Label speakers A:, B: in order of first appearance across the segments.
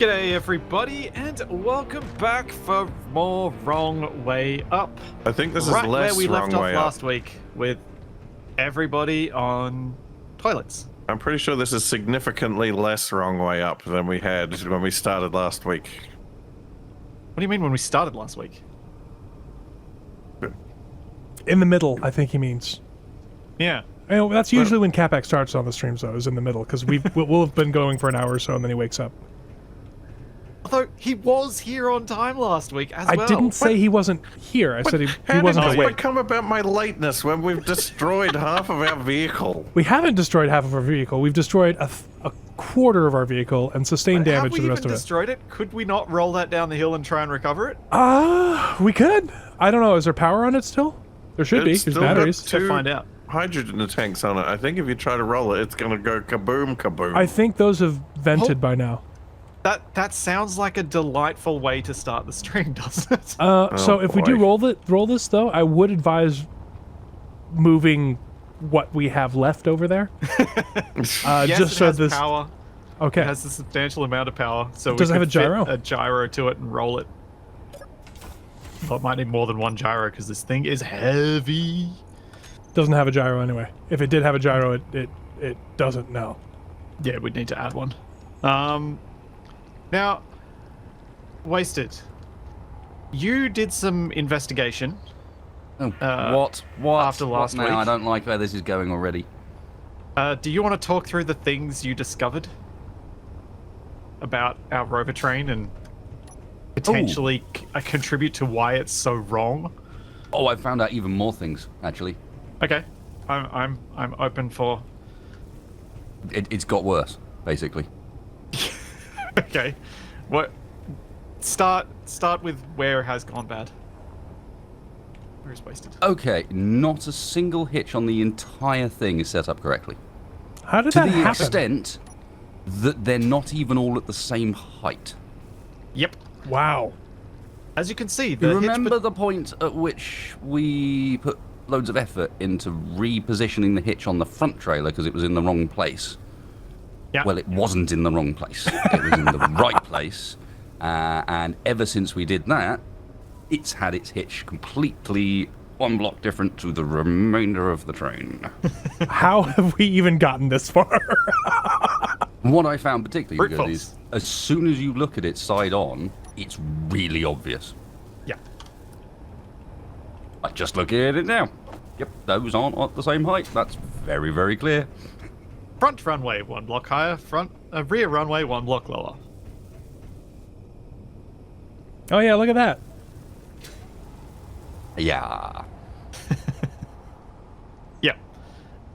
A: G'day everybody, and welcome back for more Wrong Way Up.
B: I think this
A: right
B: is less
A: where we
B: wrong
A: left off
B: way
A: last
B: up.
A: week with everybody on toilets.
B: I'm pretty sure this is significantly less wrong way up than we had when we started last week.
A: What do you mean when we started last week?
C: In the middle, I think he means.
A: Yeah.
C: You know, that's usually when CapEx starts on the streams, though, is in the middle, because we'll have been going for an hour or so, and then he wakes up.
A: Although he was here on time last week as well.
C: I didn't say he wasn't here. I said he
B: How
C: wasn't
B: did this
C: awake.
B: become about my lateness when we've destroyed half of our vehicle?
C: We haven't destroyed half of our vehicle. We've destroyed a quarter of our vehicle and sustained damage to the rest
A: Have we
C: of
A: even destroyed it? Could we not roll that down the hill and try and recover it?
C: We could. I don't know. Is there power on it still? There should be.
B: It's
C: There's
B: still got
C: batteries.
A: To find out.
B: Hydrogen tanks on it. I think if you try to roll it, it's gonna go kaboom, kaboom.
C: I think those have vented by now.
A: That sounds like a delightful way to start the stream, doesn't it?
C: So if we do
B: boy.
C: roll this though, I would advise moving what we have left over there.
A: Yes,
C: just
A: it
C: so
A: has
C: this.
A: power.
C: Okay.
A: It has a substantial amount of power, so
C: Does it
A: we
C: have
A: could
C: a gyro?
A: fit a gyro to it and roll it. Well, it might need more than one gyro because this thing is heavy.
C: Doesn't have a gyro anyway. If it did have a gyro, it doesn't know.
A: Yeah, we'd need to add one. Now, Wasted, you did some investigation.
D: Oh, what?
A: after last
D: now?
A: week?
D: I don't like where this is going already.
A: Do you want to talk through the things you discovered about our Rover train and potentially contribute to why it's so wrong?
D: Oh, I found out even more things, actually.
A: Okay, I'm open for.
D: It's got worse, basically.
A: Okay, what? Start with where it has gone bad. Where is Wasted?
D: Okay, not a single hitch on the entire thing is set up correctly.
C: How did
D: To
C: that
D: the
C: happen?
D: extent that they're not even all at the same height.
A: Yep.
C: Wow.
A: As you can see,
D: You
A: the
D: remember the point at which we put loads of effort into repositioning the hitch on the front trailer because it was in the wrong place?
A: Yeah.
D: Well, it wasn't in the wrong place. It was in the right place. And ever since we did that, it's had its hitch completely one block different to the remainder of the train.
C: How have we even gotten this far?
D: What I found particularly
A: Brute
D: good
A: force.
D: is, as soon as you look at it side on, it's really obvious.
A: Yeah.
D: Like, just look at it now. Yep, those aren't at the same height. That's very, very clear.
A: Front runway 1 block higher. Rear runway 1 block lower.
C: Oh yeah, look at that.
D: Yeah.
A: Yeah.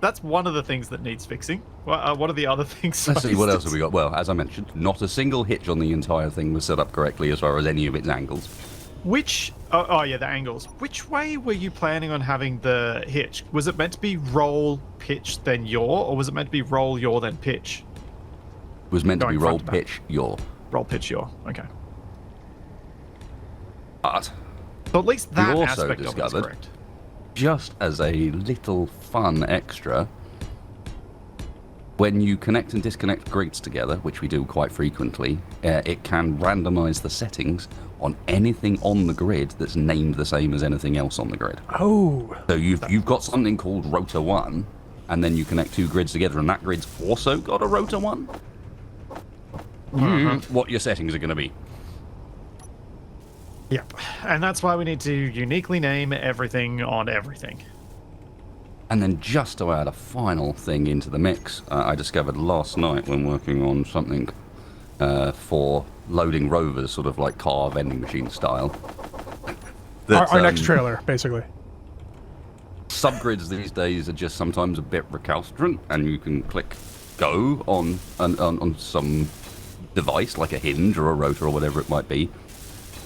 A: That's one of the things that needs fixing. What are the other things?
D: Let's see, what else have we got? Well, as I mentioned, not a single hitch on the entire thing was set up correctly as far as any of its angles.
A: Which? Oh yeah, the angles. Which way were you planning on having the hitch? Was it meant to be roll, pitch, then yaw, or was it meant to be roll, yaw, then pitch?
D: It was meant to be
A: Going
D: roll,
A: front to back.
D: pitch, yaw.
A: Roll, pitch, yaw. Okay.
D: But
A: So at least that
D: also
A: aspect of it is
D: discovered-
A: correct.
D: just as a little fun extra, when you connect and disconnect grids together, which we do quite frequently, it can randomize the settings on anything on the grid that's named the same as anything else on the grid.
C: Oh.
D: So you've got something called rotor 1, and then you connect two grids together, and that grid's also got a rotor 1. What your settings are going to be.
A: Yep. And that's why we need to uniquely name everything on everything.
D: And then just to add a final thing into the mix, I discovered last night when working on something for loading rovers, sort of like car vending machine style.
C: Our next trailer, basically.
D: Subgrids these days are just sometimes a bit recalcitrant, and you can click go on some device like a hinge or a rotor or whatever it might be,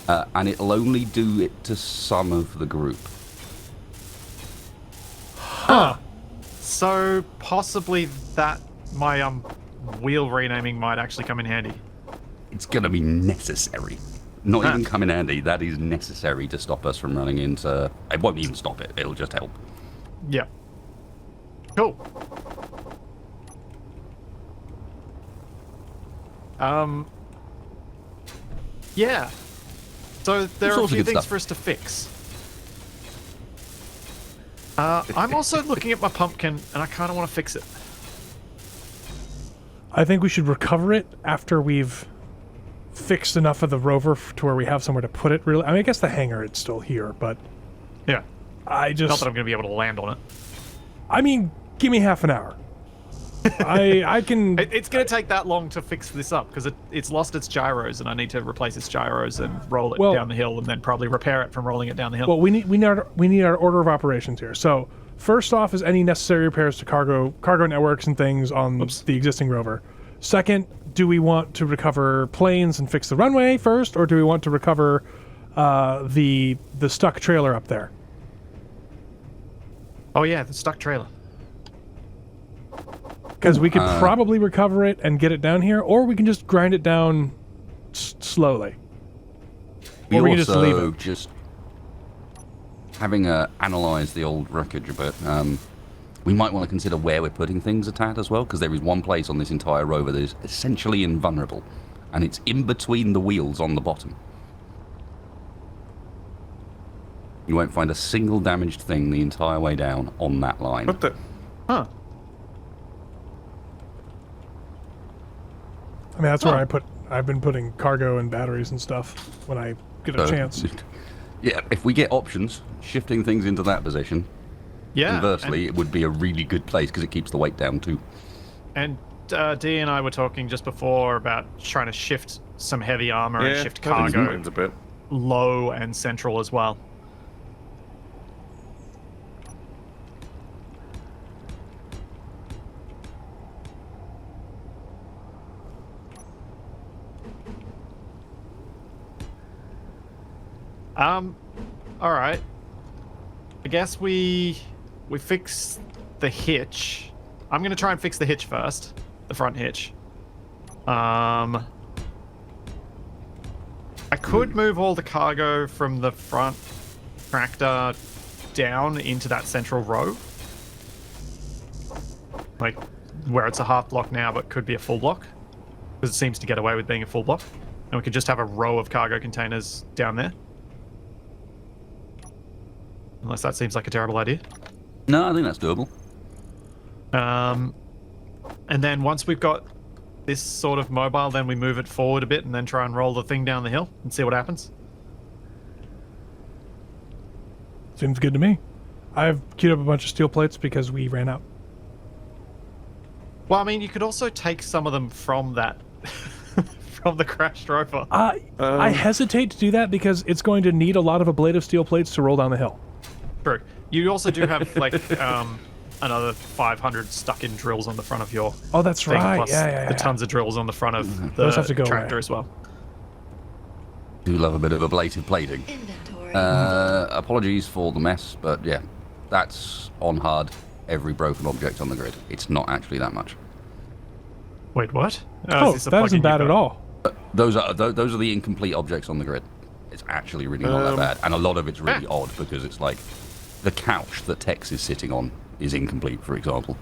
D: and it'll only do it to some of the group.
C: Huh.
A: So possibly that my wheel renaming might actually come in handy.
D: It's going to be necessary. Not even come in handy. That is necessary to stop us from running into... It won't even stop it. It'll just help.
A: Yeah. Cool. Yeah. So there are a
D: sorts of
A: few
D: good
A: things
D: stuff.
A: for us to fix. I'm also looking at my pumpkin, and I kind of want to fix it.
C: I think we should recover it after we've fixed enough of the Rover to where we have somewhere to put it. Really, I mean, I guess the hangar it's still here, but
A: Yeah.
C: I
A: Not
C: just,
A: that I'm going to be able to land on it.
C: I mean, give me half an hour. I can.
A: It's going to take that long to fix this up because it's lost its gyros, and I need to replace its gyros and roll it
C: Well-
A: down the hill, and then probably repair it from rolling it down the hill.
C: Well, we need our order of operations here. So first off is any necessary repairs to cargo networks and things on the existing Rover. Second, do we want to recover planes and fix the runway first, or do we want to recover the stuck trailer up there?
A: Oh yeah, the stuck trailer.
C: Because we could probably recover it and get it down here, or we can just grind it down slowly.
D: We
C: Or we can
D: also
C: just leave it.
D: just having analysed the old wreckage a bit. We might want to consider where we're putting things a tad as well, because there is one place on this entire Rover that is essentially invulnerable, and it's in between the wheels on the bottom. You won't find a single damaged thing the entire way down on that line.
B: What the?
A: Huh.
C: I mean, that's where I've been putting cargo and batteries and stuff when I get a chance.
D: Yeah, if we get options, shifting things into that position,
A: Yeah.
D: conversely, it would be a really good place because it keeps the weight down too.
A: And Dee and I were talking just before about trying to shift some heavy armor and shift
B: that
A: cargo
B: explains a bit.
A: low and central as well. All right. I guess we fix the hitch. I'm gonna try and fix the hitch first, the front hitch. I could move all the cargo from the front tractor down into that central row, like where it's a half block now, but could be a full block, because it seems to get away with being a full block. And we could just have a row of cargo containers down there. Unless that seems like a terrible idea.
D: No, I think that's doable.
A: And then once we've got this sort of mobile, then we move it forward a bit and then try and roll the thing down the hill and see what happens.
C: Seems good to me. I've queued up a bunch of steel plates because we ran out.
A: Well, I mean, you could also take some of them from that, from the crashed Rover.
C: I hesitate to do that because it's going to need a lot of ablative steel plates to roll down the hill.
A: True. You also do have like another 500 stuck-in drills on the front of your
C: Oh, that's
A: thing,
C: right.
A: plus
C: Yeah.
A: the tons of drills on the front of the
C: Those have to go
A: tractor
C: away.
A: as well.
D: Do love a bit of ablative plating.
E: Inventory.
D: Apologies for the mess, but yeah, that's on hard every broken object on the grid. It's not actually that much.
A: Wait, what?
C: Oh,
A: is this a
C: that
A: plugin
C: isn't
A: you've
C: bad at
A: got?
C: all.
D: Those are the incomplete objects on the grid. It's actually really not that bad, and a lot of it's really odd because it's like the couch that Tex is sitting on is incomplete, for example.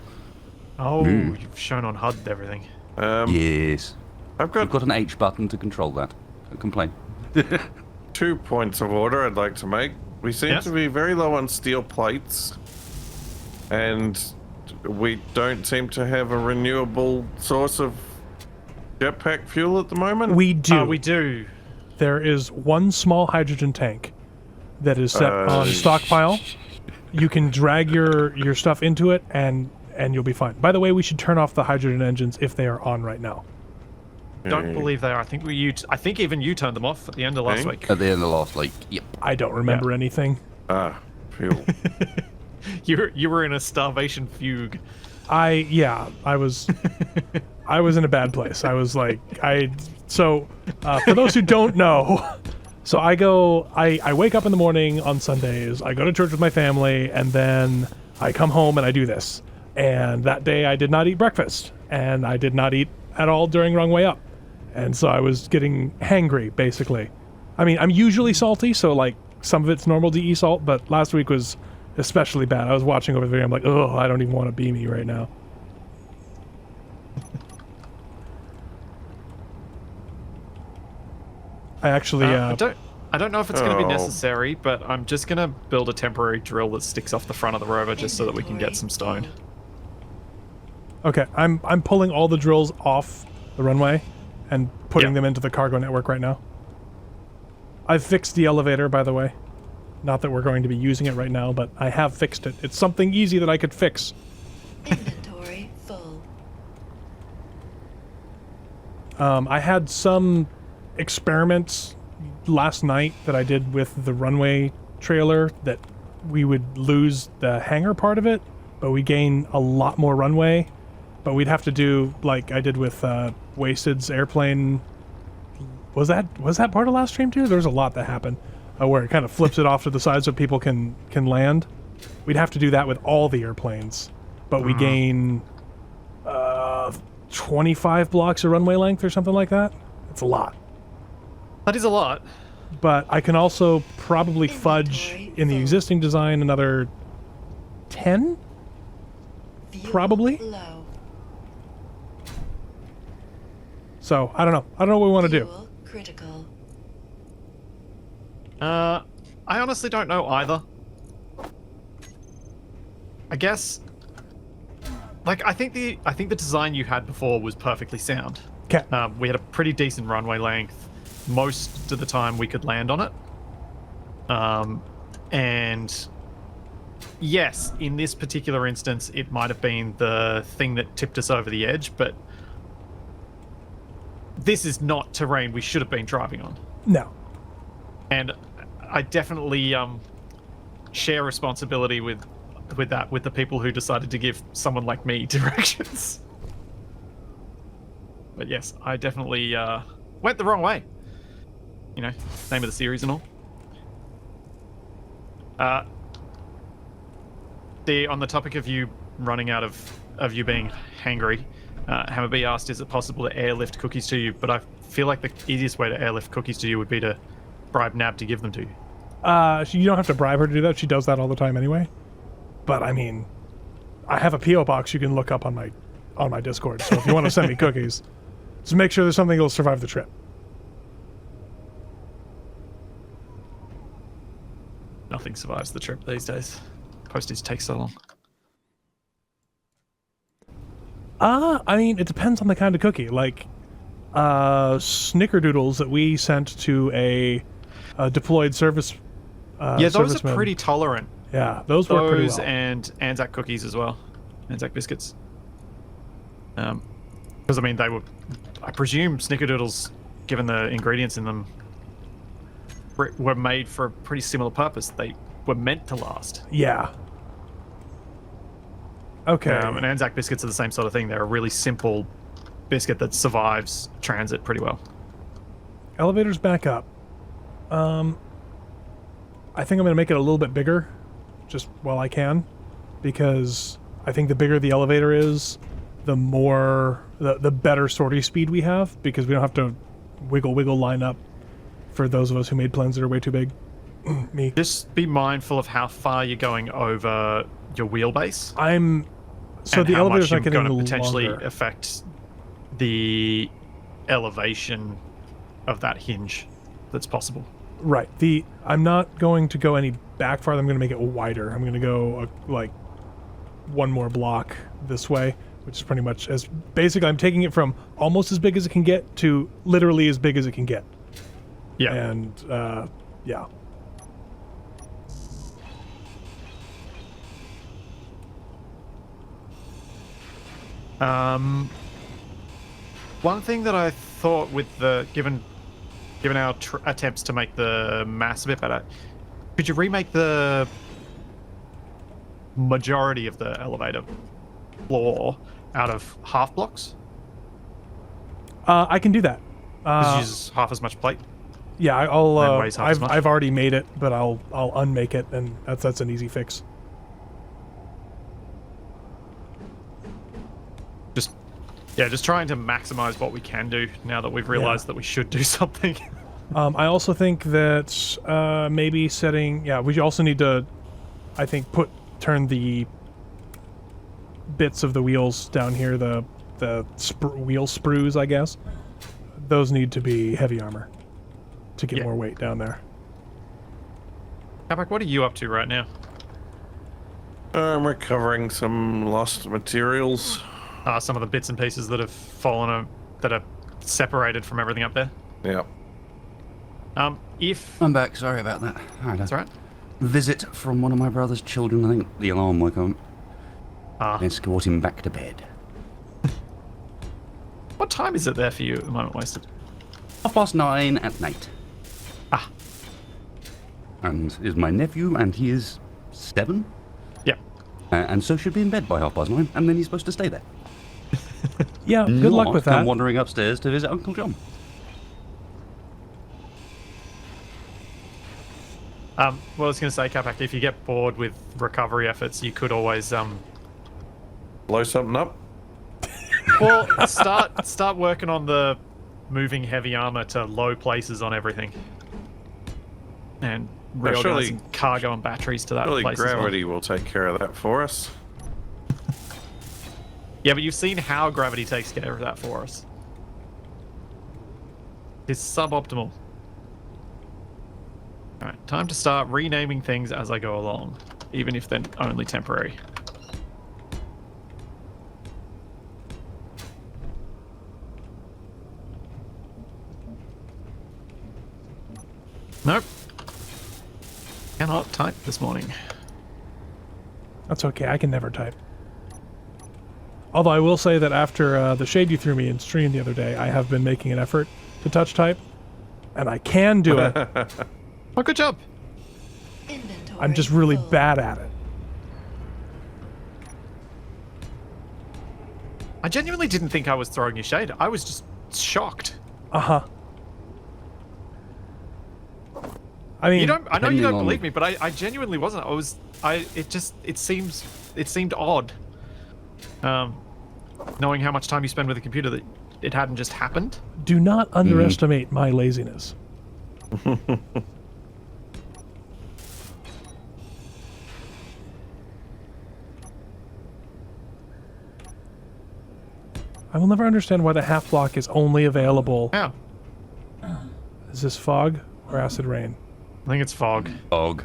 A: Oh, you've shown on HUD everything.
D: Yes,
B: I've
D: you've
B: got
D: got an H button to control that. Don't complain.
B: 2 points of order I'd like to make. We seem
A: Yes?
B: to be very low on steel plates, and we don't seem to have a renewable source of jetpack fuel at the moment.
C: We do.
A: We do.
C: There is one small hydrogen tank that is set on stockpile. You can drag your stuff into it and you'll be fine. By the way, we should turn off the hydrogen engines if they are on right now.
A: Don't believe they are. I think even you turned them off at the end of last
B: Okay.
A: week.
D: At the end of last week, yep.
C: I don't remember anything.
B: Fuel.
A: You were in a starvation fugue.
C: I was in a bad place. I was like, for those who don't know, so I wake up in the morning on Sundays, I go to church with my family, and then I come home and I do this. And that day I did not eat breakfast, and I did not eat at all during Runway Up. And so I was getting hangry, basically. I mean, I'm usually salty, so like some of it's normal to eat salt, but last week was especially bad. I was watching over the video, I'm like, oh, I don't even want to be me right now. I actually
A: I don't know if it's going to be
B: Oh.
A: necessary, but I'm just going to build a temporary drill that sticks off the front of the Rover just so that we can get some stone.
C: Okay, I'm pulling all the drills off the runway and putting
A: Yeah.
C: them into the cargo network right now. I've fixed the elevator, by the way. Not that we're going to be using it right now, but I have fixed it. It's something easy that I could fix.
E: Inventory full.
C: I had some experiments last night that I did with the runway trailer that we would lose the hangar part of it, but we gain a lot more runway. But we'd have to do like I did with Wasted's airplane. Was that part of last stream too? There was a lot that happened where it kind of flips it off to the side so people can land. We'd have to do that with all the airplanes, but we gain 25 blocks of runway length or something like that. It's a lot.
A: That is a lot.
C: But I can also probably fudge in the existing design another 10?
E: Fuel
C: Probably.
E: low.
C: So, I don't know. I don't know what we want to do.
E: Fuel critical.
A: I honestly don't know either. I guess, like, I think the design you had before was perfectly sound.
C: Okay.
A: We had a pretty decent runway length. Most of the time we could land on it. And yes, in this particular instance, it might have been the thing that tipped us over the edge, but this is not terrain we should have been driving on.
C: No.
A: And I definitely share responsibility with the people who decided to give someone like me directions. But yes, I definitely went the wrong way. You know, name of the series and all. On the topic of you running out of you being hangry, Hammer B asked, is it possible to airlift cookies to you? But I feel like the easiest way to airlift cookies to you would be to bribe Nab to give them to you.
C: You don't have to bribe her to do that. She does that all the time anyway. But I mean, I have a PO box you can look up on my Discord. So if you want to send me cookies, just make sure there's something that'll survive the trip.
A: Nothing survives the trip these days. Postage takes so long.
C: I mean, it depends on the kind of cookie. Like, snickerdoodles that we sent to a deployed service.
A: Yeah, those
C: serviceman.
A: are pretty tolerant.
C: Yeah, those work pretty
A: Those
C: well.
A: and Anzac cookies as well. Anzac biscuits. Because I mean, they were. I presume snickerdoodles, given the ingredients in them, were made for a pretty similar purpose. They were meant to last.
C: Yeah. Okay.
A: And Anzac biscuits are the same sort of thing. They're a really simple biscuit that survives transit pretty well.
C: Elevator's back up. I think I'm going to make it a little bit bigger, just while I can, because I think the bigger the elevator is, the better sortie speed we have, because we don't have to wiggle line up for those of us who made planes that are way too big. Me.
A: Just be mindful of how far you're going over your wheelbase.
C: So
A: and
C: the
A: how
C: elevator's
A: much
C: not
A: you're
C: getting
A: going to potentially
C: longer.
A: affect the elevation of that hinge that's possible.
C: Right. I'm not going to go any back farther. I'm going to make it wider. I'm going to go like one more block this way, which is pretty much as basically I'm taking it from almost as big as it can get to literally as big as it can get.
A: Yeah.
C: And yeah.
A: One thing that I thought with the given our attempts to make the mass a bit better, could you remake the majority of the elevator floor out of half blocks?
C: I can do that.
A: Just use half as much plate.
C: Yeah, I'll.
A: Then weighs half as much.
C: I've already made it, but I'll unmake it, and that's an easy fix.
A: Just trying to maximize what we can do now that we've realized that we should do something.
C: I also think that maybe setting. Yeah, we also need to, I think, turn the bits of the wheels down here, the wheel sprues, I guess. Those need to be heavy armor. to get
A: Yeah.
C: more weight down there.
A: Capac, what are you up to right now?
B: I'm recovering some lost materials.
A: Some of the bits and pieces that have fallen, that are separated from everything up there.
B: Yeah.
A: If
D: I'm back. Sorry about that.
A: that's right.
D: Visit from one of my brother's children. I think the alarm woke up.
A: Ah,
D: Escort him back to bed.
A: what time is it there for you at the moment, Wasted?
D: 9:30 at night.
A: Ah,
D: And is my nephew, and he is 7.
A: yeah.
D: And so should be in bed by 9:30, and then he's supposed to stay there.
C: Yeah, good luck with
D: Not come
C: that.
D: wandering upstairs to visit Uncle John.
A: Well, I was going to say, Capac, if you get bored with recovery efforts, you could always
B: Blow something up?
A: well start working on the moving heavy armor to low places on everything, and
B: Well,
A: reorganizing
B: surely-
A: cargo and batteries to that
B: Surely
A: place as well.
B: gravity will take care of that for us.
A: Yeah, but you've seen how gravity takes care of that for us. It's suboptimal. Alright, time to start renaming things as I go along, even if they're only temporary. Nope. Cannot type this morning.
C: That's okay. I can never type. Although I will say that after the shade you threw me in stream the other day, I have been making an effort to touch type, and I can do it.
A: Oh, good job.
E: Inventory
C: I'm just really
E: full.
C: bad at it.
A: I genuinely didn't think I was throwing you shade. I was just shocked.
C: Uh-huh. I mean,
A: You don't. I know you
D: Depending
A: don't
D: on-
A: believe me, but I genuinely wasn't. It seemed odd. Knowing how much time you spend with a computer, that it hadn't just happened.
C: do not underestimate my laziness. I will never understand why the half block is only available.
A: How?
C: Is this fog or acid rain?
A: I think it's fog.
D: Dog.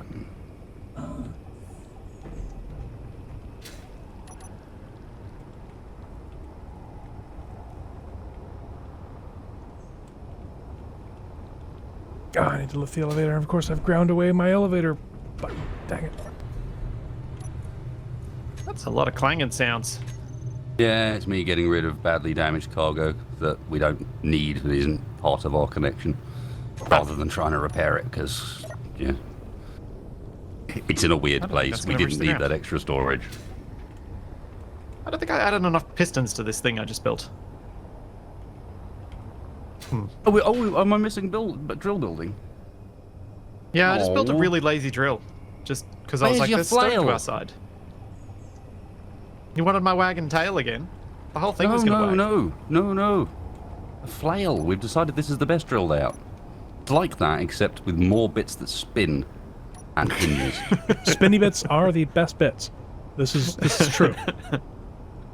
C: Oh, I need to lift the elevator. Of course, I've ground away my elevator button. Dang it.
A: That's a lot of clanging sounds.
D: Yeah, it's me getting rid of badly damaged cargo that we don't need and isn't part of our connection, rather than trying to repair it, because, yeah, it's in a weird
A: I don't think
D: place.
A: that's
D: We
A: gonna reach
D: didn't
A: the
D: need
A: ground.
D: that extra storage.
A: I don't think I added enough pistons to this thing I just built.
D: Am I missing drill building?
A: Yeah, I just built a
D: Aw.
A: really lazy drill, just because I was
D: Where's
A: like,
D: your
A: "There's stone to
D: flail?"
A: our side." You wanted my wagon tail again? The whole thing was
D: No,
A: gonna
D: no,
A: wag.
D: no. A flail. We've decided this is the best drill layout. It's like that, except with more bits that spin and hinges.
C: Spinny bits are the best bits. This is true.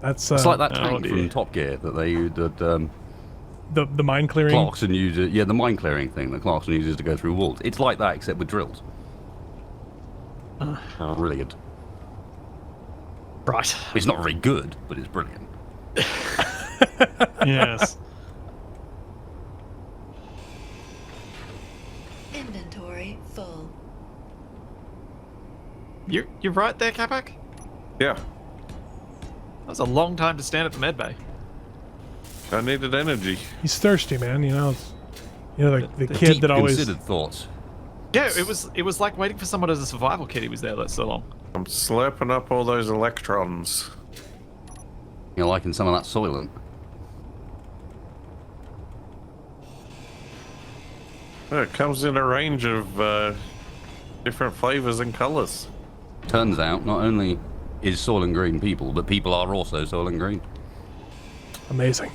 C: That's
D: It's like that
A: Oh,
D: tank
A: dear.
D: from Top Gear that they that
C: the mine clearing.
D: Clarkson uses. Yeah, the mine clearing thing that Clarkson uses to go through walls. It's like that, except with drills. Brilliant.
A: Right.
D: It's not very good, but it's brilliant.
A: Yes.
E: Inventory full.
A: You're right there, Capac.
B: Yeah.
A: That was a long time to stand at the med bay.
B: I needed energy.
C: He's thirsty, man. You know, the
A: The
C: kid
D: Deep
C: that always.
D: considered thoughts.
A: Yeah, it was like waiting for someone as a survival kit. He was there that so long.
B: I'm slurping up all those electrons.
D: You're liking some of that Soylent.
B: It comes in a range of different flavors and colors.
D: Turns out, not only is Soylent Green people, but people are also Soylent Green.
C: Amazing.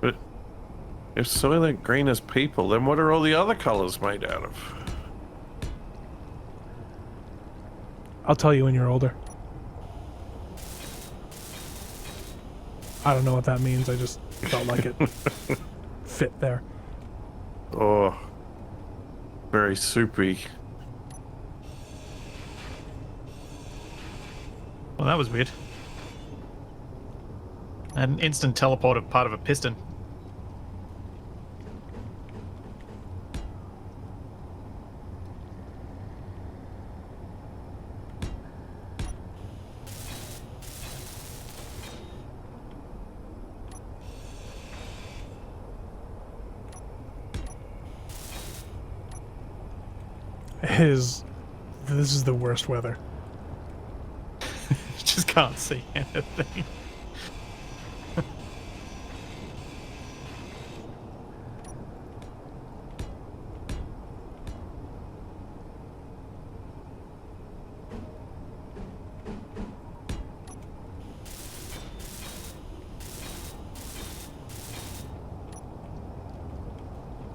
B: But if Soylent Green is people, then what are all the other colors made out of?
C: I'll tell you when you're older. I don't know what that means. I just felt like it fit there.
B: Oh, very soupy.
A: Well, that was weird. An instant teleport of part of a piston.
C: This is the worst weather.
A: Just can't see anything.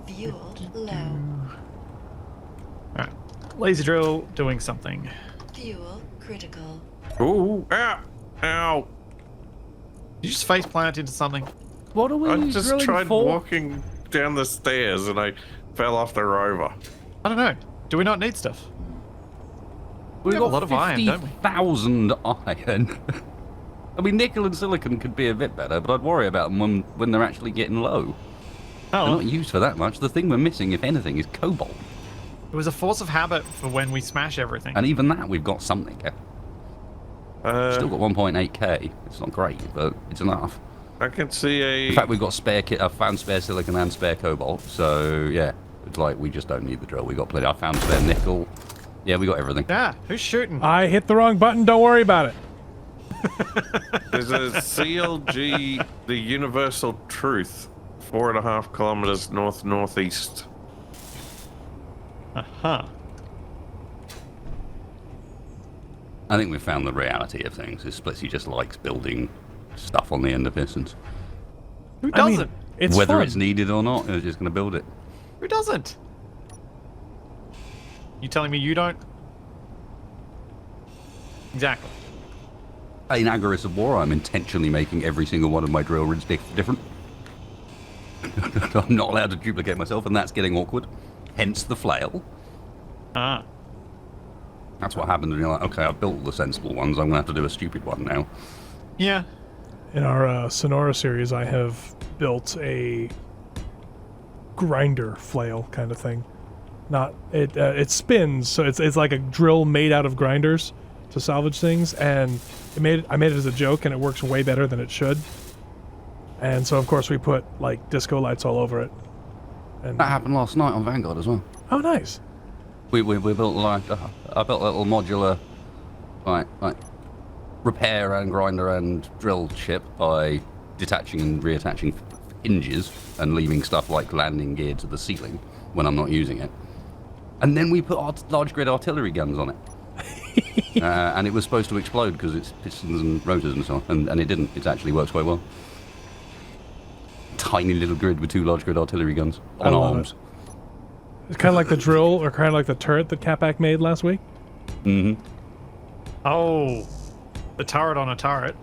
E: Fuel low.
A: Alright. Laser drill doing something.
E: Fuel critical.
B: Ooh, ow, ow.
A: Did you just face plant into something?
D: What are we
B: I just
D: drilling
B: tried
D: for?
B: walking down the stairs and I fell off the rover.
A: I don't know. Do we not need stuff?
D: We've
A: got a lot of iron, don't we?
D: 50,000 iron. I mean, nickel and silicon could be a bit better, but I'd worry about them when they're actually getting low. They're
A: Oh,
D: not used for that much. The thing we're missing, if anything, is cobalt.
A: it was a force of habit for when we smash everything.
D: And even that, we've got something. Still got 1.8k. It's not great, but it's enough.
B: I can see a...
D: In fact, we've got spare kit. I found spare silicon and spare cobalt. So yeah, it's like we just don't need the drill. We got plenty. I found spare nickel. Yeah, we got everything.
A: Yeah, who's shooting?
C: I hit the wrong button. Don't worry about it.
B: There's a CLG, the Universal Truth, 4.5 kilometers north-northeast.
A: Uh-huh.
D: I think we found the reality of things. Is Splitsie just likes building stuff on the end of pistons.
A: Who
C: I mean,
A: doesn't?
C: it's
D: Whether
C: fun.
D: it's needed or not, we're just going to build it.
A: Who doesn't? You telling me you don't? Exactly.
D: In Agorist of War, I'm intentionally making every single one of my drill rigs different. I'm not allowed to duplicate myself, and that's getting awkward. Hence the flail.
A: Ah.
D: That's what happened, and you're like, okay, I've built all the sensible ones, I'm going to have to do a stupid one now.
A: Yeah.
C: In our Sonora series, I have built a grinder flail kind of thing. Not it. It spins, so it's like a drill made out of grinders to salvage things, and I made it as a joke, and it works way better than it should. And so, of course, we put like disco lights all over it. And
D: That happened last night on Vanguard as well.
C: oh, nice.
D: We built like I built a little modular, like repair and grinder and drill ship by detaching and reattaching hinges and leaving stuff like landing gear to the ceiling when I'm not using it. And then we put large grid artillery guns on it, and it was supposed to explode because it's pistons and rotors and so on, and it didn't. It actually works quite well. Tiny little grid with 2 large grid artillery guns
C: I
D: on
C: love
D: arms.
C: It's kind of like the drill, or kind of like the turret that Capac made last week.
D: Mm-hmm.
A: Oh, the turret on a turret.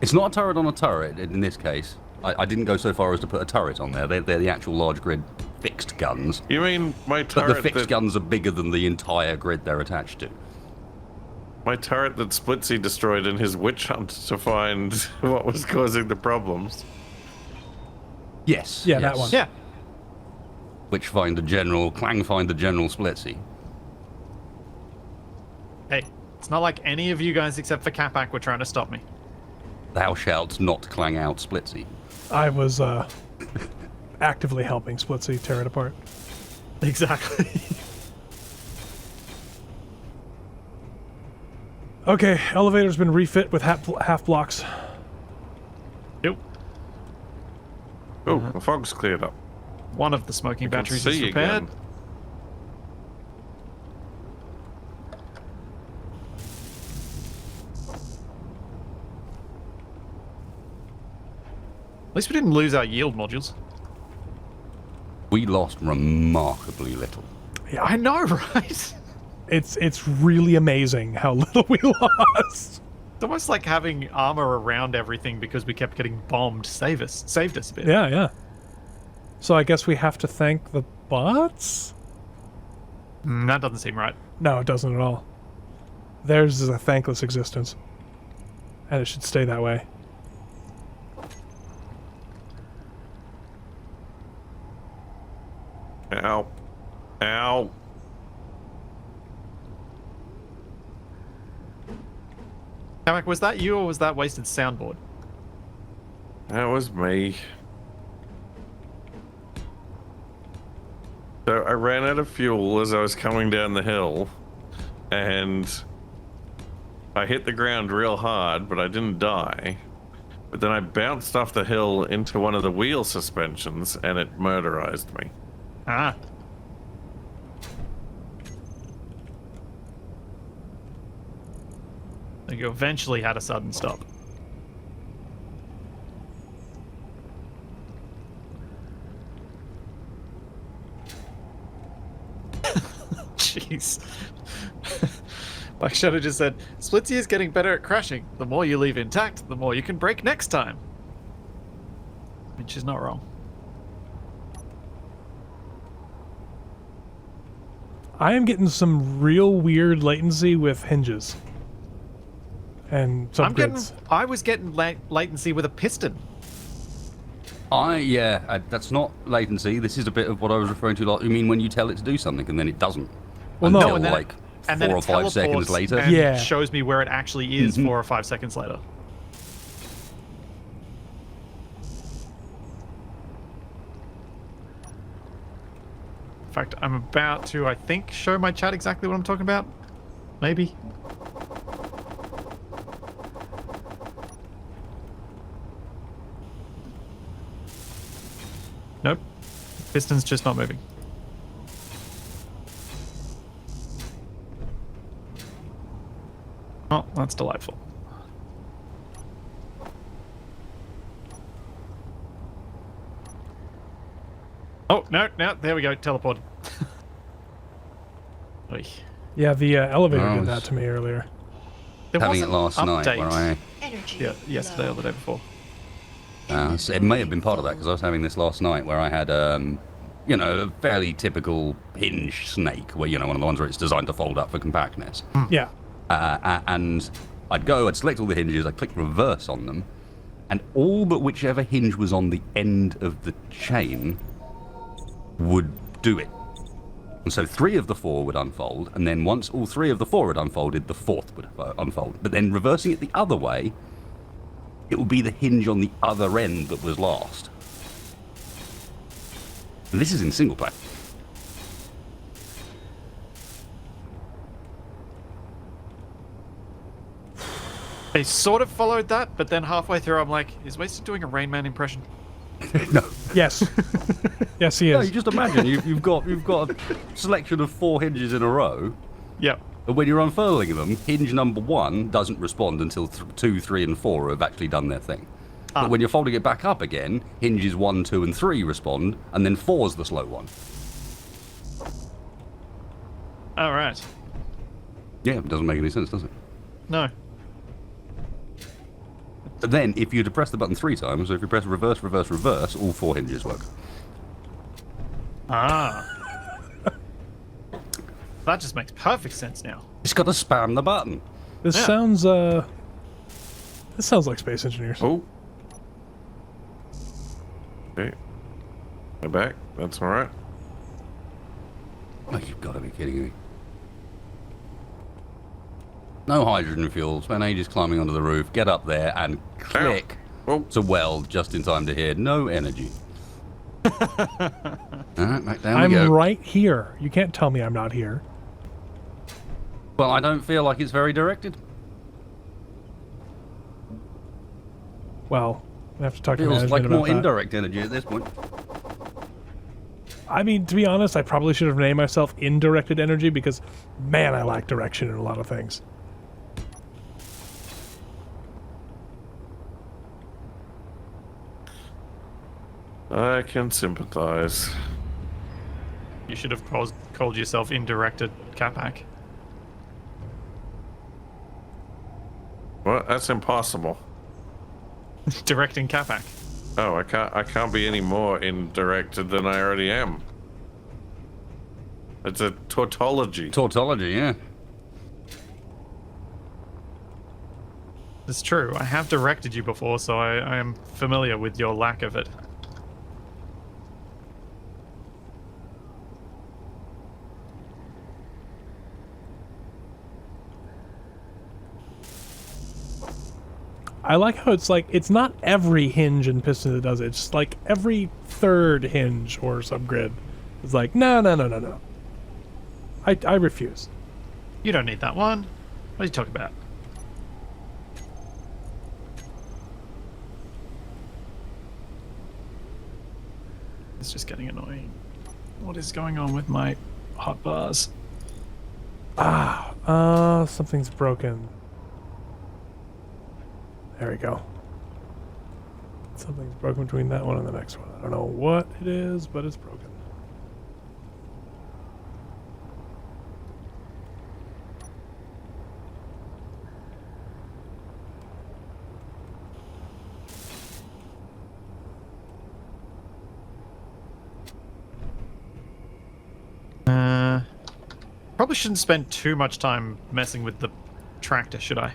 D: It's not a turret on a turret in this case. I didn't go so far as to put a turret on there. They're the actual large grid fixed guns.
B: You mean my
D: But
B: turret
D: the fixed
B: that,
D: guns are bigger than the entire grid they're attached to.
B: my turret that Splitsie destroyed in his witch hunt to find what was causing the problems?
D: Yes.
C: Yeah,
D: yes.
C: that one.
A: Yeah.
D: Which find the general, Clang find the general Splitsie.
A: Hey, it's not like any of you guys except for Capac were trying to stop me.
D: Thou shalt not clang out Splitsie.
C: I was actively helping Splitsie tear it apart.
A: Exactly.
C: Okay, elevator's been refit with half blocks.
A: Yep.
B: Oh, the fog's cleared up.
A: One of the smoking
B: can
A: batteries
B: see
A: is
B: you
A: repaired.
B: again.
A: At least we didn't lose our yield modules.
D: We lost remarkably little.
C: Yeah,
A: I know, right?
C: it's really amazing how little we lost.
A: It's almost like having armor around everything because we kept getting bombed saved us a bit.
C: Yeah, yeah. So I guess we have to thank the bots?
A: That doesn't seem right.
C: No, it doesn't at all. Theirs is a thankless existence. And it should stay that way.
B: Ow. Ow.
A: Kamak, was that you or was that wasted soundboard?
B: That was me. So I ran out of fuel as I was coming down the hill, and I hit the ground real hard, but I didn't die. But then I bounced off the hill into one of the wheel suspensions, and it murderized me.
A: Ah. So you eventually had a sudden stop. Jeez. Like Shadow just said, Splitsie is getting better at crashing. The more you leave intact, the more you can break next time. Which is not wrong.
C: I am getting some real weird latency with hinges. And subgrids.
A: I was getting latency with a piston.
D: That's not latency. This is a bit of what I was referring to. Like, you mean when you tell it to do something and then it doesn't?
C: Well, no,
D: until
A: and then
D: like
A: and
D: 4
A: then
D: or
A: it
D: 5 seconds
A: teleports
D: later.
A: and
C: Yeah.
A: shows me where it actually is 4 or 5 seconds later. In fact, I'm about to, I think, show my chat exactly what I'm talking about. Maybe. Nope. Piston's just not moving. Oh, that's delightful. Oh, no, there we go, teleported. Oy.
C: Yeah, the elevator
D: Oh,
C: did that to me earlier.
A: There
D: Having
A: was
D: it
A: an
D: last night
A: update,
D: where I...
E: Energy.
A: Yeah, yesterday or the day before.
D: So it may have been part of that because I was having this last night where I had, you know, a fairly typical hinge snake, where, you know, one of the ones where it's designed to fold up for compactness.
C: Yeah.
D: And I'd select all the hinges, I'd click reverse on them, and all but whichever hinge was on the end of the chain would do it. And so 3 of the 4 would unfold, and then once all 3 of the 4 had unfolded, the 4th would unfold. But then reversing it the other way, it would be the hinge on the other end that was last. And this is in single player.
A: They sort of followed that, but then halfway through I'm like, is Wasted doing a Rain Man impression?
D: No.
C: Yes. Yes, he
D: No,
C: is.
D: you just imagine you've got a selection of 4 hinges in a row,
A: Yep.
D: and when you're unfurling them, hinge number 1 doesn't respond until 2, 3, and 4 have actually done their thing. But when you're folding it back up again, hinges 1, 2, and 3 respond, and then 4's the slow one.
A: Alright.
D: Yeah, it doesn't make any sense, does it?
A: No.
D: But then, if you depress the button 3 times, so if you press reverse, reverse, reverse, all 4 hinges work.
A: Ah. That just makes perfect sense now.
D: Just gotta spam the button.
C: This
A: Yeah.
C: sounds like Space Engineers.
B: Oh. Okay. They're back. That's alright.
D: Oh, you've gotta be kidding me. No hydrogen fuel, spend ages climbing onto the roof, get up there and click
B: Oh.
D: to weld just in time to hear no energy. Alright, back down we go.
C: I'm right here. You can't tell me I'm not here.
D: Well, I don't feel like it's very directed.
C: Well, I have to talk to
D: Feels
C: management
D: like
C: about
D: more
C: that.
D: indirect energy at this point.
C: I mean, to be honest, I probably should have named myself Indirected Energy because, man, I lack direction in a lot of things.
B: I can sympathize.
A: You should have called yourself Indirected Capac.
B: Well, that's impossible.
A: Directing Capac.
B: Oh, I can't be any more indirect than I already am. It's a tautology.
D: Tautology, yeah.
A: It's true. I have directed you before, so I am familiar with your lack of it.
C: I like how it's like, it's not every hinge and piston that does it. It's like every third hinge or subgrid. It's like, no. I refuse.
A: You don't need that one. What are you talking about? It's just getting annoying. What is going on with my hotbars?
C: Something's broken. There we go. Something's broken between that one and the next one. I don't know what it is, but it's broken.
A: Probably shouldn't spend too much time messing with the tractor, should I?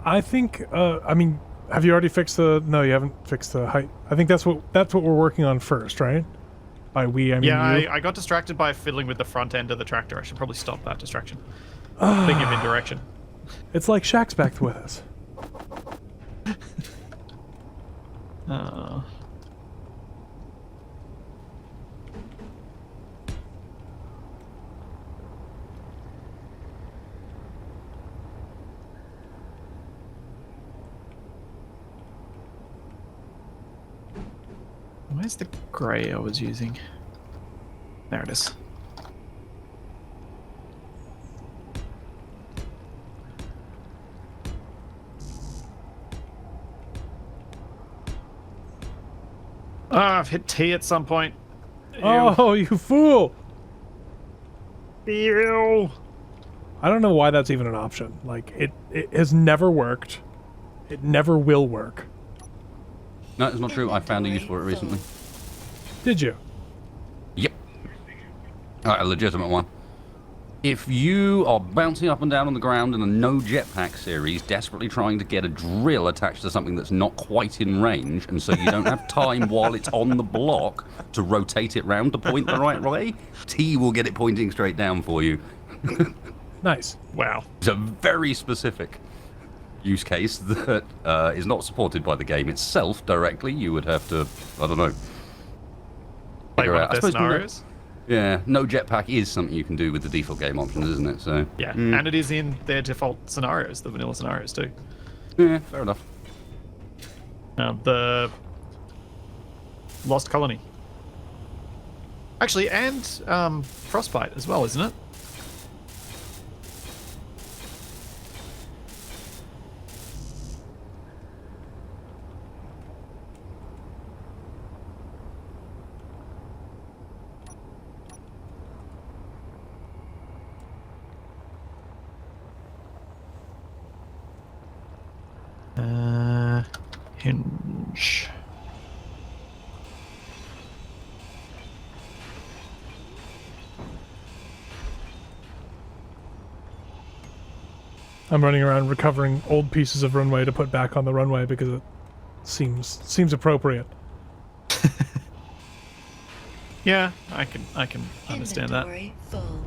C: I think, I mean, have you already fixed the... No, you haven't fixed the height. I think that's what we're working on first, right? By we, I mean
A: Yeah,
C: you.
A: I got distracted by fiddling with the front end of the tractor. I should probably stop that distraction. Thinking of indirection.
C: It's like Shaq's back with us.
A: Where's the grey I was using? There it is. Ah, I've hit T at some point. Ew.
C: Oh, you fool!
A: Ew.
C: I don't know why that's even an option. Like, it has never worked. It never will work.
D: No, it's not true. I found a use for it recently.
C: Did you?
D: Yep. A legitimate one. If you are bouncing up and down on the ground in a no jetpack series, desperately trying to get a drill attached to something that's not quite in range, and so you don't have time while it's on the block to rotate it round to point the right way, T will get it pointing straight down for you.
C: Nice.
A: Wow.
D: It's a very specific use case that is not supported by the game itself directly. You would have to, I don't know,
A: Like
D: figure
A: one
D: out.
A: of their scenarios?
D: Yeah, no jetpack is something you can do with the default game options, isn't it? So
A: Yeah, and it is in their default scenarios, the vanilla scenarios too.
D: yeah, fair enough.
A: The Lost Colony. Actually, and Frostbite as well, isn't it? Hinge.
C: I'm running around recovering old pieces of runway to put back on the runway because it seems appropriate.
A: Yeah, I can understand that.
E: Inventory full.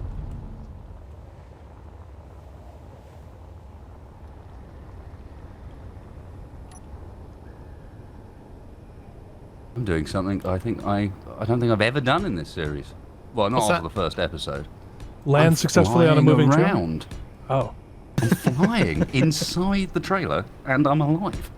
D: I'm doing something I don't think I've ever done in this series. Well, not
A: What's
D: after
A: that?
D: the first episode.
C: Land
D: I'm
C: successfully on a
D: flying
C: moving train.
D: around.
C: Oh.
D: I'm flying inside the trailer, and I'm alive.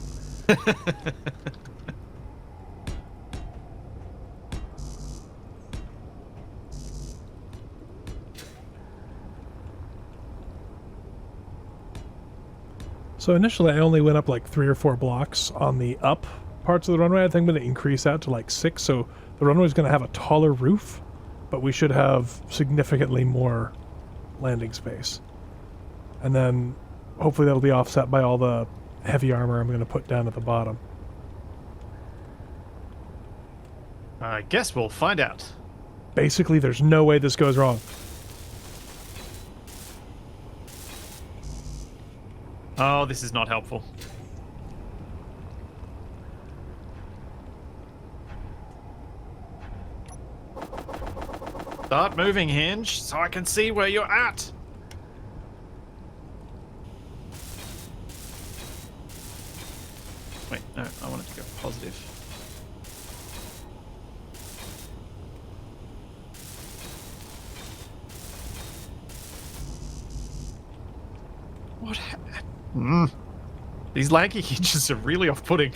C: So initially I only went up like 3 or 4 blocks on the up parts of the runway. I think I'm going to increase that to like 6, so the runway is going to have a taller roof, but we should have significantly more landing space. And then hopefully that'll be offset by all the heavy armor I'm going to put down at the bottom.
A: I guess we'll find out.
C: Basically, there's no way this goes wrong.
A: Oh, this is not helpful. Start moving, Hinge, so I can see where you're at. Wait, no, I wanted to go positive. What? These lanky hinges are really off-putting.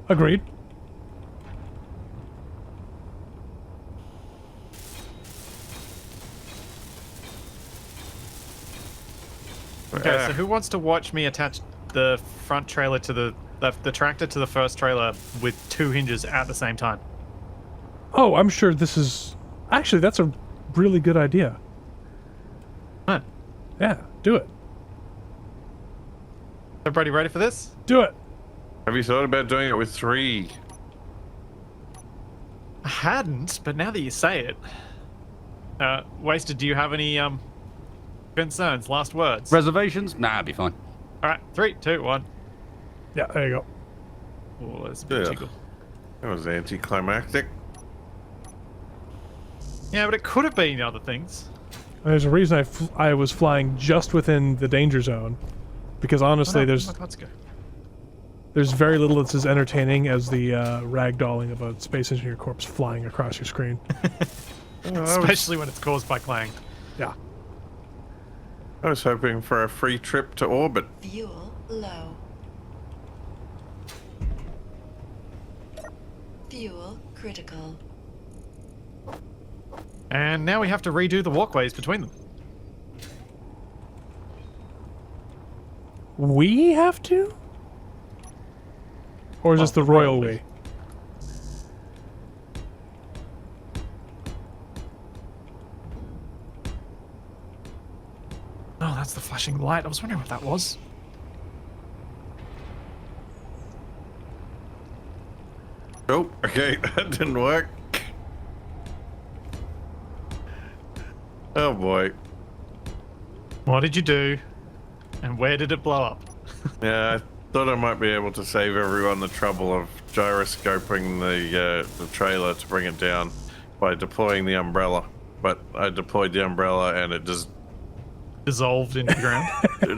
C: Agreed.
A: Okay, so who wants to watch me attach the front trailer to the tractor to the first trailer with 2 hinges at the same time?
C: Oh, I'm sure this is... Actually, that's a really good idea.
A: Huh.
C: Yeah, do it.
A: Everybody ready for this?
C: Do it.
B: Have you thought about doing it with 3?
A: I hadn't, but now that you say it. Wasted, do you have any concerns? Last words?
D: Reservations? Nah, it'll be fine.
A: Alright, 3, 2, 1.
C: Yeah, there you go.
A: Oh, that's a bit
B: Yeah.
A: jiggle.
B: That was anticlimactic.
A: Yeah, but it could have been other things.
C: There's a reason I was flying just within the danger zone, because honestly,
A: Oh, no,
C: there's
A: let's go.
C: very little that's as entertaining as the ragdolling of a Space Engineer corpse flying across your screen.
A: Especially when it's caused by Clang.
C: Yeah.
B: I was hoping for a free trip to orbit.
E: Fuel low. Fuel critical.
A: And now we have to redo the walkways between them.
C: We have to? Or is this the royal
A: royal
C: we?
A: Oh, that's the flashing light. I was wondering what that was.
B: Oh, okay, that didn't work. Oh boy.
A: What did you do? And where did it blow up?
B: Yeah, I thought I might be able to save everyone the trouble of gyroscoping the trailer to bring it down by deploying the umbrella. But I deployed the umbrella and it just...
A: Dissolved into the ground.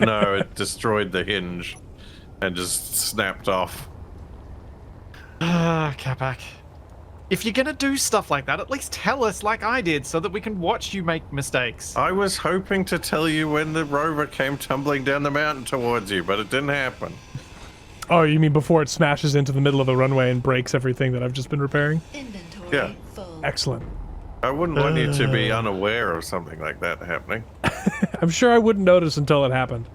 B: no, it destroyed the hinge and just snapped off.
A: Ah, Capac. If you're gonna do stuff like that, at least tell us like I did so that we can watch you make mistakes.
B: I was hoping to tell you when the rover came tumbling down the mountain towards you, but it didn't happen.
C: Oh, you mean before it smashes into the middle of the runway and breaks everything that I've just been repairing?
E: Inventory
B: Yeah.
E: full.
C: Excellent.
B: I wouldn't want you to be unaware of something like that happening.
C: I'm sure I wouldn't notice until it happened.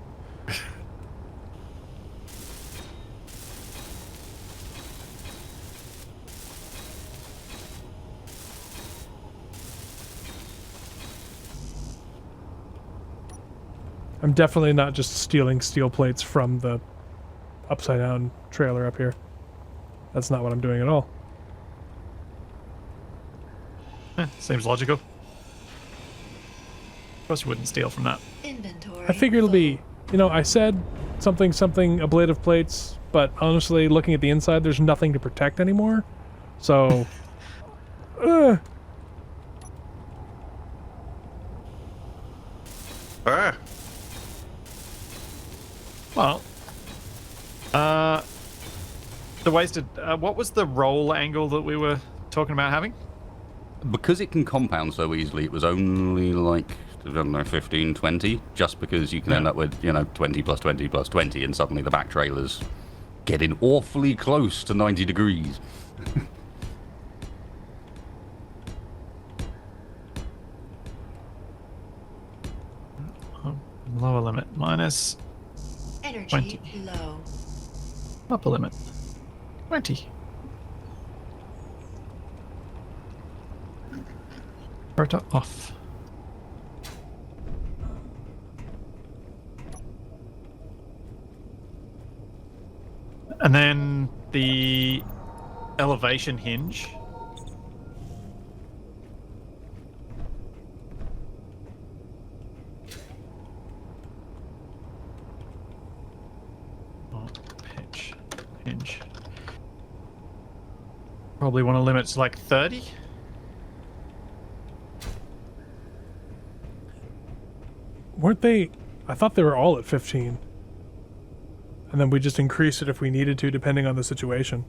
C: I'm definitely not just stealing steel plates from the upside down trailer up here. That's not what I'm doing at all.
A: Seems logical. Of course you wouldn't steal from that.
E: Inventory
C: I figure it'll be,
E: full.
C: you know, I said something ablative plates, but honestly, looking at the inside, there's nothing to protect anymore. So,
B: Ah,
A: Well, the wasted. What was the roll angle that we were talking about having?
D: Because it can compound so easily, it was only like, I don't know, 15, 20, just because you can end up with, 20 plus 20 plus 20, and suddenly the back trailer's getting awfully close to 90 degrees.
A: Lower limit minus
E: Energy
A: 20.
E: low.
A: upper limit 20. Rotor off. And then the elevation hinge. Oh, pitch, hinge. Probably want to limit to like 30.
C: Weren't they? I thought they were all at 15. And then we just increase it if we needed to, depending on the situation.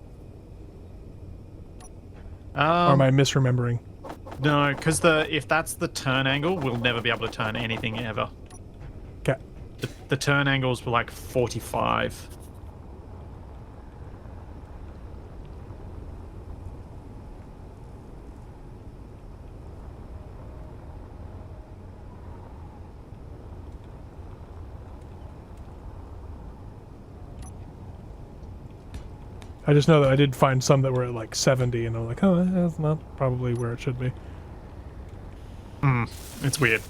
C: Or am I misremembering?
A: No, because if that's the turn angle, we'll never be able to turn anything ever.
C: Okay.
A: The turn angles were like 45.
C: I just know that I did find some that were at like 70, and I'm like, oh, that's not probably where it should be.
A: It's weird.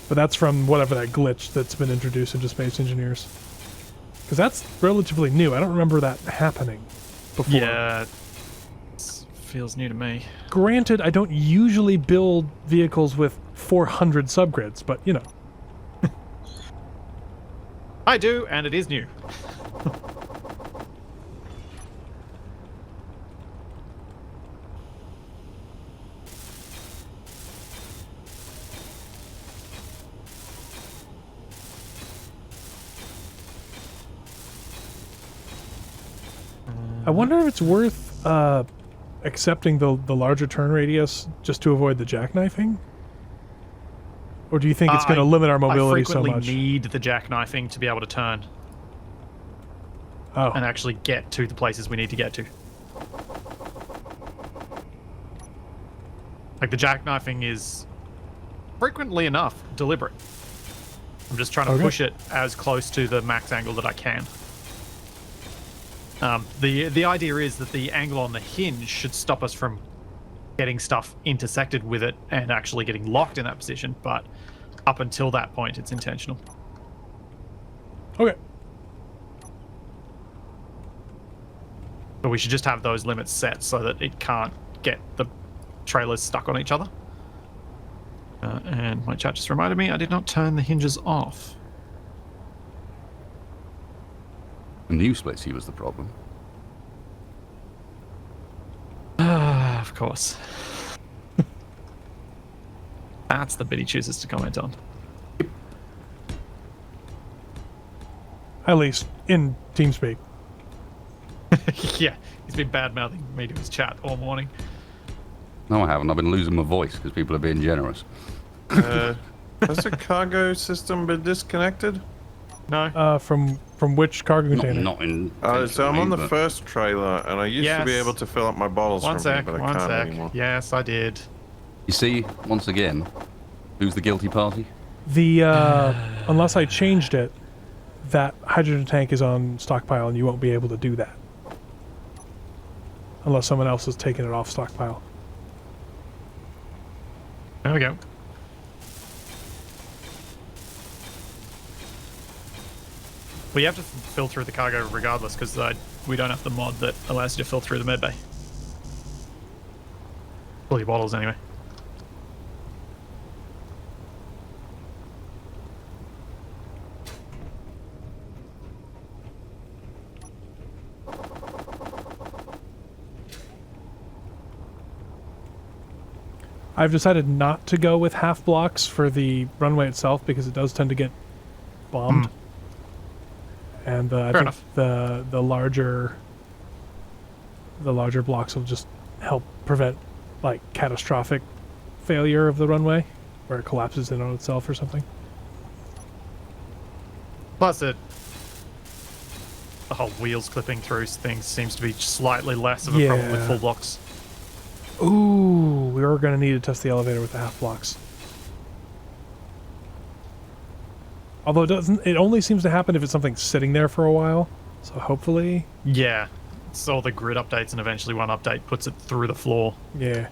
C: But that's from whatever that glitch that's been introduced into Space Engineers. Because that's relatively new. I don't remember that happening before.
A: Yeah, feels new to me.
C: Granted, I don't usually build vehicles with 400 subgrids, but you know.
A: I do, and it is new.
C: I wonder if it's worth accepting the larger turn radius just to avoid the jackknifing? Or do you think it's going to limit our mobility so much?
A: I frequently need the jackknifing to be able to turn
C: Oh,
A: and actually get to the places we need to get to. Like, the jackknifing is frequently enough deliberate. I'm just trying to push it as close to the max angle that I can. The idea is that the angle on the hinge should stop us from getting stuff intersected with it and actually getting locked in that position, but up until that point, it's intentional.
C: okay.
A: But we should just have those limits set so that it can't get the trailers stuck on each other. And my chat just reminded me I did not turn the hinges off.
D: The new Splitsie was the problem.
A: Of course. That's the bit he chooses to comment on.
C: At least in TeamSpeak.
A: Yeah, he's been bad-mouthing me to his chat all morning.
D: No, I haven't. I've been losing my voice because people are being generous.
B: Has the cargo system been disconnected?
A: No.
C: From which cargo container?
D: Not in.
B: So I'm on the
D: but-
B: first trailer, and I used to be
A: Yes.
B: able to fill up my bottles
A: One
B: from
A: sec,
B: here, but I
A: one
B: can't
A: sec.
B: anymore.
A: Yes, I did.
D: You see, once again, who's the guilty party?
C: The unless I changed it, that hydrogen tank is on stockpile, and you won't be able to do that unless someone else has taken it off stockpile.
A: There we go. Well, you have to fill through the cargo regardless, because we don't have the mod that allows you to fill through the med bay. Fill your bottles anyway.
C: I've decided not to go with half blocks for the runway itself because it does tend to get bombed. And I think
A: enough.
C: the larger blocks will just help prevent like catastrophic failure of the runway where it collapses in on itself or something.
A: Plus, the whole wheels clipping through things seems to be slightly less of a problem with
C: Yeah.
A: full blocks.
C: Ooh, we are going to need to test the elevator with the half blocks. Although it only seems to happen if it's something sitting there for a while. So hopefully,
A: Yeah. It's all the grid updates, and eventually one update puts it through the floor.
C: yeah.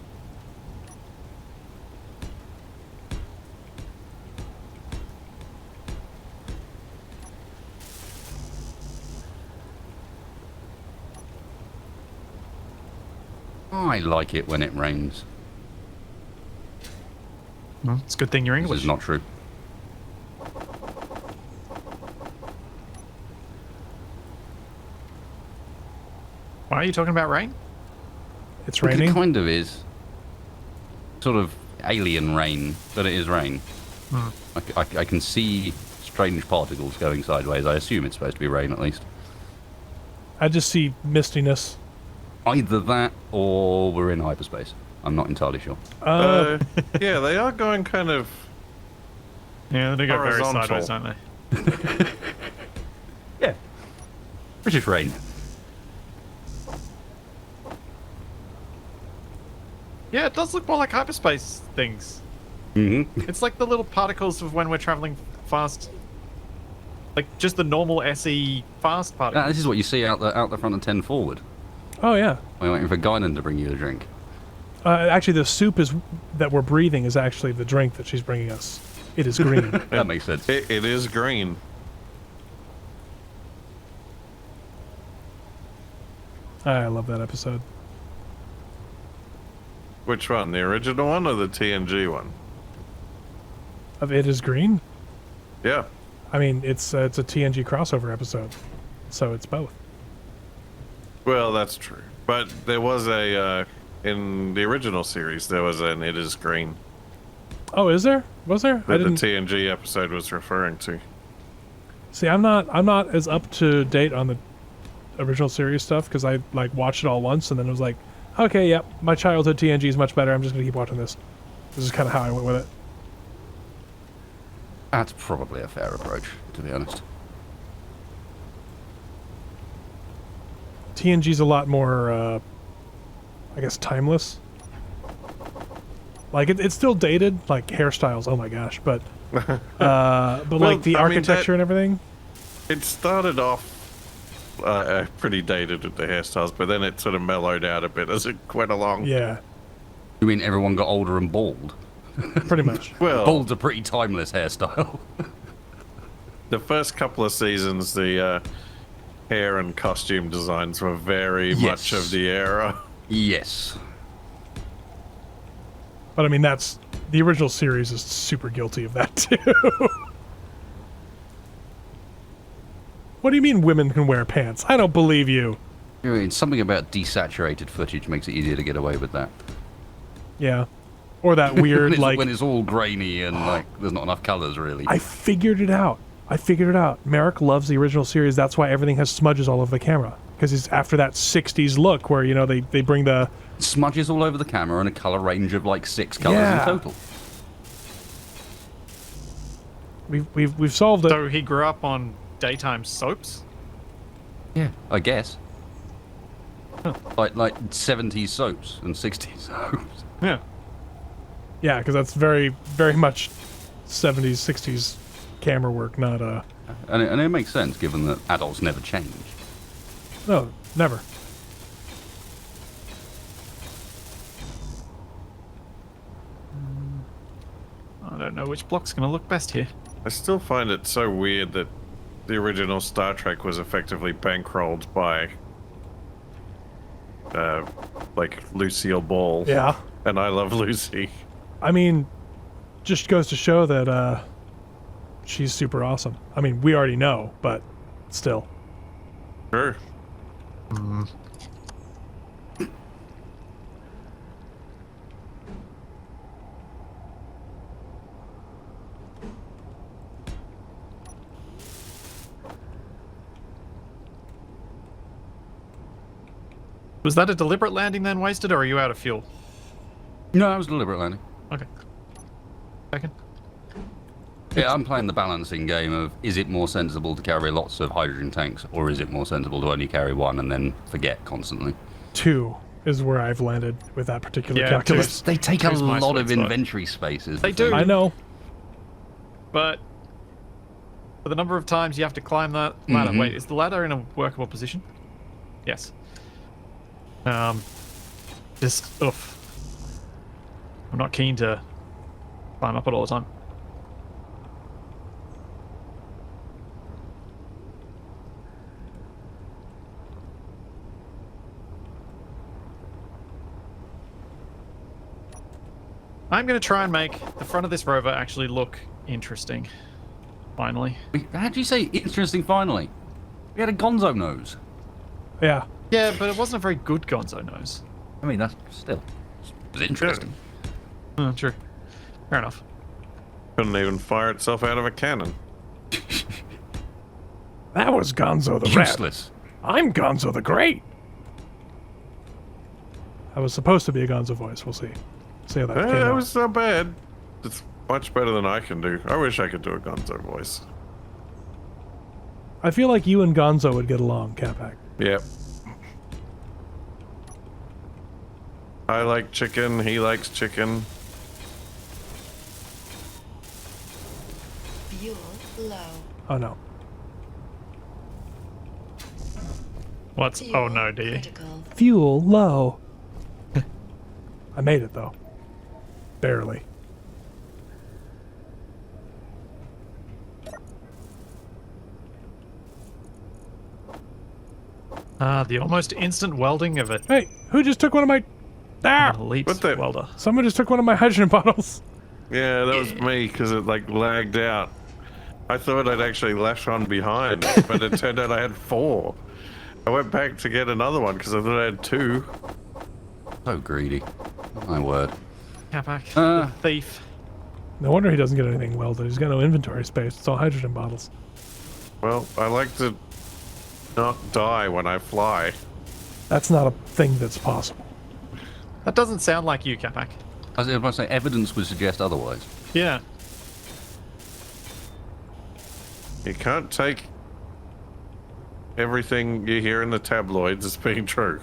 D: I like it when it rains.
A: Well, it's a good thing you're
D: This
A: English.
D: is not true.
A: Why are you talking about rain?
C: It's
D: It
C: raining.
D: kind of is. Sort of alien rain, but it is rain. I can see strange particles going sideways. I assume it's supposed to be rain at least.
C: I just see mistiness.
D: Either that or we're in hyperspace. I'm not entirely sure.
B: Yeah, they are going kind of.
A: Yeah, they go very
B: Horizontal.
A: sideways, don't they?
D: Yeah. British rain.
A: Yeah, it does look more like hyperspace things.
D: Mm-hmm.
A: It's like the little particles of when we're traveling fast. Like just the normal SE fast particles.
D: This is what you see out the front of 10 forward.
C: Oh yeah.
D: We're waiting for Guinan to bring you a drink.
C: Actually, the soup that we're breathing is actually the drink that she's bringing us. It is green.
D: That makes sense.
B: It is green.
C: I love that episode.
B: Which one? The original one or the TNG one?
C: Of It Is Green?
B: Yeah.
C: I mean, it's a TNG crossover episode, so it's both.
B: Well, that's true. But there was a in the original series there was an It Is Green
C: Oh, is there? Was there? I
B: that the
C: didn't
B: TNG episode was referring to.
C: see. I'm not as up to date on the original series stuff because I like watched it all once and then it was like, okay, yep, my childhood TNG is much better. I'm just gonna keep watching this. This is kind of how I went with it.
D: That's probably a fair approach, to be honest.
C: TNG's a lot more, I guess, timeless. Like it's still dated, like hairstyles. Oh my gosh, but like the
B: I mean,
C: architecture and everything.
B: It started off pretty dated with the hairstyles, but then it sort of mellowed out a bit as it went along.
C: Yeah,
D: You mean everyone got older and bald?
C: pretty much.
B: Well,
D: Bald's a pretty timeless hairstyle.
B: the first couple of seasons, the hair and costume designs were very much
D: Yes.
B: of the era.
D: Yes.
C: But I mean, that's the original series is super guilty of that too. What do you mean women can wear pants? I don't believe you.
D: I mean, something about desaturated footage makes it easier to get away with that.
C: Yeah, or that weird
D: when,
C: like.
D: when it's all grainy and like there's not enough colors really.
C: I figured it out. Merrick loves the original series. That's why everything has smudges all over the camera. Because he's after that 60s look where, you know, they bring the...
D: Smudges all over the camera and a color range of like 6 colors
C: Yeah.
D: in total.
C: We've solved it.
A: So he grew up on daytime soaps?
D: Yeah, I guess. Like 70s soaps and 60s soaps.
A: Yeah.
C: Yeah, because that's very, very much 70s, 60s camera work, not...
D: And it makes sense given that adults never change.
C: No, never.
A: I don't know which block's going to look best here.
B: I still find it so weird that the original Star Trek was effectively bankrolled by, like Lucille Ball.
C: Yeah.
B: And I Love Lucy.
C: I mean, just goes to show that she's super awesome. I mean, we already know, but still.
B: Sure.
A: Was that a deliberate landing then, Wasted, or are you out of fuel?
D: No, that was deliberate landing.
A: Okay. Second.
D: Yeah, I'm playing the balancing game of is it more sensible to carry lots of hydrogen tanks or is it more sensible to only carry one and then forget constantly?
C: 2 is where I've landed with that particular
A: Yeah,
C: calculus.
D: They take a
A: Here's my
D: lot
A: sweet
D: of
A: spot.
D: inventory spaces.
A: They do.
C: I know.
A: But for the number of times you have to climb that ladder.
D: Mhm.
A: Wait, is the ladder in a workable position? Yes. Just, oof. I'm not keen to climb up it all the time. I'm going to try and make the front of this Rover actually look interesting. Finally.
D: How do you say interesting finally? We had a gonzo nose.
C: Yeah.
A: Yeah, but it wasn't a very good Gonzo nose.
D: I mean, that's still... It's interesting.
A: True. Fair enough.
B: Couldn't even fire itself out of a cannon.
C: That was Gonzo the
D: Useless.
C: Rat. I'm Gonzo the Great. I was supposed to be a Gonzo voice. We'll see. See how that came
B: That
C: out.
B: was not bad. It's much better than I can do. I wish I could do a Gonzo voice.
C: I feel like you and Gonzo would get along, Capac.
B: Yep. I like chicken. He likes chicken.
E: Fuel low.
C: Oh no.
A: What's...
E: Fuel
A: Oh no, do you?
E: critical.
C: Fuel low. I made it though. Barely.
A: The almost instant welding of a
C: Hey, who just took one of my... Ah!
A: elite
B: What the-
A: welder.
C: Someone just took one of my hydrogen bottles.
B: Yeah, that was me because it like lagged out. I thought I'd actually left one behind, but it turned out I had 4. I went back to get another one because I thought I had 2.
D: So greedy. My word.
A: Capac,
D: Uh.
A: the thief.
C: No wonder he doesn't get anything welded. He's got no inventory space. It's all hydrogen bottles.
B: Well, I like to not die when I fly.
C: That's not a thing that's possible.
A: That doesn't sound like you, Capac.
D: I was about to say, evidence would suggest otherwise.
A: Yeah.
B: You can't take everything you hear in the tabloids as being true.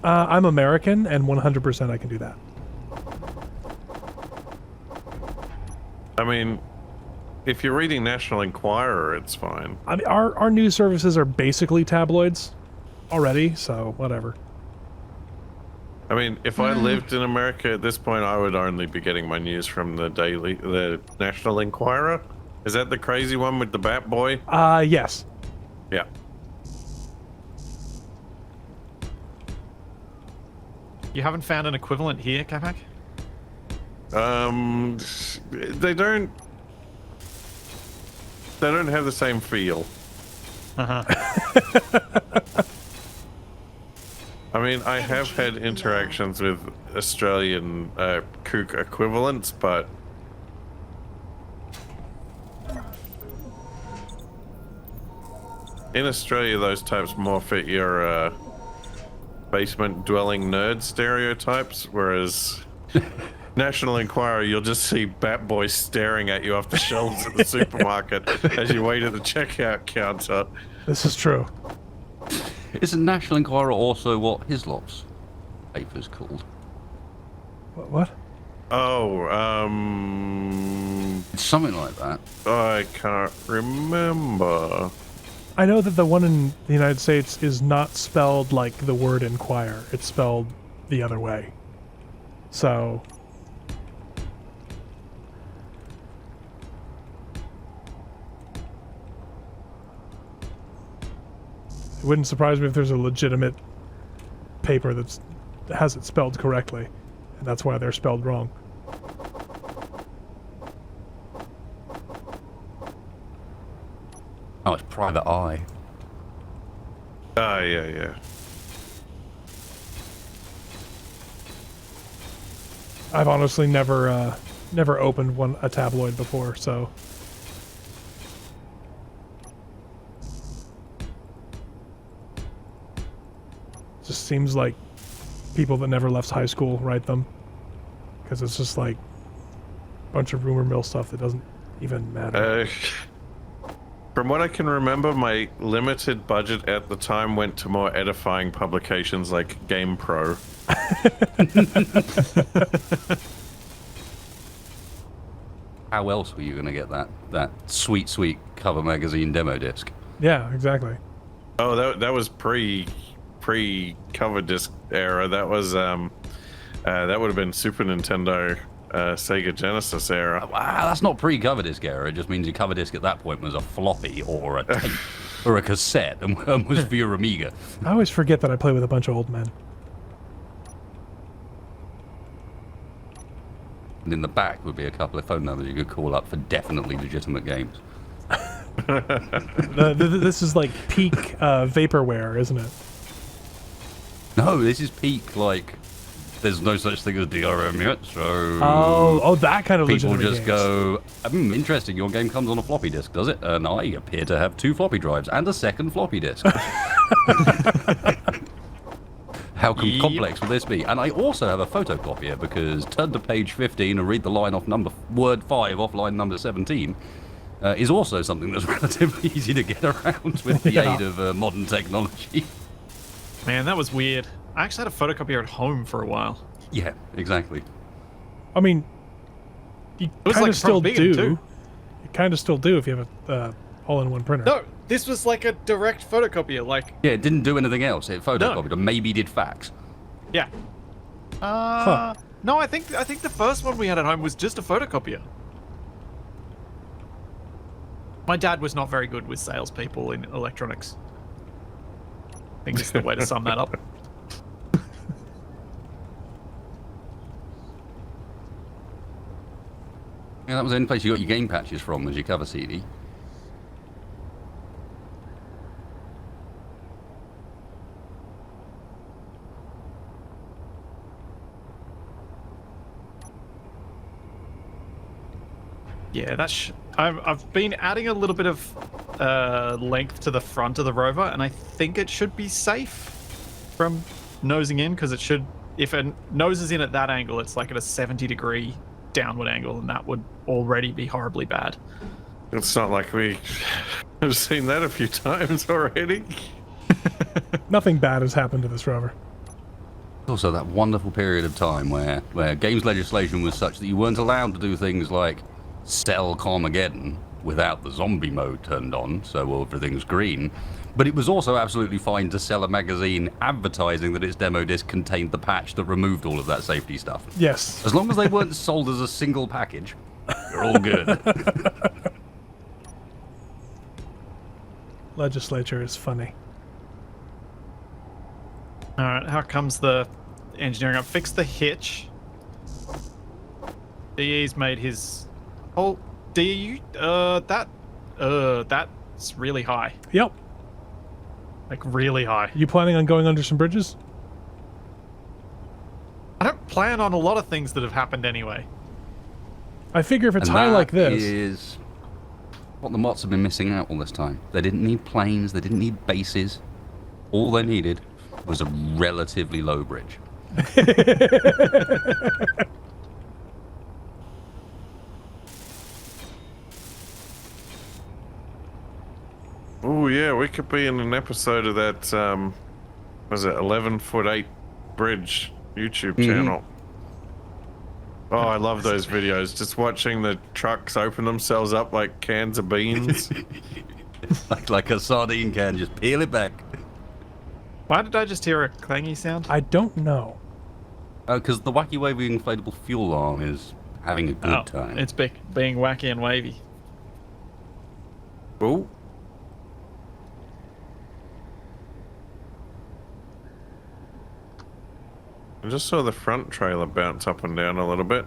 C: I'm American, and 100% I can do that.
B: I mean, if you're reading National Enquirer, it's fine.
C: I mean, our news services are basically tabloids already, so whatever.
B: I mean, if I lived in America at this point, I would only be getting my news from the National Enquirer. Is that the crazy one with the Bat Boy?
C: Yes.
B: Yeah.
A: You haven't found an equivalent here, Capac?
B: They don't have the same feel. I mean, I have had interactions with Australian kook equivalents, but in Australia, those types more fit your basement dwelling nerd stereotypes, whereas National Enquirer, you'll just see Bat Boy staring at you off the shelves at the supermarket as you wait at the checkout counter.
C: This is true.
D: Isn't National Enquirer also what Hislop's paper's called?
C: What?
B: Oh,
D: It's something like that.
B: I can't remember.
C: I know that the one in the United States is not spelled like the word inquire. It's spelled the other way. So... it wouldn't surprise me if there's a legitimate paper that has it spelled correctly, and that's why they're spelled wrong.
D: Oh, it's Private Eye.
B: Ah, yeah.
C: I've honestly never opened a tabloid before, so... just seems like people that never left high school write them, because it's just like a bunch of rumor mill stuff that doesn't even matter.
B: From what I can remember, my limited budget at the time went to more edifying publications like Game Pro.
D: How else were you going to get that sweet cover magazine demo disc?
C: Yeah, exactly.
B: Oh, that was pre cover disc era. That was that would have been Super Nintendo, Sega Genesis era.
D: Wow, that's not pre-cover disc era. It just means your cover disc at that point was a floppy or a tape or a cassette and was for your Amiga.
C: I always forget that I play with a bunch of old men.
D: And in the back would be a couple of phone numbers you could call up for definitely legitimate games.
C: This is like peak vaporware, isn't it?
D: No, this is peak, like, there's no such thing as DRM yet, so...
C: Oh, that kind of
D: people
C: legitimate
D: just
C: games.
D: go, interesting, your game comes on a floppy disk, does it? And I appear to have 2 floppy drives and a second floppy disk. How complex will this be? And I also have a photocopier, because turn to page 15 and read the line off word 5 off line number 17 is also something that's relatively easy to get around with the aid of modern technology.
A: Man, that was weird. I actually had a photocopier at home for a while.
D: Yeah, exactly.
C: I mean, you
A: was
C: kind
A: like
C: of still
A: from
C: do.
A: Big too.
C: You kind of still do if you have a all-in-one printer.
A: No, this was like a direct photocopier. Like,
D: Yeah, it didn't do anything else. It photocopied, or maybe did fax.
A: yeah. No, I think the first one we had at home was just a photocopier. My dad was not very good with salespeople in electronics. I think it's the way to sum that up.
D: Yeah, that was the only place you got your game patches from, was your cover CD.
A: Yeah, that's. I've been adding a little bit of length to the front of the Rover, and I think it should be safe from nosing in, because it should. If it noses in at that angle, it's like at a 70-degree downward angle, and that would already be horribly bad.
B: It's not like we have seen that a few times already.
C: Nothing bad has happened to this Rover.
D: Also, that wonderful period of time where games legislation was such that you weren't allowed to do things like sell Carmageddon without the zombie mode turned on, so everything's green. But it was also absolutely fine to sell a magazine advertising that its demo disc contained the patch that removed all of that safety stuff.
C: Yes.
D: As long as they weren't sold as a single package, they're all good.
C: Legislature is funny.
A: All right, how comes the engineering up? Fix the hitch. DE's made his. Oh, DE, that's really high.
C: Yep.
A: Like really high.
C: You planning on going under some bridges?
A: I don't plan on a lot of things that have happened anyway.
C: I figure if it's
D: And
C: high
D: that
C: like this,
D: is what the Mods have been missing out all this time. They didn't need planes, they didn't need bases. All they needed was a relatively low bridge.
B: Oh yeah, we could be in an episode of that. Was it 11'8" bridge YouTube channel? Oh, I love those videos. Just watching the trucks open themselves up like cans of beans.
D: like a sardine can, just peel it back.
A: Why did I just hear a clangy sound?
C: I don't know.
D: Because the wacky wavy inflatable fuel arm is having a good time.
A: It's being wacky and wavy.
B: Oh. I just saw the front trailer bounce up and down a little bit.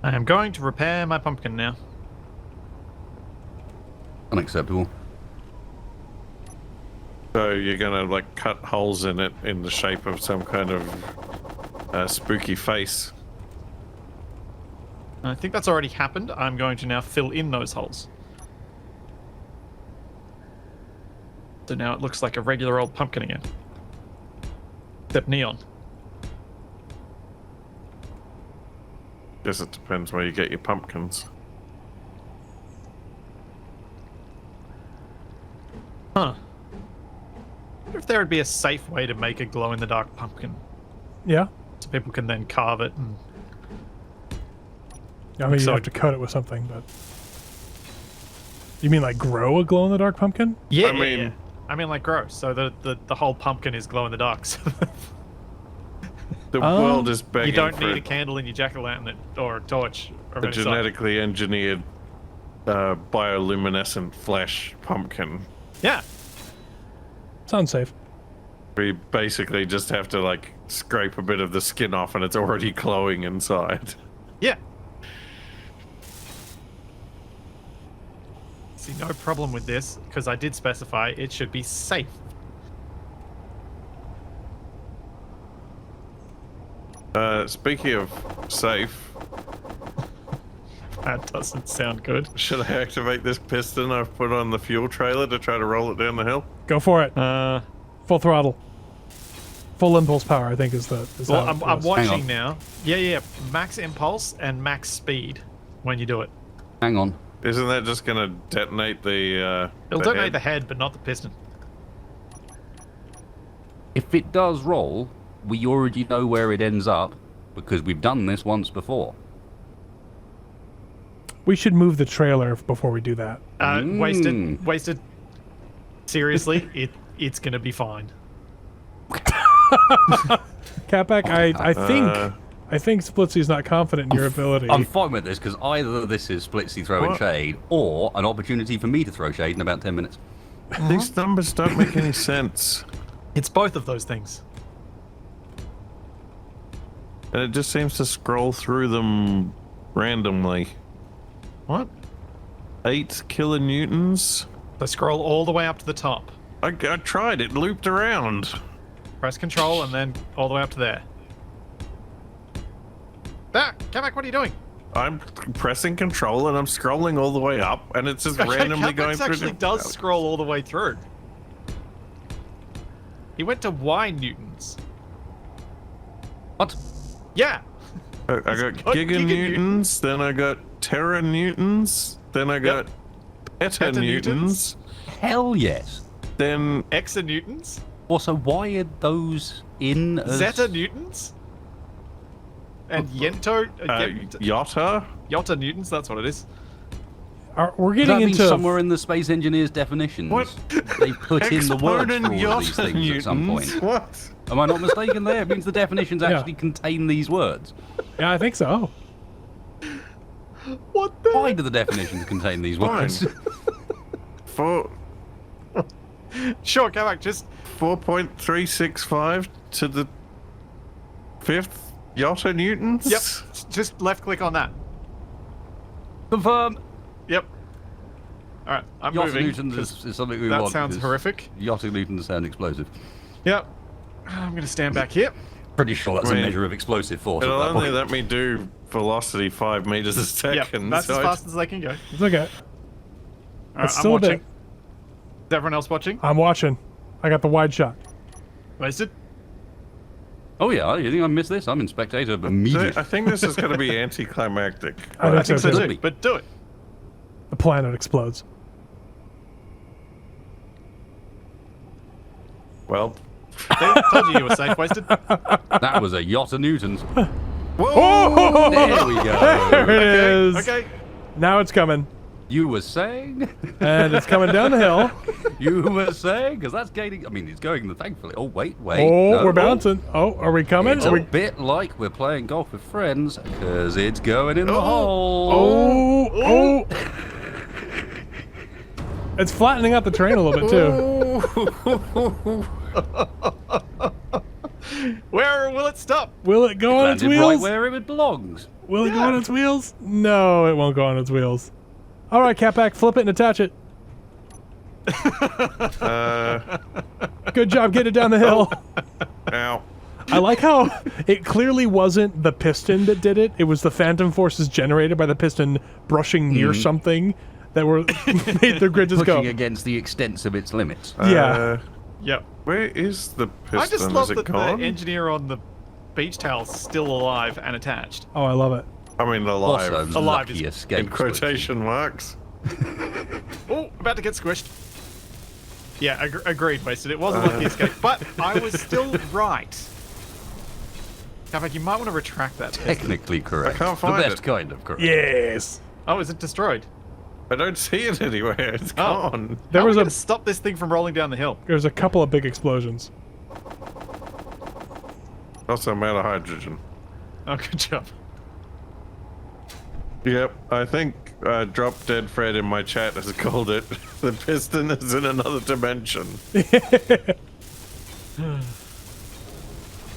A: I am going to repair my pumpkin now.
D: Unacceptable.
B: So you're gonna like cut holes in it in the shape of some kind of spooky face.
A: I think that's already happened. I'm going to now fill in those holes. So now it looks like a regular old pumpkin again. Except neon.
B: Guess it depends where you get your pumpkins.
A: Huh. I wonder if there would be a safe way to make a glow-in-the-dark pumpkin.
C: Yeah.
A: So people can then carve it and...
C: I mean, you
A: So-
C: have to coat it with something, but... You mean like grow a glow-in-the-dark pumpkin?
A: Yeah,
B: I mean-
A: I mean like gross. So the whole pumpkin is glow in the dark. So
B: The world is begging
A: you don't
B: for
A: need a candle in your jack-o'-lantern or a torch or
B: a
A: any sort.
B: genetically engineered bioluminescent flesh pumpkin.
A: Yeah.
C: Sounds safe.
B: We basically just have to like scrape a bit of the skin off and it's already glowing inside.
A: Yeah. See, no problem with this, because I did specify it should be safe.
B: Speaking of safe,
A: That doesn't sound good.
B: should I activate this piston I've put on the fuel trailer to try to roll it down the hill?
C: Go for it.
A: Uh,
C: Full throttle. Full impulse power, I think, is the.
A: well,
C: how it
A: I'm
C: goes.
A: watching now. Yeah. Max impulse and max speed when you do it.
D: Hang on.
B: Isn't that just gonna detonate the?
A: It'll
B: the
A: detonate
B: head?
A: the head, but not the piston.
D: If it does roll, we already know where it ends up because we've done this once before.
C: We should move the trailer before we do that.
A: Wasted. Seriously, it's gonna be fine.
C: Catback, I think Splitsie's not confident in your ability.
D: I'm fine with this because either this is Splitsie throwing
B: What?
D: shade or an opportunity for me to throw shade in about 10 minutes.
B: These numbers don't make any sense,
A: It's both of those things.
B: and it just seems to scroll through them randomly.
A: What?
B: 8 kilonewtons.
A: So scroll all the way up to the top.
B: I tried. It looped around.
A: Press control and then all the way up to there. There! Kamak, what are you doing?
B: I'm pressing control and I'm scrolling all the way up, and it's just randomly going through.
A: Actually does scroll all the way through. He went to Y newtons.
D: What?
A: Yeah.
B: I got giganewtons, then I got teranewtons, then I got petanewtons,
D: Hell yes.
B: then
A: Exanewtons.
D: Also, why are those in as...
A: Zeta newtons. And
B: yotta.
A: Yotta newtons. That's what it is.
C: We're
D: Does that
C: getting
D: mean
C: into
D: somewhere in the space engineers' definitions?
B: What?
D: They put in the words for
B: Exponent
D: all of these
B: yotta
D: things at some
B: newtons.
D: point.
B: What?
D: Am I not mistaken there? It means the definitions actually contain these words.
C: Yeah, I think so.
A: What the?
D: Why do the definitions contain these words?
A: Sure, Kamak, just
B: 4.365 to the 5th yotta newtons.
A: yep. Just left click on that.
D: Confirm.
A: Yep. All right, I'm
D: Yotta
A: moving.
D: newtons
A: 'cause
D: is something we
A: that
D: want.
A: sounds
D: because
A: horrific.
D: Yotta newtons sound explosive.
A: Yep. I'm gonna stand back here.
D: Pretty sure that's a
B: Wait.
D: measure of explosive force.
B: It'll
D: at that
B: only
D: point.
B: let me do velocity 5 meters a
A: Yep.
B: second.
A: That's
B: so
A: as
B: I-
A: fast as they can go.
C: It's okay.
A: All right,
C: It's
A: I'm
C: still a
A: watching.
C: bit.
A: Is everyone else watching?
C: I'm watching. I got the wide shot.
A: Wasted.
D: Oh yeah, you think I missed this? I'm in spectator
B: So
D: immediately.
B: I think this is going to be anticlimactic.
C: I think so
A: So
C: too.
A: too, but do it.
C: The planet explodes.
B: Well,
A: They told you were safe, Wasted.
D: That was a Yotta newtons.
C: Oh!
D: There we go.
C: There it is.
A: Okay.
C: Now it's coming.
D: You were saying?
C: And it's coming down the hill.
D: You were saying? Because that's gaining. I mean, it's going, thankfully. Oh, wait.
C: Oh,
D: no.
C: we're bouncing. Oh, are we coming?
D: It's
C: Are
D: a
C: we...
D: bit like we're playing golf with friends, because it's going in the
A: Oh.
D: hole.
C: Oh, oh. It's flattening out the terrain a little bit too.
A: Where will it stop?
C: Will it go on its
D: Landed right
C: wheels?
D: where it belongs.
C: Will it go on its wheels? No, it won't go on its wheels. All right, Catback, flip it and attach it. Good job getting it down the hill.
B: ow.
C: I like how it clearly wasn't the piston that did it. It was the phantom forces generated by the piston brushing near something that were made the grid just
D: Pushing
C: go.
D: against the extents of its limits.
C: Yeah.
A: Yep.
B: Where is the piston?
A: I just love
B: is it
A: that
B: gone?
A: the engineer on the beach towel's still alive and attached.
C: Oh, I love it.
B: I mean, alive.
D: Also,
A: Alive
D: lucky
A: is-
D: escape.
B: in quotation marks.
A: Oh, about to get squished. Yeah, agreed, Wasted. It wasn't lucky escape, but I was still right. Kamak, you might want to retract that. piston.
D: Technically correct.
B: I can't find
D: the best
B: it.
D: kind of correct.
C: Yes.
A: Oh, is it destroyed?
B: I don't see it anywhere. It's
A: Oh.
B: gone.
C: There
A: How
C: was
A: are we
C: a
A: gonna stop this thing from rolling down the hill.
C: there's a couple of big explosions.
B: Also, I'm out of hydrogen.
A: Oh, good job.
B: Yep, I think Drop Dead Fred in my chat has called it. The piston is in another dimension.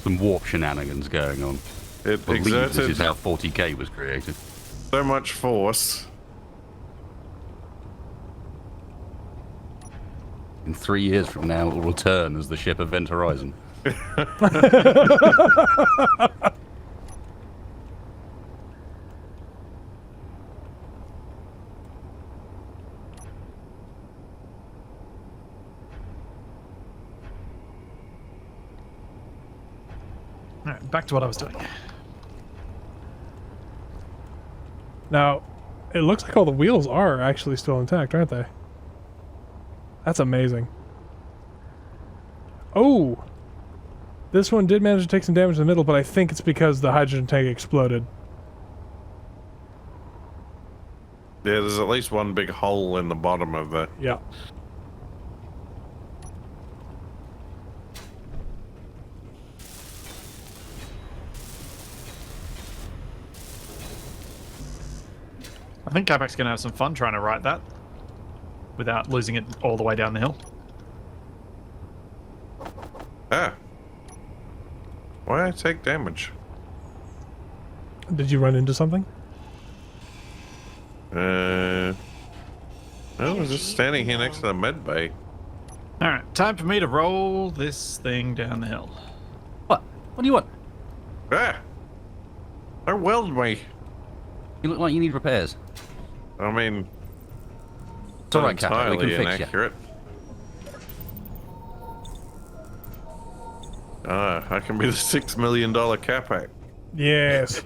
D: Some warp shenanigans going on.
B: It
D: I believe this
B: exerted
D: is how 40k was created.
B: so much force.
D: In 3 years from now, it will return as the ship Event Horizon.
A: All right, back to what I was doing.
C: Now, it looks like all the wheels are actually still intact, aren't they? That's amazing. Oh! This one did manage to take some damage in the middle, but I think it's because the hydrogen tank exploded.
B: Yeah, there's at least one big hole in the bottom of the...
C: Yeah.
A: I think Capac's gonna have some fun trying to right that without losing it all the way down the hill.
B: Ah. Why did I take damage?
C: Did you run into something?
B: I was just standing here next to the med bay.
A: All right, time for me to roll this thing down the hill.
D: What? What do you want?
B: Ah! Don't weld me.
D: You look like you need repairs.
B: I mean,
D: It's alright, Captain. We can
B: entirely
D: fix you.
B: inaccurate. Ah, I can be the $6 million Capac.
C: Yes.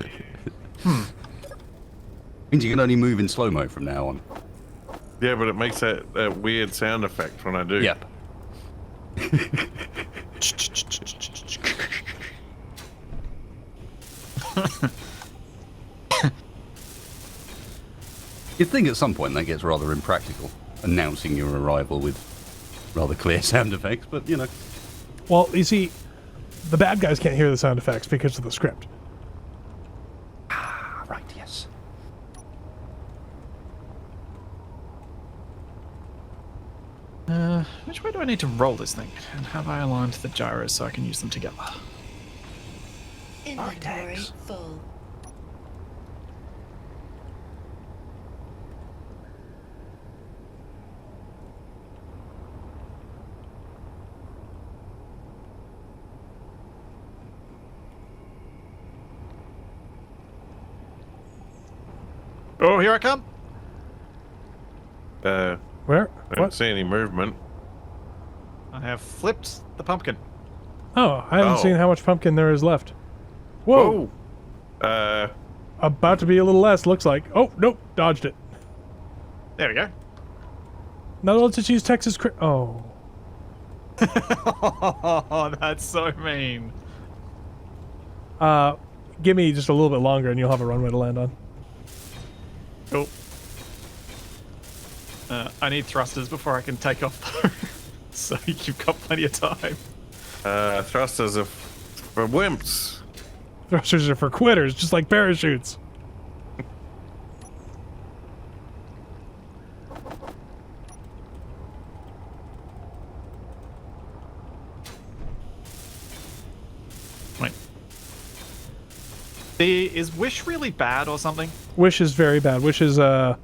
D: Means you can only move in slow-mo from now on.
B: Yeah, but it makes that weird sound effect when I do.
D: Yep. You'd think at some point that gets rather impractical, announcing your arrival with rather clear sound effects, but you know.
C: Well, you see, the bad guys can't hear the sound effects because of the script.
D: Ah, right, yes.
A: Which way do I need to roll this thing? And have I aligned the gyros so I can use them together?
E: Inventory full.
A: Oh, here I come.
C: Where?
B: I don't
C: What?
B: see any movement.
A: I have flipped the pumpkin.
C: Oh, I haven't
B: Oh.
C: seen how much pumpkin there is left. Whoa!
B: Oh.
C: About to be a little less, looks like. Oh, nope, dodged it.
A: There we go.
C: Now let's just use Texas Oh.
A: Oh, that's so mean.
C: Give me just a little bit longer and you'll have a runway to land on.
A: Cool. I need thrusters before I can take off, though. So you've got plenty of time.
B: Thrusters are for wimps.
C: Thrusters are for quitters, just like parachutes.
A: Wait. Is Wish really bad or something?
C: Wish is very bad. Wish is I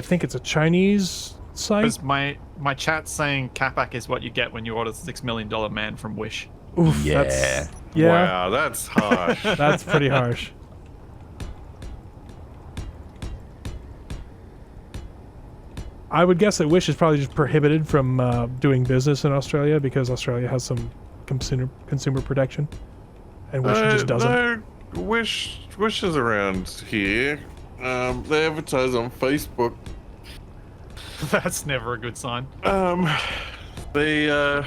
C: think it's a Chinese site.
A: Because my chat's saying Capac is what you get when you order the $6 million man from Wish.
C: Oof,
D: Yeah.
C: that's yeah,
B: Wow, that's harsh.
C: that's pretty harsh. I would guess that Wish is probably just prohibited from doing business in Australia because Australia has some consumer protection, and Wish just doesn't.
B: No, Wish is around here. They advertise on Facebook.
A: That's never a good sign.
B: They
C: Have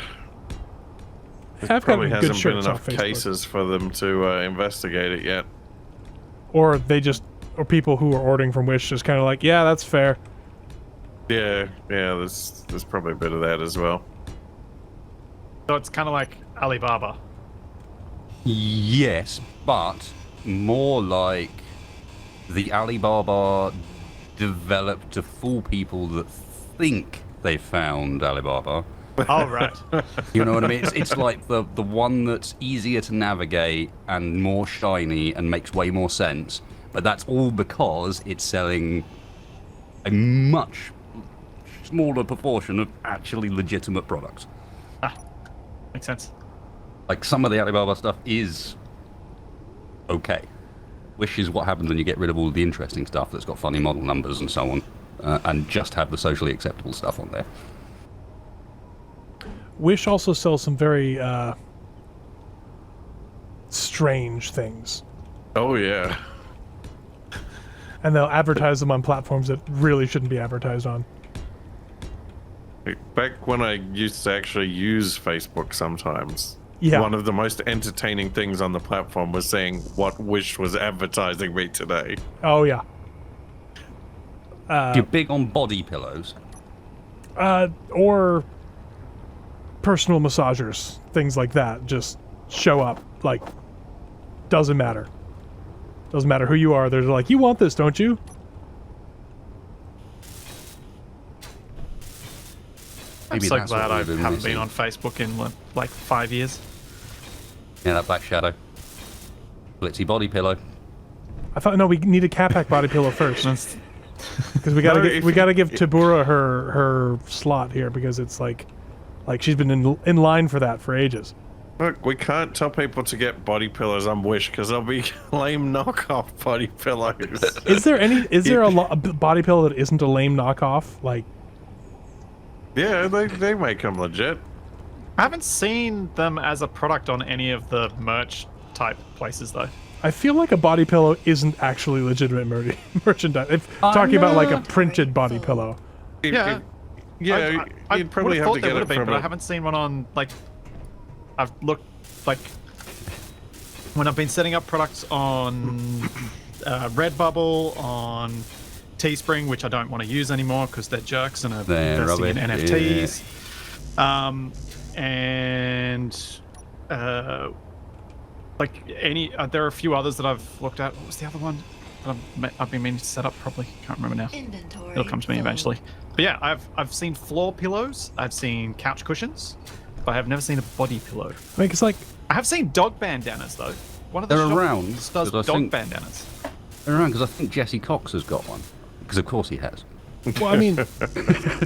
B: probably
C: gotten good
B: hasn't been
C: shirts
B: enough
C: off Facebook.
B: cases for them to investigate it yet.
C: Or they just or people who are ordering from Wish just kind of like, yeah, that's fair.
B: Yeah, there's probably a bit of that as well.
A: So it's kind of like Alibaba.
D: Yes, but more like the Alibaba developed to fool people that think they found Alibaba.
A: Oh, right.
D: You know what I mean? It's like the one that's easier to navigate and more shiny and makes way more sense. But that's all because it's selling a much smaller proportion of actually legitimate products.
A: Makes sense.
D: Like some of the Alibaba stuff is okay. Wish is what happens when you get rid of all the interesting stuff that's got funny model numbers and so on, and just have the socially acceptable stuff on there.
C: Wish also sells some very strange things,
B: Oh yeah.
C: and they'll advertise them on platforms that really shouldn't be advertised on.
B: Back when I used to actually use Facebook sometimes,
C: Yeah.
B: one of the most entertaining things on the platform was saying what Wish was advertising me today.
C: Oh yeah.
D: You're big on body pillows.
C: Or personal massagers, things like that, just show up. Like, doesn't matter. Doesn't matter who you are. They're like, you want this, don't you?
A: I'm
D: Maybe
A: so
D: that's
A: glad
D: what
A: I
D: we've been
A: haven't
D: missing.
A: been on Facebook in like 5 years.
D: Yeah, that black shadow. Splitsie body pillow.
C: I thought no, we need a Capac body pillow first
A: That's-
C: because we gotta
B: No,
C: get,
B: if
C: we
B: you-
C: gotta give Tabura her slot here because it's like she's been in line for that for ages.
B: Look, we can't tell people to get body pillows on Wish because they'll be lame knockoff body pillows.
C: Is there a body pillow that isn't a lame knockoff? Like,
B: Yeah, they make them legit.
A: I haven't seen them as a product on any of the merch type places though.
C: I feel like a body pillow isn't actually legitimate merchandise. If talking about like a printed body pillow.
A: Yeah.
B: Yeah,
A: I
B: you'd probably
A: would've
B: have
A: thought
B: to
A: there
B: get
A: would
B: it
A: have been,
B: from
A: but I
B: a...
A: haven't seen one on like. I've looked like when I've been setting up products on Redbubble, on Teespring, which I don't want to use anymore because they're jerks and are
D: They're
A: investing in
D: rubbish,
A: NFTs. And like there are a few others that I've looked at. What was the other one that I've been meaning to set up properly? Can't remember now.
E: Inventory.
A: It'll come to me
E: full.
A: eventually. But yeah, I've seen floor pillows, I've seen couch cushions, but I have never seen a body pillow.
C: I mean, it's like
A: I have seen dog bandanas though. One of the
D: They're
A: shops
D: around,
A: does
D: but I
A: dog
D: think-
A: bandanas.
D: Around because I think Jesse Cox has got one. Because of course he has.
C: well, I mean,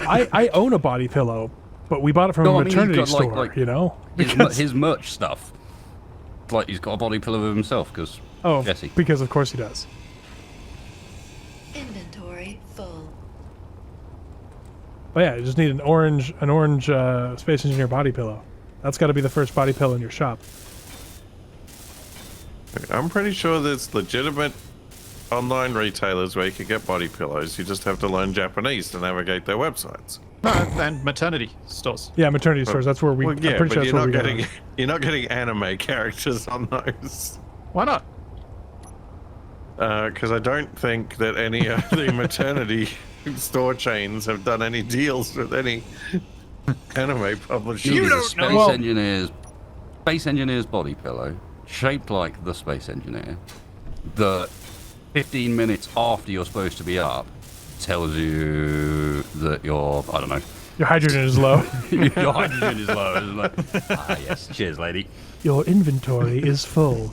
C: I own a body pillow, but we bought it from
D: No,
C: a
D: I mean, he's
C: maternity
D: got,
C: store.
D: like,
C: you know,
D: His merch stuff. Like he's got a body pillow of himself because
C: oh,
D: Jesse.
C: because of course he does.
E: Inventory full.
C: But yeah, you just need an orange Space Engineer body pillow. That's got to be the first body pillow in your shop.
B: I'm pretty sure there's legitimate online retailers where you can get body pillows. You just have to learn Japanese to navigate their websites.
A: No, and maternity stores.
C: Yeah, maternity stores. That's where we.
B: Well, yeah,
C: I'm pretty
B: but
C: sure
B: you're
C: that's where
B: not
C: we got
B: getting
C: it.
B: you're not getting anime characters on those.
A: Why not?
B: Because I don't think that any of the maternity store chains have done any deals with any anime publishers.
D: Needed a
A: don't know.
D: Space Engineer's body pillow, shaped like the Space Engineer, that 15 minutes after you're supposed to be up, tells you that your, I don't know,
C: Your hydrogen is low.
D: your hydrogen is low. It's like, ah, yes, cheers, lady.
C: Your inventory is full.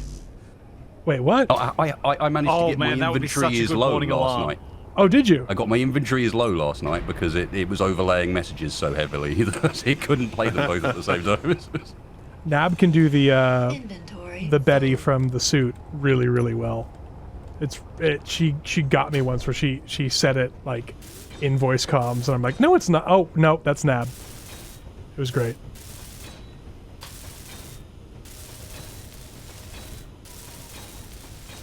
C: Wait, what?
D: Oh, I managed
A: Oh,
D: to get
A: man,
D: my
A: that would be
D: inventory
A: such a
D: is
A: good
D: low
A: warning
D: last
A: alarm.
D: night.
C: Oh, did you?
D: I got my inventory is low last night because it was overlaying messages so heavily that it couldn't play them both at the same time.
C: Nab can do the
E: Inventory.
C: Betty from the suit really, really well. She got me once where she said it like in voice comms, and I'm like, no, it's not. Oh no, that's Nab. It was great.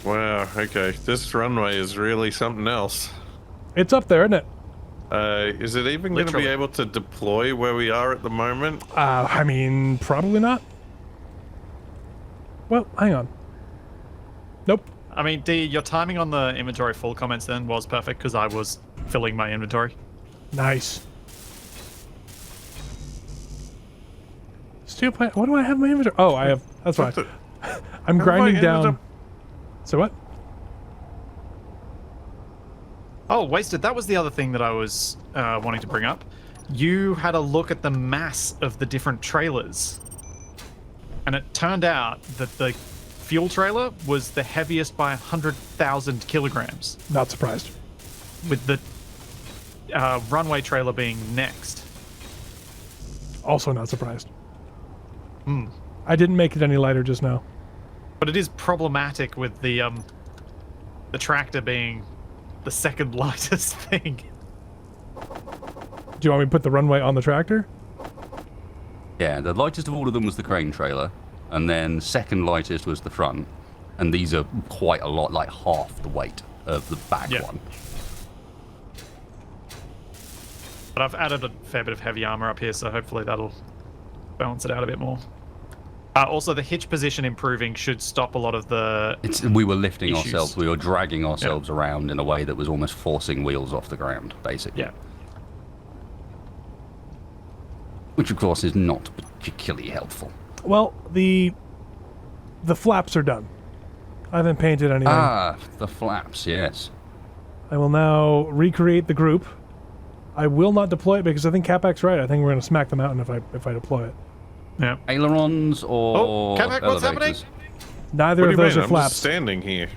B: Wow. Okay, this runway is really something else.
C: It's up there, isn't it?
B: Is it even going to be
A: Literally.
B: able to deploy where we are at the moment?
C: I mean, probably not. Well, hang on. Nope.
A: I mean, D, your timing on the inventory full comments then was perfect because I was filling my inventory.
C: Nice. Steel plant. What do I have in my inventory? Oh, I have. That's fine.
B: What
C: I'm
B: How have I
C: grinding
B: ended
C: down.
B: up-
C: So what?
A: Oh, wasted. That was the other thing that I was wanting to bring up. You had a look at the mass of the different trailers, and it turned out that the fuel trailer was the heaviest by 100,000 kilograms,
C: Not surprised.
A: with the runway trailer being next.
C: Also not surprised. I didn't make it any lighter just now.
A: But it is problematic with the tractor being the second lightest thing.
C: Do you want me to put the runway on the tractor?
D: Yeah, the lightest of all of them was the crane trailer, and then second lightest was the front, and these are quite a lot, like half the weight of the back
A: Yeah.
D: one.
A: But I've added a fair bit of heavy armor up here, so hopefully that'll balance it out a bit more. Also, the hitch position improving should stop a lot of the...
D: We were lifting
A: Issues.
D: ourselves, we were dragging ourselves around in a way that was almost forcing wheels off the ground, basically.
A: Yeah.
D: Which, of course, is not particularly helpful.
C: Well, the flaps are done. I haven't painted anything.
D: Ah, the flaps, yes.
C: I will now recreate the group. I will not deploy it because I think Capac's right. I think we're going to smack the mountain if I deploy it.
A: Yeah.
D: Ailerons or
A: Oh, Capac, what's
D: elevators?
C: Neither
B: What
C: of
B: do you
C: those
B: mean?
C: are
B: I'm
C: flaps.
B: just standing here.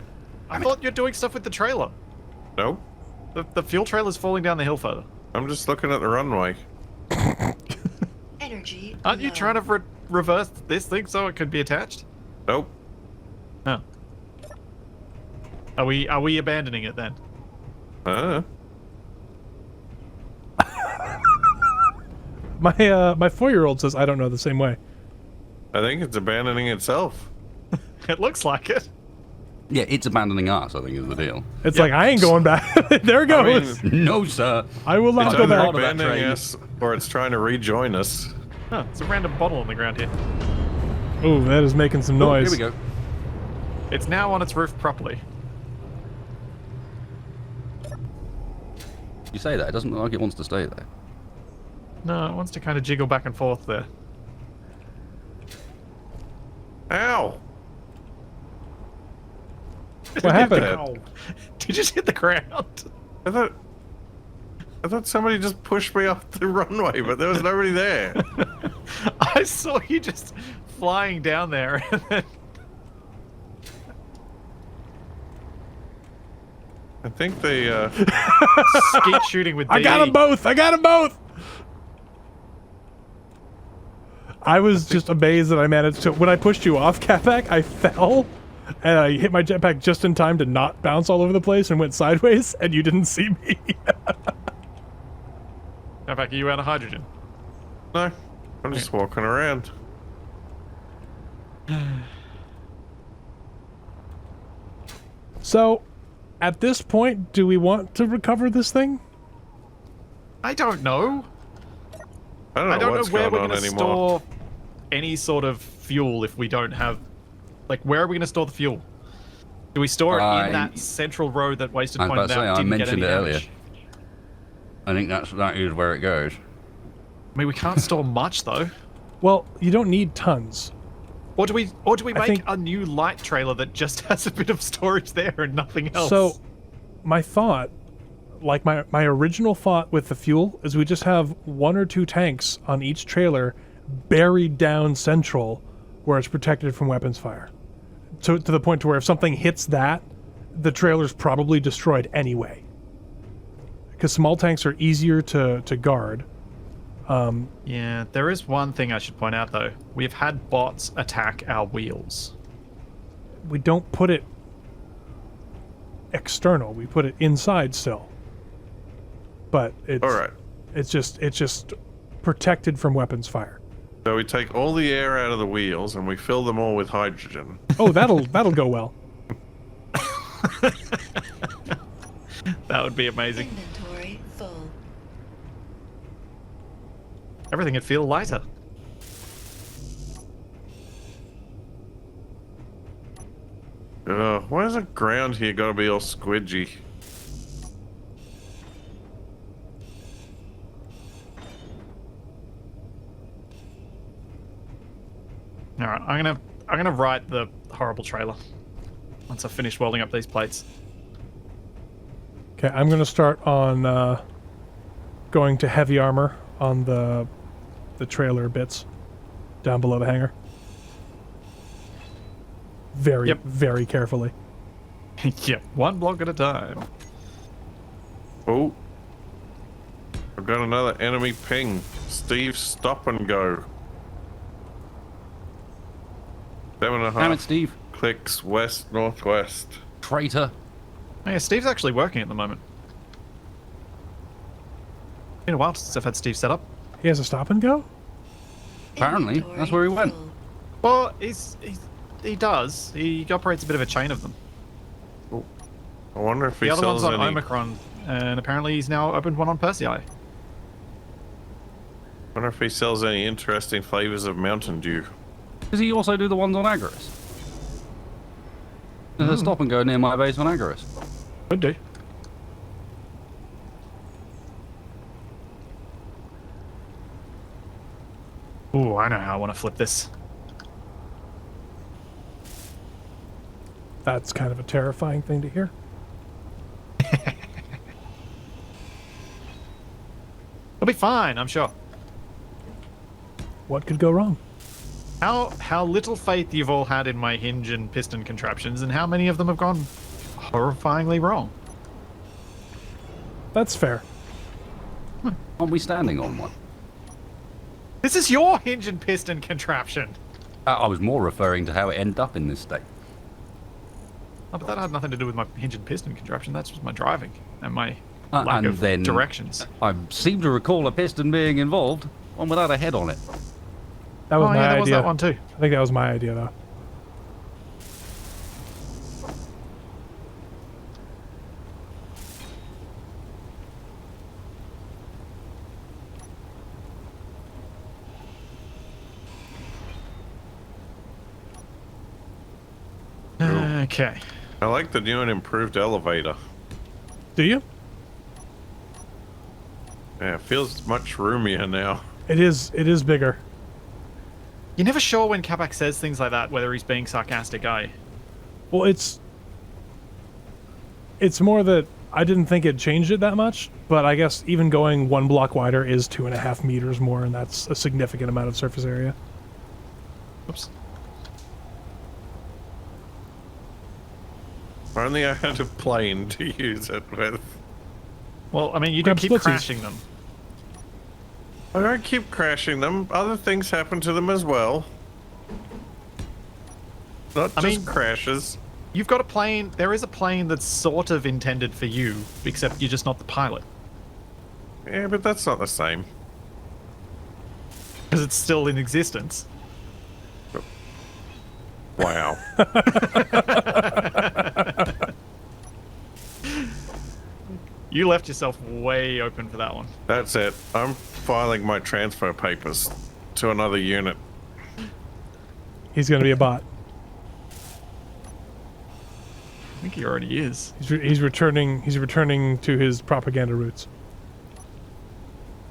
A: I thought you're doing stuff with the trailer.
B: Nope.
A: The fuel trailer's falling down the hill further.
B: I'm just looking at the runway.
E: Energy.
A: Aren't you
E: low.
A: trying to reverse this thing so it could be attached?
B: Nope.
A: Oh. Are we abandoning it then?
C: My 4-year-old says I don't know the same way.
B: I think it's abandoning itself.
A: It looks like it.
D: Yeah, it's abandoning us, I think, is the deal.
C: It's like I ain't going back. There it
B: I
C: goes.
B: mean,
D: No, sir.
C: I will not
B: it's
C: go
B: either
C: back.
D: part of that
B: abandoning
D: train.
B: us or it's trying to rejoin us.
A: Huh, it's a random bottle on the ground here.
C: Ooh, that is making some
D: Oh,
C: noise.
D: here we go.
A: It's now on its roof properly.
D: You say that, it doesn't look like it wants to stay there.
A: No, it wants to kind of jiggle back and forth there.
B: Ow!
C: What happened?
A: Ow. Did you just hit the ground?
B: I thought somebody just pushed me off the runway, but there was nobody there.
A: I saw you just flying down there and then...
B: I think they,
A: skeet shooting with
C: I got them
A: DE.
C: both. I got them both. I was just amazed that I managed to. When I pushed you off, Capac, I fell, and I hit my jetpack just in time to not bounce all over the place and went sideways, and you didn't see me.
A: In fact, are you out of hydrogen?
B: no, I'm just walking around.
C: So, at this point, do we want to recover this thing?
A: I don't know.
B: I don't know
A: I don't
B: what's
A: know where we're
B: going on
A: going to
B: anymore.
A: store any sort of fuel if we don't have... Like, where are we going to store the fuel? Do we store it in that central road that Wasted
D: I was
A: pointed
D: about to say,
A: out
D: I
A: didn't get
D: mentioned
A: any
D: it earlier.
A: damage?
D: I think that is where it goes.
A: I mean, we can't store much, though.
C: Well, you don't need tons.
A: Or do we
C: I
A: make
C: think-
A: a new light trailer that just has a bit of storage there and nothing else?
C: So, my thought, like my original thought with the fuel, is we just have 1 or 2 tanks on each trailer buried down central where it's protected from weapons fire. To the point to where if something hits that, the trailer's probably destroyed anyway. Because small tanks are easier to guard.
A: Yeah, there is one thing I should point out, though. We've had bots attack our wheels.
C: We don't put it external. We put it inside still. But it's
B: Alright,
C: it's just protected from weapons fire.
B: so we take all the air out of the wheels and we fill them all with hydrogen.
C: Oh, that'll go well.
A: That would be amazing.
E: Inventory full.
A: Everything would feel lighter.
B: Why is the ground here gotta be all squidgy?
A: All right, I'm gonna write the horrible trailer once I've finished welding up these plates.
C: Okay, I'm gonna start on going to heavy armor on the trailer bits down below the hangar. Very,
A: Yep.
C: very carefully.
A: Yep, one block at a time.
B: Oh. I've got another enemy ping. Steve, stop and go. 7.5
D: Damn it, Steve.
B: clicks west northwest.
D: Traitor.
A: Oh, yeah, Steve's actually working at the moment. Been a while since I've had Steve set up.
C: He has a stop and go?
D: Apparently,
E: Inventory
D: that's where he went.
E: full.
A: Well, he does. He operates a bit of a chain of them.
B: I wonder if he
A: The other one's
B: sells
A: on
B: any.
A: Omicron, and apparently he's now opened one on Persei.
B: I wonder if he sells any interesting flavors of Mountain Dew.
D: Does he also do the ones on Agarus? There's a stop and go near my base on Agarus.
A: Could do. Ooh, I know how I want to flip this.
C: That's kind of a terrifying thing to hear.
A: It'll be fine, I'm sure.
C: What could go wrong?
A: How little faith you've all had in my hinge and piston contraptions, and how many of them have gone horrifyingly wrong.
C: That's fair.
D: Aren't we standing on one?
A: This is your hinge and piston contraption.
D: I was more referring to how it ended up in this state.
A: Oh, but that had nothing to do with my hinge and piston contraption. That's just my driving and my lack
D: and
A: of
D: then
A: directions.
D: I seem to recall a piston being involved, one without a head on it.
C: That was
A: Oh
C: my
A: yeah, there
C: idea.
A: was that one too.
C: I think that was my idea, though.
A: Okay.
B: I like the new and improved elevator.
C: Do you?
B: Yeah, it feels much roomier now.
C: It is bigger.
A: You're never sure when Kabak says things like that, whether he's being sarcastic, are you?
C: Well, it's more that I didn't think it changed it that much, but I guess even going one block wider is 2.5 meters more, and that's a significant amount of surface area.
A: Oops.
B: If only I had a plane to use it with.
A: Well, I mean, you do
C: Grab
A: keep
C: Splitsies.
A: crashing them.
B: I don't keep crashing them. Other things happen to them as well. Not
A: I
B: just
A: mean-
B: crashes.
A: You've got a plane. There is a plane that's sort of intended for you, except you're just not the pilot.
B: Yeah, but that's not the same.
A: Because it's still in existence.
B: Wow.
A: You left yourself way open for that one.
B: That's it. I'm filing my transfer papers to another unit.
C: He's going to be a bot.
A: I think he already is.
C: He's returning to his propaganda roots.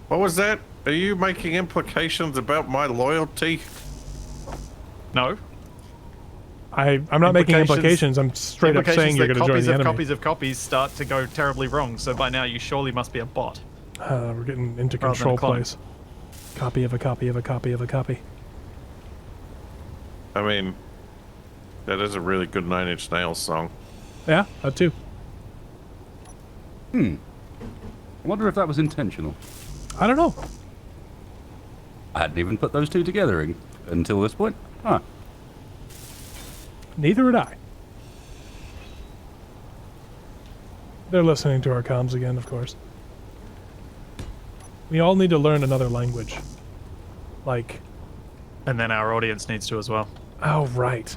B: What was that? Are you making implications about my loyalty?
A: No.
C: I'm not making implications. I'm straight up saying you're going to join the enemy.
A: Copies of copies start to go terribly wrong. So by now you surely must be a bot.
C: We're getting into
A: Rather than
C: control
A: a clone.
C: plays. Copy of a copy of a copy of a copy.
B: I mean, that is a really good Nine Inch Nails song.
C: Yeah, that too.
D: I wonder if that was intentional.
C: I don't know.
D: I hadn't even put those two together until this point. Huh.
C: Neither would I. They're listening to our comms again, of course. We all need to learn another language. Like,
A: And then our audience needs to as well.
C: oh, right.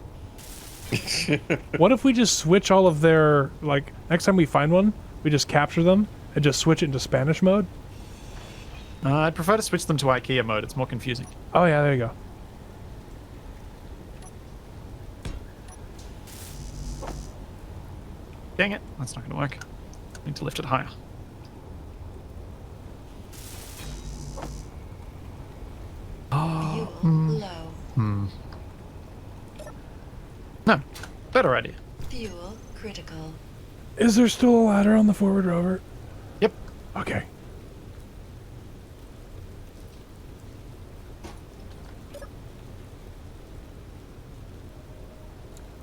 C: What if we just switch all of their, like, next time we find one, we just capture them and just switch it into Spanish mode?
A: I'd prefer to switch them to IKEA mode. It's more confusing.
C: Oh, yeah, there you go.
A: Dang it, that's not going to work. Need to lift it higher.
E: Fuel low.
A: No, better idea.
E: Fuel critical.
C: Is there still a ladder on the forward rover?
A: Yep.
C: Okay.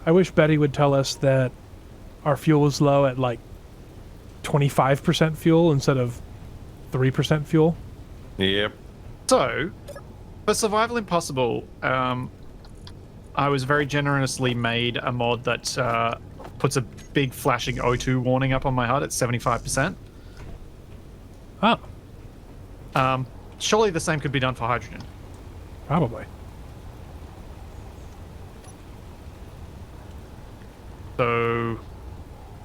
C: I wish Betty would tell us that our fuel was low at like 25% fuel instead of 3% fuel.
B: Yep.
A: So, for Survival Impossible, I was very generously made a mod that puts a big flashing O2 warning up on my HUD at 75%.
C: Oh,
A: Surely the same could be done for hydrogen.
C: probably.
A: So,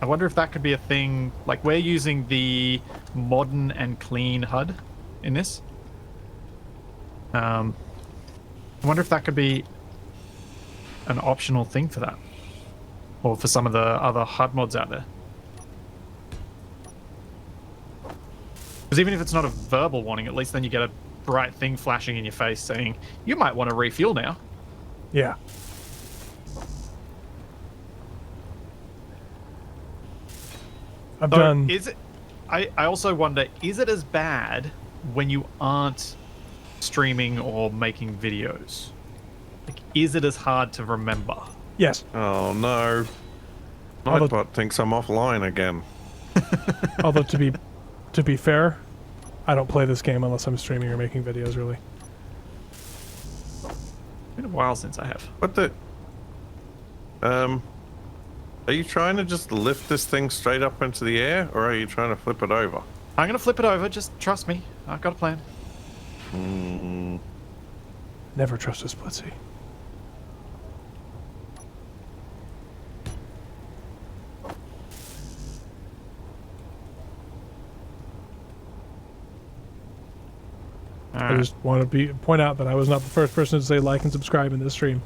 A: I wonder if that could be a thing. Like, we're using the modern and clean HUD in this. I wonder if that could be an optional thing for that. Or for some of the other HUD mods out there. Because even if it's not a verbal warning, at least then you get a bright thing flashing in your face saying, you might want to refuel now.
C: Yeah. I've
A: So
C: done.
A: is it? I also wonder, is it as bad when you aren't streaming or making videos? Like, is it as hard to remember?
C: Yes.
B: Oh no.
C: Although-
B: Nightbot thinks I'm offline again.
C: Although to be fair, I don't play this game unless I'm streaming or making videos. Really.
A: It's been a while since I have.
B: What the? Are you trying to just lift this thing straight up into the air, or are you trying to flip it over?
A: I'm gonna flip it over. Just trust me. I've got a plan.
C: Never trust a Splitsie. I
A: Alright.
C: just want to point out that I was not the first person to say like and subscribe in this stream.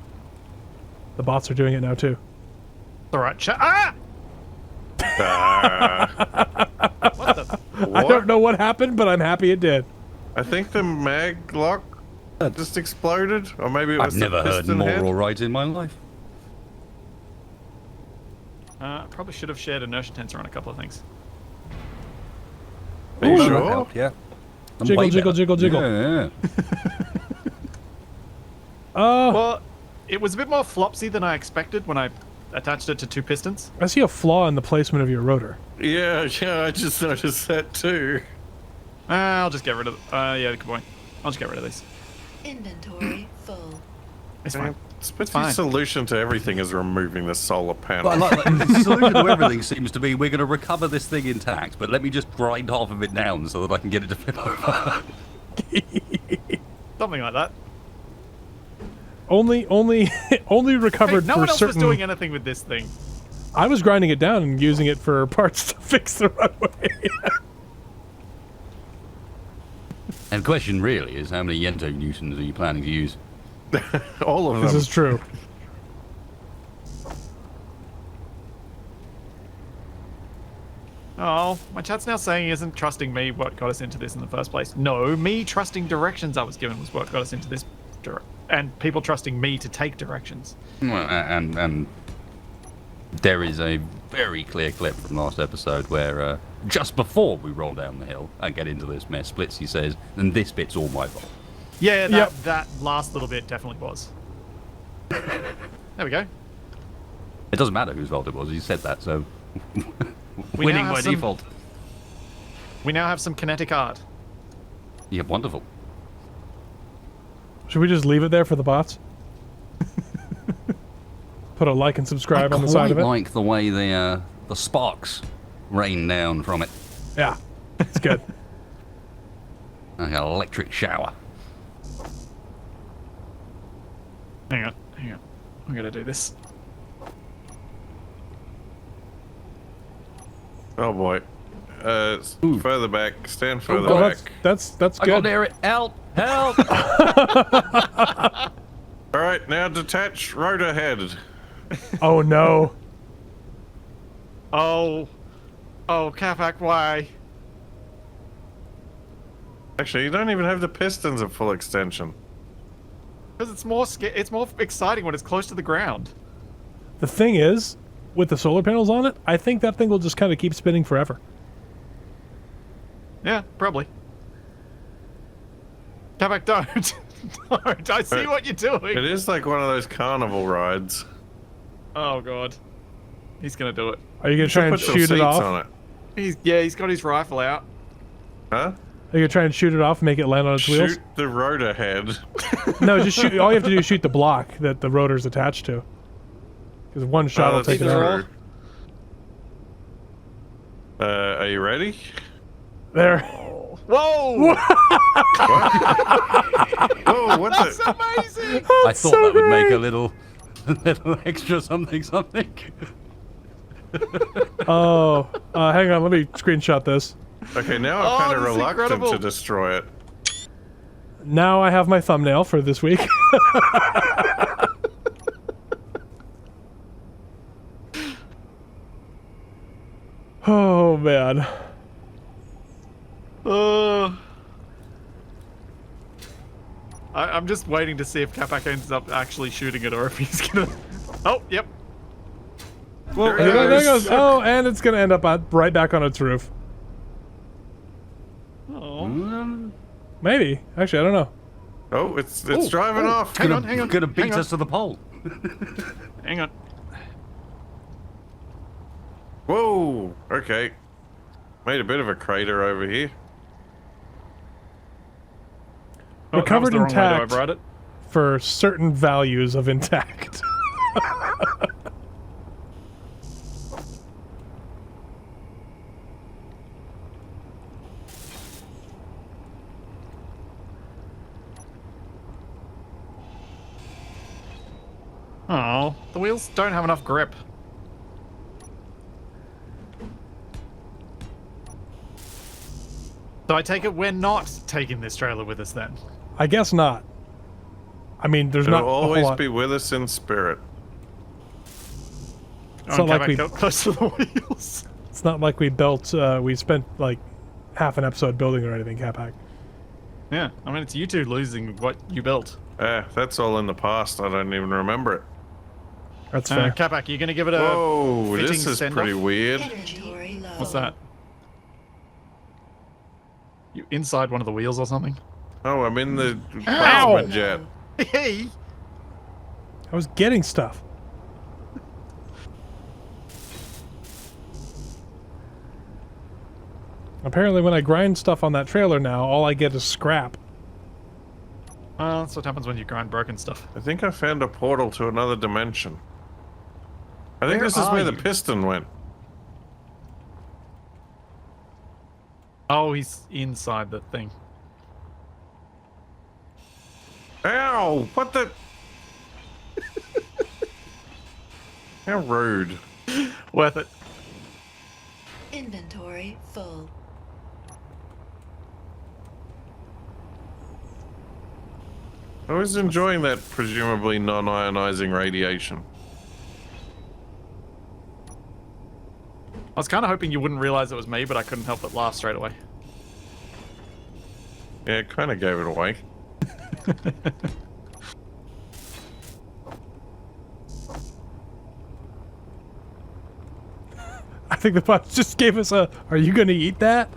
C: The bots are doing it now too.
A: All right. Ah! What the?
C: I don't know what happened, but I'm happy it did.
B: I think the mag lock just exploded, or maybe it was
D: I've never
B: the
D: heard
B: piston
D: more
B: head.
D: all right in my life.
A: Probably should have shared inertia tensor on a couple of things.
B: Are you
D: That
B: sure?
D: helped, yeah. I'm
C: Jiggle,
D: way
C: jiggle,
D: better.
C: jiggle, jiggle.
D: Yeah.
A: Well, it was a bit more flopsy than I expected when I attached it to two pistons.
C: I see a flaw in the placement of your rotor.
B: Yeah, I just noticed that too.
A: I'll just get rid of. Yeah, good point. I'll just get rid of these.
E: Inventory full.
A: It's fine.
B: Splitsie's
A: fine.
B: solution to everything is removing the solar panel.
D: But like, the solution to everything seems to be we're going to recover this thing intact, but let me just grind half of it down so that I can get it to flip over.
A: Something like that.
C: Only
A: Hey,
C: recovered
A: no
C: for
A: one else
C: certain.
A: was doing anything with this thing.
C: I was grinding it down and using it for parts to fix the runway.
D: And the question really is, how many Yento Newtons are you planning to use?
B: All of
C: This
B: them.
C: is true.
A: Oh, my chat's now saying isn't trusting me what got us into this in the first place. No, me trusting directions I was given was what got us into this. And people trusting me to take directions.
D: Well, and there is a very clear clip from last episode where just before we roll down the hill and get into this mess, Splitsie says, and this bit's all my fault.
A: Yeah,
C: Yep.
A: that last little bit definitely was. There we go.
D: It doesn't matter whose fault it was, he said that, so
A: We
D: winning
A: now have
D: by
A: some-
D: default.
A: We now have some kinetic art.
D: Yeah, wonderful.
C: Should we just leave it there for the bots? Put a like and subscribe
D: I
C: on the side of it.
D: like the way the sparks rain down from it,
C: Yeah, it's good.
D: like an electric shower.
A: Hang on. I'm gonna do this.
B: Oh boy. Further back. Stand further
C: Well,
B: back.
C: that's
D: I got
C: good.
D: near it. Help! Help!
B: All right, now detach rotor head.
C: Oh no.
A: Oh, Capac, why?
B: Actually, you don't even have the pistons at full extension.
A: Because it's more exciting when it's close to the ground.
C: The thing is, with the solar panels on it, I think that thing will just kind of keep spinning forever.
A: Yeah, probably. Capac, don't. Don't. I see what you're doing.
B: It is like one of those carnival rides.
A: Oh, God. He's going to do it.
C: Are you going to try and
B: Put some
C: shoot it
B: seats
C: off?
B: on it.
A: He's got his rifle out.
B: Huh?
C: Are you going to try and shoot it off and make it land on its wheels?
B: Shoot the rotor head.
C: No, just shoot. All you have to do is shoot the block that the rotor's attached to. Because one shot will
B: that's
C: take it out.
B: true. Are you ready?
C: There.
A: Whoa!
B: Oh, what
A: That's
B: the?
A: amazing!
D: I thought that would make a little extra something.
C: Oh, hang on. Let me screenshot this.
B: Okay, now I'm
A: Oh,
B: kind of
A: this is
B: reluctant
A: incredible.
B: to destroy it.
C: Now I have my thumbnail for this week. Oh, man.
A: I'm just waiting to see if Capac ends up actually shooting it or if he's gonna... Oh, yep.
B: Well,
A: There it
C: There it
A: goes.
C: goes. Oh, and it's going to end up right back on its roof.
A: Oh.
C: Maybe. Actually, I don't know.
B: Oh, it's driving off.
A: Hang on.
D: Gonna beat
A: hang on.
D: us to the pole.
A: Hang on.
B: Whoa. Okay. Made a bit of a crater over here.
A: Oh, that was
C: Recovered
A: the wrong way to
C: intact
A: override it.
C: for certain values of intact.
A: Oh, the wheels don't have enough grip. So I take it we're not taking this trailer with us then.
C: I guess not. I mean, there's
B: It'll
C: not a whole
B: always
C: lot.
B: be with us in spirit.
C: It's not like we-
A: got close to the wheels.
C: It's not like we built. We spent like half an episode building or anything, Capac.
A: Yeah, I mean it's you two losing what you built.
B: That's all in the past. I don't even remember it.
C: That's fair.
A: Capac, you gonna give it a
B: Whoa, this
A: fitting
B: is
A: send-off?
B: pretty weird.
E: Inventory low.
A: What's that? You inside one of the wheels or something?
B: Oh, I'm in the
C: Ow!
B: plasma jet.
A: Hey!
C: I was getting stuff. Apparently, when I grind stuff on that trailer now, all I get is scrap.
A: That's what happens when you grind broken stuff.
B: I think I found a portal to another dimension. I think
A: Where
B: this is
A: are
B: where the
A: you?
B: piston went.
A: Oh, he's inside the thing.
B: Ow! What the? How rude.
A: Worth it.
E: Inventory full.
B: I was enjoying that presumably non-ionizing radiation.
A: I was kind of hoping you wouldn't realize it was me, but I couldn't help but laugh straight away.
B: Yeah, it kind of gave it away.
C: I think the bot just gave us a. Are you going to eat that?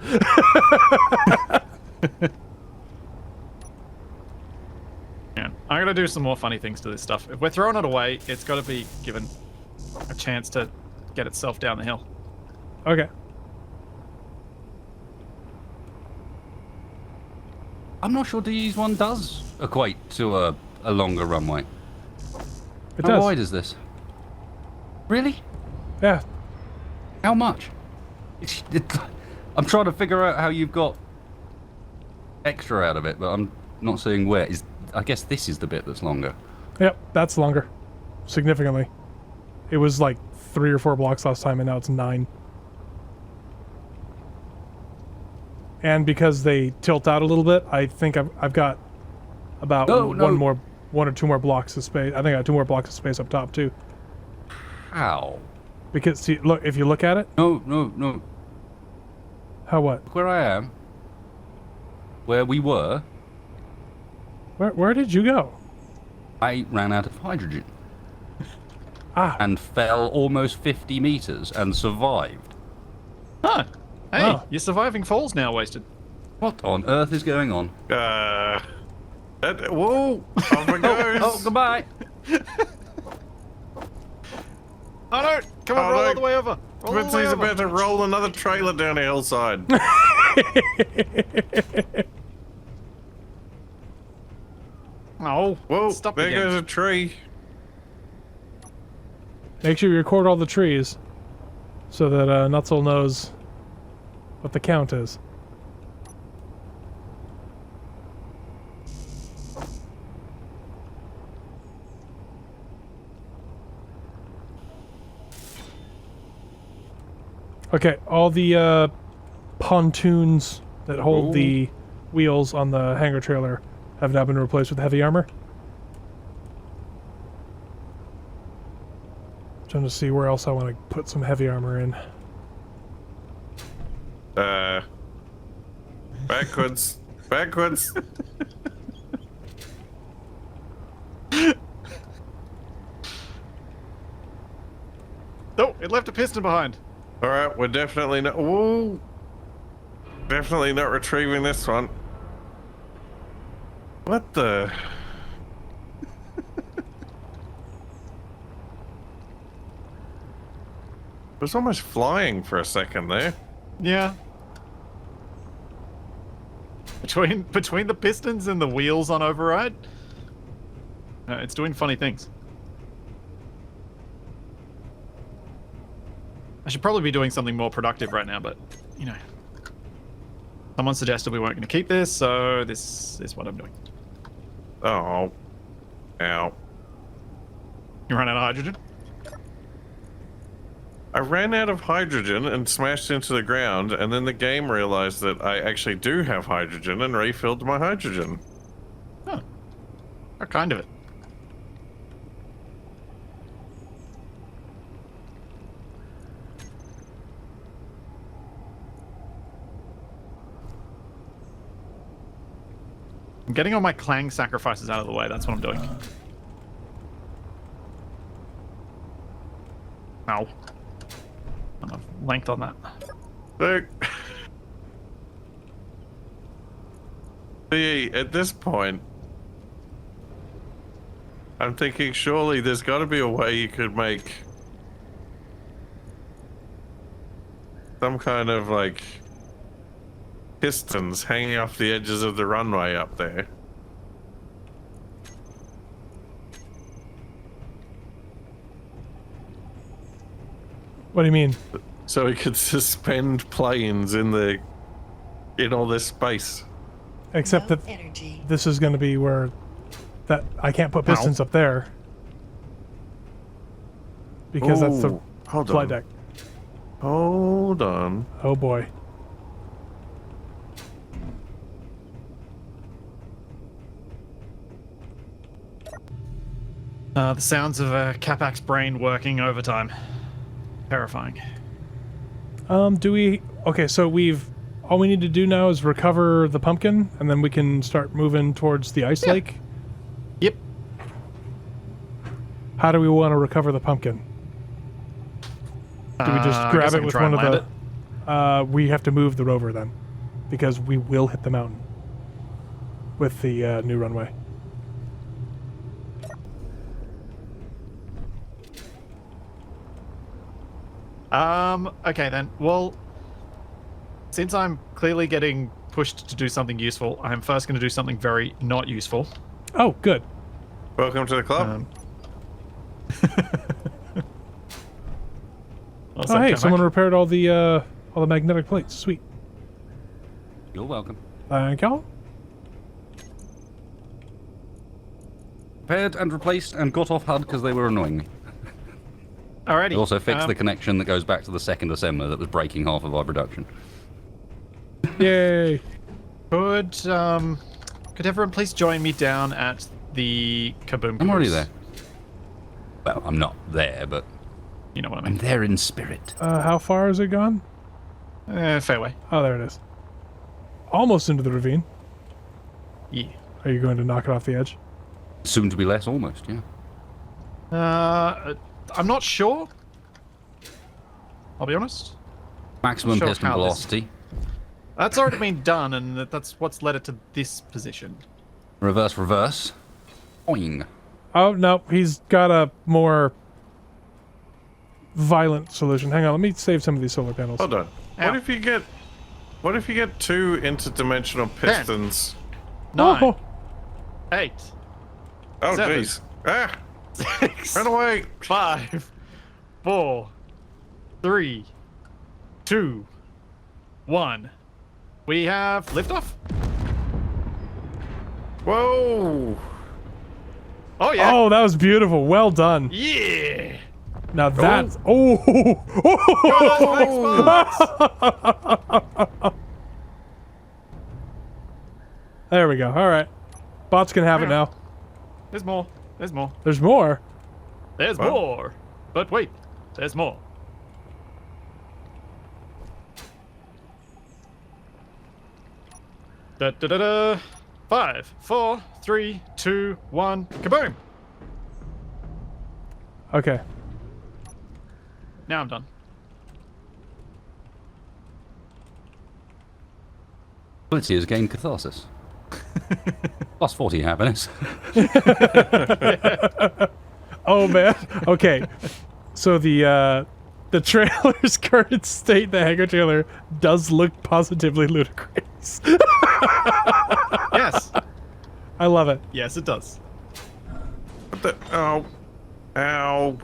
A: Yeah, I'm gonna do some more funny things to this stuff. If we're throwing it away, it's got to be given a chance to get itself down the hill.
C: Okay.
D: I'm not sure these one does equate to a longer runway.
C: It
D: How
C: does.
D: wide is this? Really?
C: Yeah.
D: How much? I'm trying to figure out how you've got extra out of it, but I'm not seeing where. I guess this is the bit that's longer.
C: Yep. That's longer. Significantly. It was like 3 or 4 blocks last time, and now it's 9. And because they tilt out a little bit, I think I've got about one or two more blocks of space. I think I got 2 more blocks of space up top too.
D: How?
C: Because see, look, if you look at it,
D: No.
C: how what?
D: Look where I am. Where we were,
C: Where did you go?
D: I ran out of hydrogen
C: Ah,
D: and fell almost 50 meters and survived.
A: Huh. Hey,
C: Oh.
A: you're surviving falls now, Wasted.
D: What on earth is going on?
B: Whoa! Off it goes.
D: Oh, goodbye.
A: Oh no! Come on,
B: Oh,
A: roll
B: no.
A: all the way over. Roll all the way
B: Splitsie's
A: over.
B: about to roll another trailer down a hillside.
A: Oh,
B: Whoa!
A: stop
B: there
A: again.
B: goes a tree.
C: make sure you record all the trees, so that Nutzel knows what the count is. Okay, all the pontoons that hold
B: Ooh.
C: the wheels on the hangar trailer have now been replaced with heavy armor. Trying to see where else I want to put some heavy armor in.
B: Backwards. Backwards.
A: Oh, it left a piston behind.
B: All right, we're definitely not. Ooh. Definitely not retrieving this one. What the? It was almost flying for a second there.
A: Yeah. Between the pistons and the wheels on override, it's doing funny things. I should probably be doing something more productive right now, but you know, someone suggested we weren't going to keep this, so this is what I'm doing.
B: Oh. Ow.
A: You run out of hydrogen?
B: I ran out of hydrogen and smashed into the ground, and then the game realized that I actually do have hydrogen and refilled my hydrogen.
A: Huh. What kind of it? I'm getting all my clang sacrifices out of the way. That's what I'm doing. Ow. Enough length on that.
B: Look. See, at this point, I'm thinking surely there's got to be a way you could make some kind of like pistons hanging off the edges of the runway up there.
C: What do you mean?
B: So we could suspend planes in all this space.
C: Except
E: No
C: that
E: energy.
C: this is going to be where that I can't put pistons up there because that's the
B: Ooh, hold
C: flight
B: on.
C: deck.
B: Hold on.
C: Oh boy.
A: The sounds of a Capac's brain working overtime. Terrifying.
C: Do we? Okay, so all we need to do now is recover the pumpkin, and then we can start moving towards the ice lake.
A: Yep.
C: How do we want to recover the pumpkin? Do we just
A: I
C: grab
A: guess I
C: it
A: can
C: with
A: try
C: one
A: and
C: of
A: land
C: the? We have to move the rover then, because we will hit the mountain with the new runway.
A: Okay then. Well, since I'm clearly getting pushed to do something useful, I'm first going to do something very not useful.
C: Oh, good.
B: Welcome to the club.
A: Also,
C: Oh, hey,
A: Capac.
C: someone repaired all the magnetic plates. Sweet.
D: You're welcome.
C: Thank you.
D: Repaired and replaced and got off HUD because they were annoying me.
A: Alrighty.
D: They also fixed the connection that goes back to the second assembler that was breaking half of our production.
C: Yay.
A: Could everyone please join me down at the Kaboom?
D: I'm already
A: Caboose?
D: there. Well, I'm not there, but
A: You know what I
D: I'm
A: mean.
D: there in spirit.
C: How far is it gone?
A: Fairway.
C: Oh, there it is. Almost into the ravine.
A: Yeah.
C: Are you going to knock it off the edge?
D: Soon to be less, almost, yeah.
A: I'm not sure. I'll be honest.
D: Maximum
A: sure
D: piston
A: how this-
D: velocity.
A: That's already been done, and that's what's led it to this position.
D: Reverse, reverse. Boing.
C: Oh, no. He's got a more violent solution. Hang on. Let me save some of these solar panels.
B: Hold on.
A: Ow.
B: What if you get 2 interdimensional pistons?
A: 9,
C: Oh,
A: 8,
B: Oh
A: 7.
B: jeez. Ah!
A: 6,
B: Run away!
A: 5, 4, 3, 2, 1. We have liftoff.
B: Whoa!
A: Oh yeah.
C: oh, that was beautiful. Well done.
A: Yeah.
C: Now that's... Oh! There we go. All right. Bots can have it now.
A: There's more. There's more.
C: There's more.
A: There's
B: What?
A: more. But wait, there's more. Da da da da. 5, 4, 3, 2, 1. Kaboom!
C: Okay.
A: Now I'm done.
D: Splitsie has gained catharsis. Plus 40 happiness.
C: Oh man. Okay. So the trailer's current state, the hangar trailer, does look positively ludicrous.
A: Yes.
C: I love it.
A: Yes, it does.
B: What the? Oh. Ow.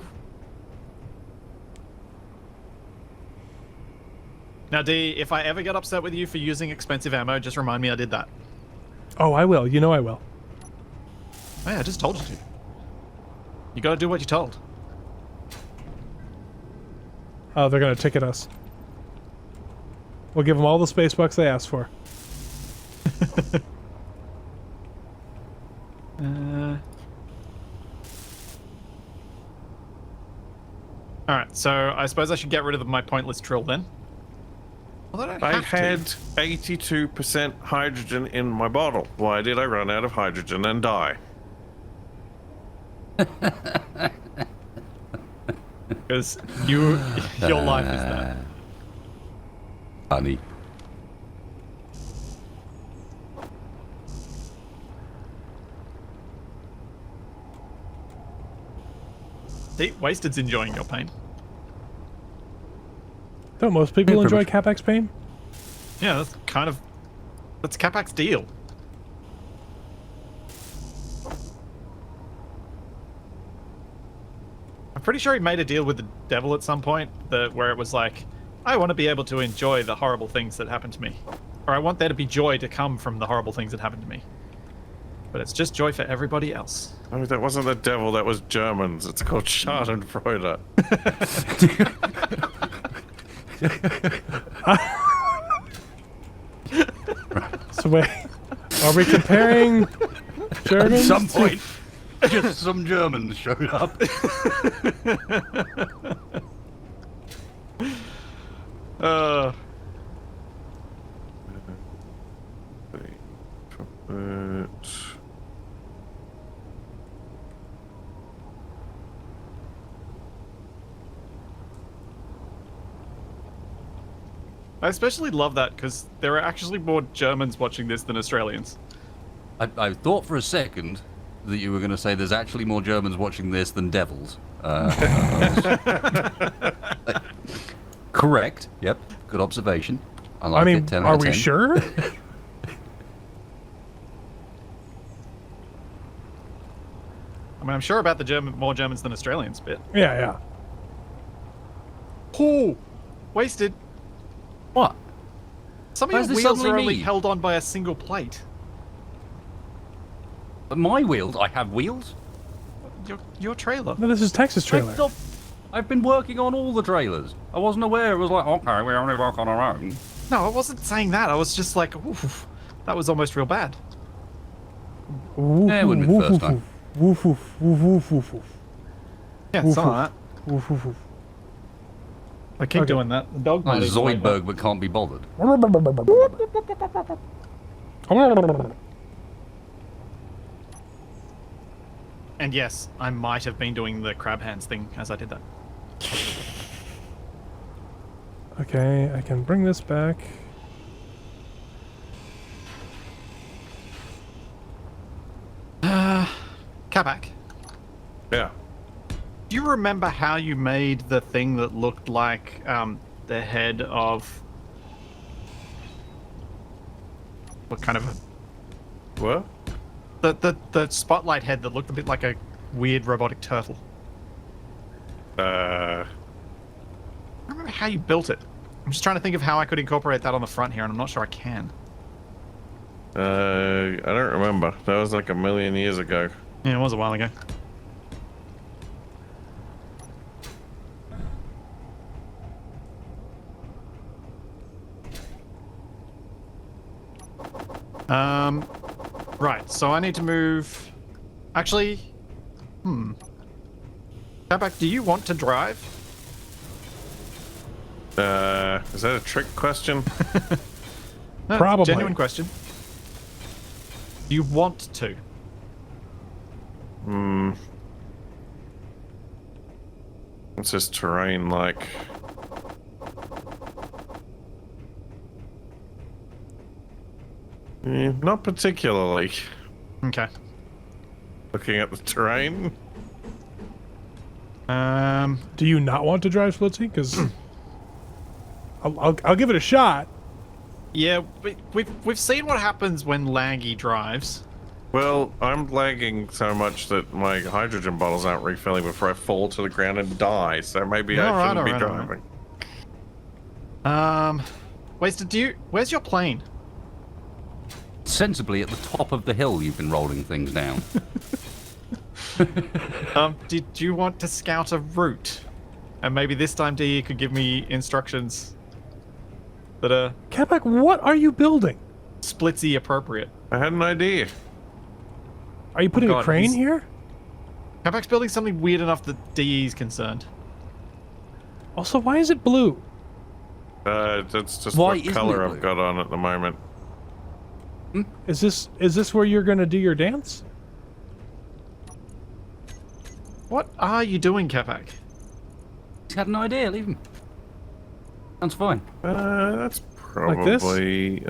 A: Now, D, if I ever get upset with you for using expensive ammo, just remind me I did that.
C: Oh, I will. You know I will.
A: Hey, I just told you to. You gotta do what you're told.
C: Oh, they're gonna ticket us. We'll give them all the space bucks they asked for.
A: Alright, so I suppose I should get rid of my pointless drill then. Well, I don't
B: I
A: have to.
B: had 82% hydrogen in my bottle. Why did I run out of hydrogen and die?
A: Because your life is that.
D: Funny.
A: See, Wasted's enjoying your pain.
C: Don't most people
D: Yeah, pretty
C: enjoy CapEx pain?
A: Yeah, that's Capac's deal. I'm pretty sure he made a deal with the devil at some point where it was like, I want to be able to enjoy the horrible things that happen to me. Or I want there to be joy to come from the horrible things that happen to me. But it's just joy for everybody else.
B: Oh, that wasn't the devil, that was Germans. It's called Schadenfreude.
C: So wait, are we comparing Germans?
D: At some point, just some Germans showed up.
A: I especially love that because there are actually more Germans watching this than Australians.
D: I thought for a second that you were going to say there's actually more Germans watching this than devils. Correct. Yep. Good observation. I like
C: I mean,
D: it. 10 out
C: are
D: of
C: we
D: 10.
C: sure?
A: I mean, I'm sure about the more Germans than Australians bit.
C: Yeah, yeah.
A: Oh, wasted.
D: What?
A: Some of
D: Why
A: your
D: does this
A: wheels
D: suddenly
A: are only
D: me?
A: held on by a single plate.
D: But my wheels? I have wheels?
A: Your trailer.
C: No, this is Texas trailer.
D: I've been working on all the trailers. I wasn't aware. It was like, okay, we only work on our own.
A: No, I wasn't saying that. I was just like, oof, that was almost real bad.
C: Woof,
D: Yeah, it wouldn't be the first time.
C: Woof, woof, woof, woof, woof, woof.
A: Yeah,
C: Woof,
A: some
C: woof.
A: of that.
C: Woof, woof, woof.
A: I keep
C: Okay.
A: doing that. The dog
D: Like
A: might even wake up.
D: Zoidberg, but can't be bothered.
A: And yes, I might have been doing the crab hands thing as I did that.
C: Okay, I can bring this back.
A: Kabak,
B: Yeah.
A: do you remember how you made the thing that looked like the head of... What kind of...
B: What?
A: The spotlight head that looked a bit like a weird robotic turtle?
B: Uh,
A: I don't remember how you built it. I'm just trying to think of how I could incorporate that on the front here, and I'm not sure I can.
B: I don't remember. That was like a million years ago.
A: Yeah, it was a while ago. Right, so I need to move... Actually, Kabak, do you want to drive?
B: Is that a trick question?
A: No,
C: Probably.
A: Genuine question. Do you want to?
B: What's this terrain like? Not particularly.
A: Okay.
B: Looking at the terrain.
C: Do you not want to drive Splitsie? Because I'll give it a shot.
A: Yeah, we've seen what happens when Langy drives.
B: Well, I'm lagging so much that my hydrogen bottles aren't refilling before I fall to the ground and die, so maybe I
A: Alright,
B: shouldn't be
A: alright,
B: driving.
A: Where's your plane?
D: Sensibly at the top of the hill you've been rolling things down.
A: Did you want to scout a route? And maybe this time DE could give me instructions that are
C: Kabak, what are you building?
A: Splitsy appropriate.
B: I had an idea.
C: Are you putting
A: God,
C: a crane
A: he's-
C: here?
A: Kabak's building something weird enough that DE's concerned.
C: Also, why is it blue?
B: That's just
D: Why
B: what
D: isn't
B: color
D: it
B: I've
D: blue?
B: got on at the moment.
C: Is this where you're gonna do your dance?
A: What are you doing, Kabak?
D: He's had an idea, leave him. Sounds fine.
B: That's
C: Like this?
B: probably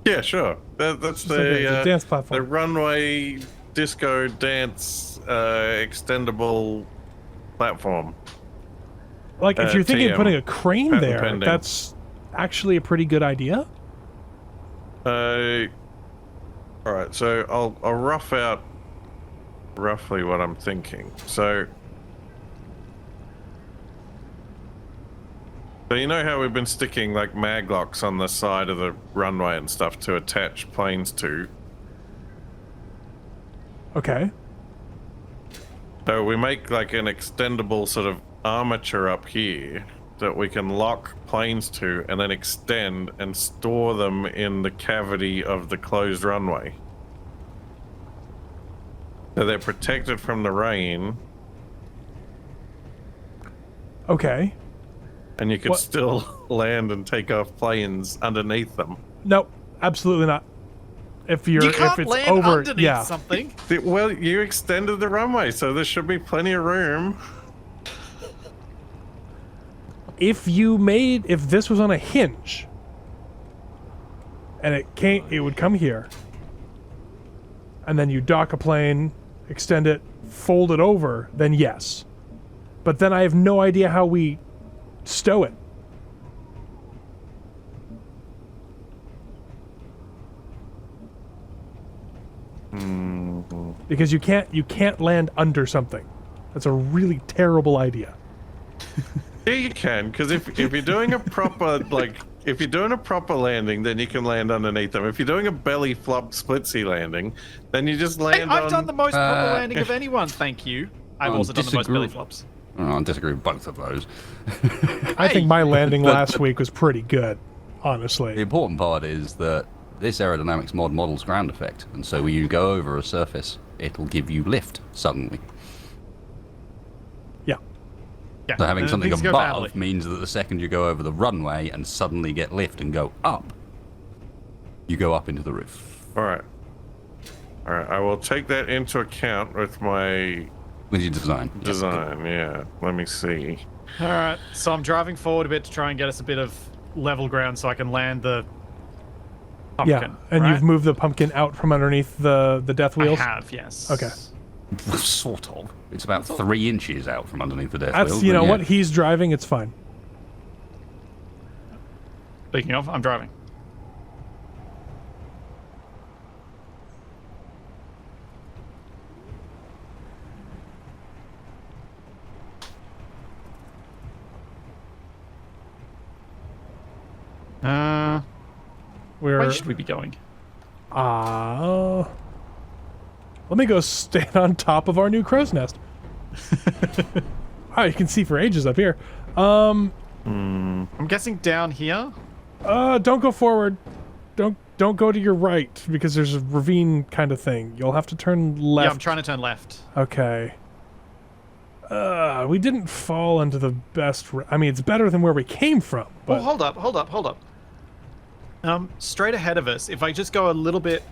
B: yeah, sure. That's
C: Just like a dance
B: the
C: platform.
B: runway disco dance extendable platform.
C: Like, if you're thinking of
B: TM,
C: putting a crane
B: patent
C: there,
B: pending.
C: that's actually a pretty good idea.
B: All right, so I'll rough out roughly what I'm thinking. So you know how we've been sticking like mag locks on the side of the runway and stuff to attach planes to?
C: Okay.
B: So we make like an extendable sort of armature up here that we can lock planes to and then extend and store them in the cavity of the closed runway. So they're protected from the rain
C: Okay.
B: and you could
C: What-
B: still land and take off planes underneath them.
C: Nope. Absolutely not. If you're
A: You can't
C: if it's
A: land
C: over,
A: underneath
C: yeah.
A: something.
B: Well, you extended the runway, so there should be plenty of room.
C: If this was on a hinge, and it would come here, and then you dock a plane, extend it, fold it over, then yes. But then I have no idea how we stow it. Because you can't land under something. That's a really terrible idea.
B: Yeah, you can, because if you're doing a proper if you're doing a proper landing, then you can land underneath them. If you're doing a belly flop splitsy landing, then you just
A: Hey,
B: land
A: I've
B: on.
A: done the most proper landing of anyone, thank you. I've also done the most
D: disagree.
A: belly flops.
D: Oh, I disagree with both of those.
C: I think my landing
D: But-
C: last week was pretty good,
D: The
C: honestly.
D: important part is that this aerodynamics mod models ground effect, and so when you go over a surface, it'll give you lift suddenly.
C: Yeah.
A: Yeah.
D: So having
A: and
D: something
A: things go
D: above
A: badly.
D: means that the second you go over the runway and suddenly get lift and go up, you go up into the roof.
B: All right. All right. I will take that into account with my
D: With your design.
B: design. Yeah. Let me see.
A: All right, so I'm driving forward a bit to try and get us a bit of level ground so I can land the pumpkin.
C: Yeah, and
A: right?
C: you've moved the pumpkin out from underneath the death
A: I
C: wheels.
A: have, yes.
C: Okay.
D: Sort of. It's about 3 inches out from underneath the death
C: That's
D: wheel.
C: you
D: but
C: know
D: yeah.
C: what he's driving. It's fine.
A: Speaking of, I'm driving. Where should we be going?
C: Let me go stand on top of our new crow's nest. Oh, you can see for ages up here.
A: I'm guessing down here.
C: Don't go forward. Don't go to your right because there's a ravine kind of thing. You'll have to turn left.
A: Yeah, I'm trying to turn left.
C: Okay. We didn't fall into the best. I mean, it's better than where we came from. But
A: Oh, hold up. Straight ahead of us, if I just go a little bit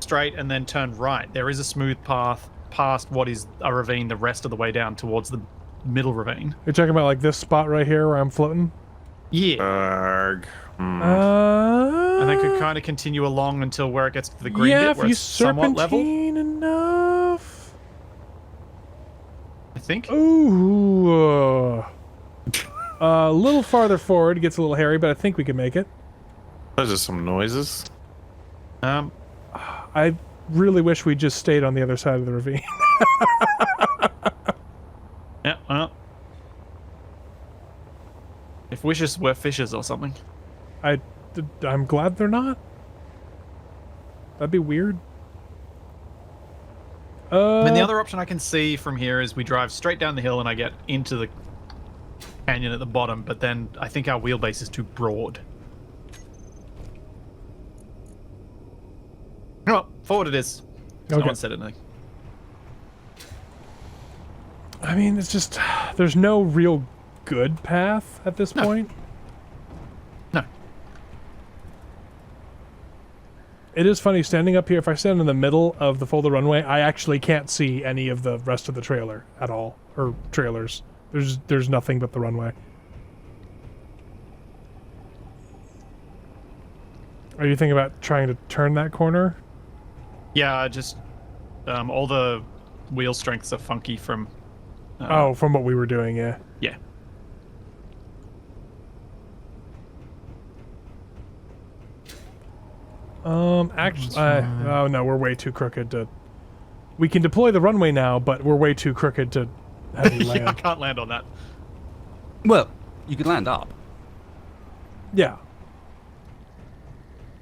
A: straight and then turn right, there is a smooth path past what is a ravine the rest of the way down towards the middle ravine.
C: you're talking about like this spot right here where I'm floating.
A: Yeah.
B: Arg.
A: And then could kind of continue along until where it gets to the green
C: yeah,
A: bit
C: if
A: where
C: you
A: it's somewhat level.
C: serpentine enough.
A: I think.
C: Ooh. A little farther forward gets a little hairy, but I think we can make it.
B: Those are some noises.
C: I really wish we just stayed on the other side of the ravine.
A: Yeah, well. If wishes were fishes or something.
C: I'm glad they're not. That'd be weird.
A: I mean, the other option I can see from here is we drive straight down the hill and I get into the canyon at the bottom, but then I think our wheelbase is too broad. Oh, forward it is. No
C: Okay.
A: one said anything.
C: I mean, it's just there's no real good path at this point.
A: No.
C: It is funny standing up here. If I stand in the middle of the folded runway, I actually can't see any of the rest of the trailer at all, or trailers. There's nothing but the runway. Are you thinking about trying to turn that corner?
A: Yeah, just all the wheel strengths are funky from.
C: From what we were doing, yeah.
A: Yeah.
C: Actually, oh no, we're way too crooked to. We can deploy the runway now, but we're way too crooked to heavy land.
A: Yeah, I can't land on that.
D: Well, you could land up.
C: Yeah.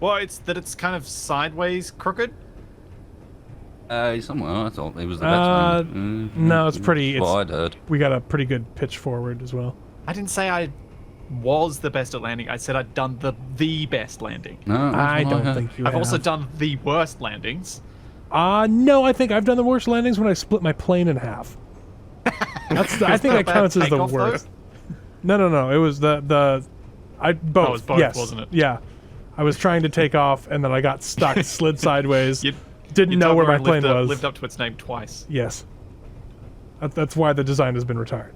A: Well, it's that it's kind of sideways crooked.
D: Somewhere I thought it was the best one.
C: No, it's pretty.
D: Well,
C: It's,
D: I'd heard.
C: we got a pretty good pitch forward as well.
A: I didn't say I was the best at landing. I said I'd done the best landing.
D: No, that's
C: I
D: what
C: don't
D: heard.
C: think you
A: I've
C: have.
A: also done the worst landings.
C: No, I think I've done the worst landings when I split my plane in half. I think that counts as the
A: Takeoff, though?
C: worst. No. It was both.
A: it was both,
C: yes.
A: wasn't it?
C: Yeah. I was trying to take off and then I got stuck, slid sideways.
A: You
C: Didn't know where my plane was.
A: Lived up to its name twice.
C: Yes. That's why the design has been retired.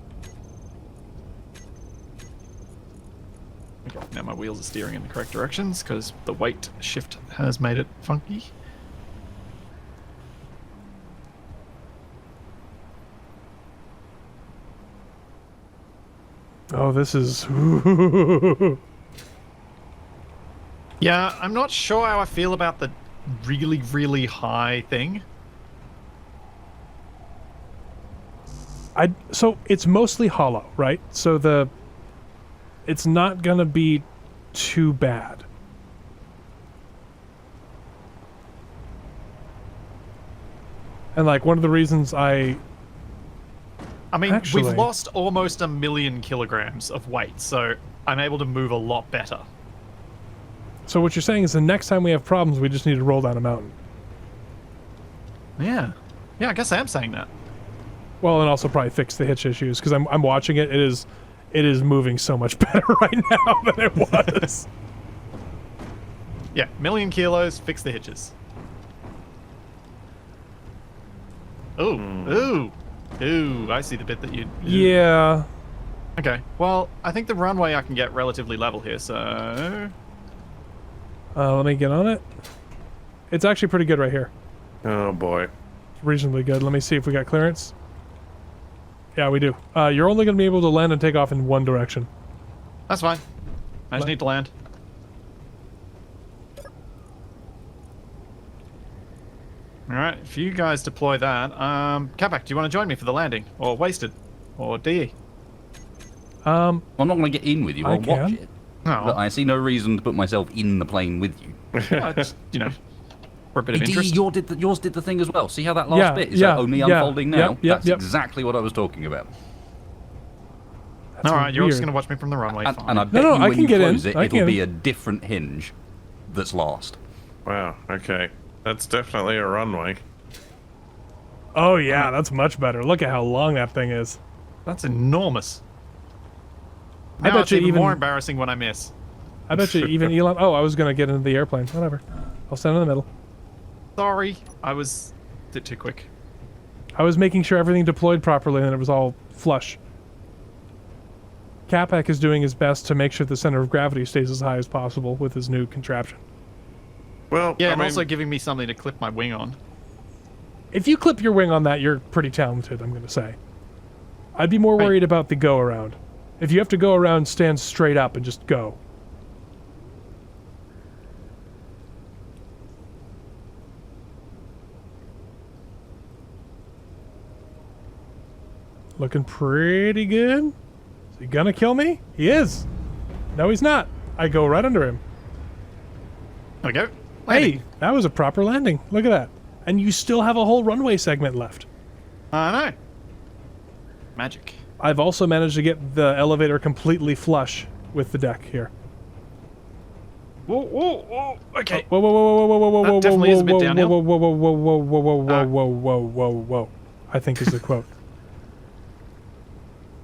A: Okay, now my wheels are steering in the correct directions because the weight shift has made it funky.
C: Oh, this is.
A: Yeah, I'm not sure how I feel about the really, really high thing.
C: So it's mostly hollow, right? So it's not gonna be too bad. And like one of the reasons
A: I mean,
C: Actually-
A: we've lost almost 1 million kilograms of weight, so I'm able to move a lot better.
C: So what you're saying is the next time we have problems, we just need to roll down a mountain.
A: Yeah. Yeah, I guess I am saying that.
C: Well, and also probably fix the hitch issues because I'm watching it. It is moving so much better right now than it was.
A: Yeah, 1,000,000 kilos, fix the hitches. Ooh, I see the bit that you...
C: Yeah.
A: Okay, well, I think the runway I can get relatively level here, so...
C: Let me get on it. It's actually pretty good right here.
B: Oh boy.
C: It's reasonably good. Let me see if we got clearance. Yeah, we do. You're only going to be able to land and take off in one direction.
A: That's fine. I just need to land. Alright, if you guys deploy that, Capac, do you want to join me for the landing? Or Wasted? Or DE?
D: I'm not going to get in with you.
C: I
D: I'll watch
C: can.
D: it.
A: No,
D: But I see no reason to put myself in the plane with you.
A: just, for a bit of
D: Hey,
A: interest.
D: yours did the thing as well. See how that last
C: Yeah,
D: bit is
C: yeah,
D: only
C: yeah,
D: unfolding now?
C: yep,
D: That's
C: yep.
D: exactly what I was talking about.
C: That's
A: Alright, you're just
C: weird.
A: going to watch me from the runway.
D: And,
A: Fine.
D: and I bet
C: no,
D: you
C: I
D: when
C: can
D: you
C: get in.
D: close it,
C: I can
D: it'll
C: get
D: be
C: in.
D: a different hinge that's lost.
B: Wow. Okay. That's definitely a runway.
C: Oh, yeah, that's much better. Look at how long that thing is.
A: That's enormous.
C: I
A: Now
C: bet
A: it's
C: you
A: even
C: even-
A: more embarrassing when I miss.
C: I bet you even Elon... Oh, I was going to get into the airplane. Whatever. I'll stand in the middle.
A: Sorry, I was a bit too quick.
C: I was making sure everything deployed properly and it was all flush. Capac is doing his best to make sure the center of gravity stays as high as possible with his new contraption.
B: Well,
A: Yeah,
B: I
A: and
B: mean,
A: also giving me something to clip my wing on.
C: If you clip your wing on that, you're pretty talented, I'm going to say. I'd be more
A: Right.
C: worried about the go-around. If you have to go around, stand straight up and just go. Looking pretty good. Is he gonna kill me? He is. No, he's not. I go right under him.
A: There we go.
C: Hey,
A: Landing.
C: that was a proper landing. Look at that. And you still have a whole runway segment left.
A: I know. Magic.
C: I've also managed to get the elevator completely flush with the deck here.
A: Whoa, whoa, whoa. Okay.
C: Whoa, whoa, whoa, whoa, whoa, whoa, whoa,
A: That
C: whoa,
A: definitely
C: whoa,
A: is a bit
C: whoa,
A: downhill.
C: whoa, whoa, whoa, whoa, whoa, whoa, whoa,
A: Ah.
C: whoa, whoa, whoa, whoa, I think is the quote.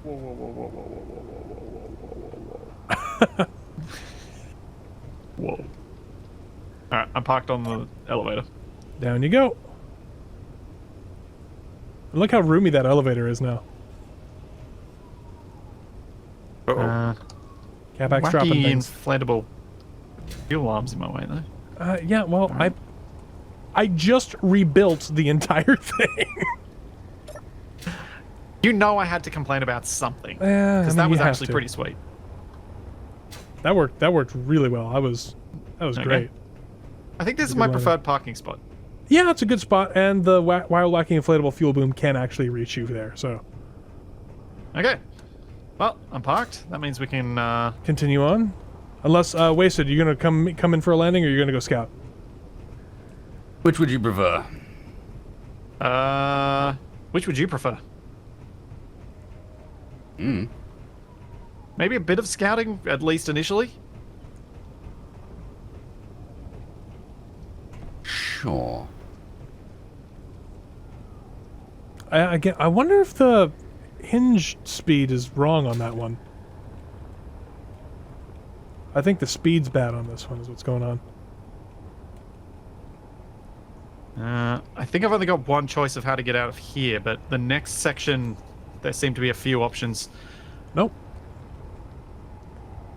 C: Whoa, whoa, whoa, whoa, whoa, whoa, whoa, whoa, whoa,
A: Whoa. Alright, I'm parked on the elevator.
C: Down you go. And look how roomy that elevator is now.
B: uh-oh.
C: Capac's dropping
A: Wacky
C: things.
A: inflatable fuel alarms in my way, though.
C: Yeah, well, I just rebuilt the entire thing.
A: You know I had to complain about something.
C: Yeah,
A: Because that was actually pretty sweet.
C: That worked really well. That was
A: Okay.
C: great.
A: I think this is
C: Good
A: my
C: landing.
A: preferred parking spot.
C: Yeah, it's a good spot, and the wild wacky inflatable fuel boom can actually reach you there. So
A: Okay. Well, I'm parked. That means we can,
C: continue on, unless Wasted, you gonna come in for a landing, or you're gonna go scout?
D: Which would you prefer?
A: which would you prefer?
D: Hmm.
A: Maybe a bit of scouting, at least initially?
D: Sure.
C: I wonder if the hinge speed is wrong on that one. I think the speed's bad on this one. Is what's going on.
A: I think I've only got one choice of how to get out of here, but the next section, there seem to be a few options.
C: Nope.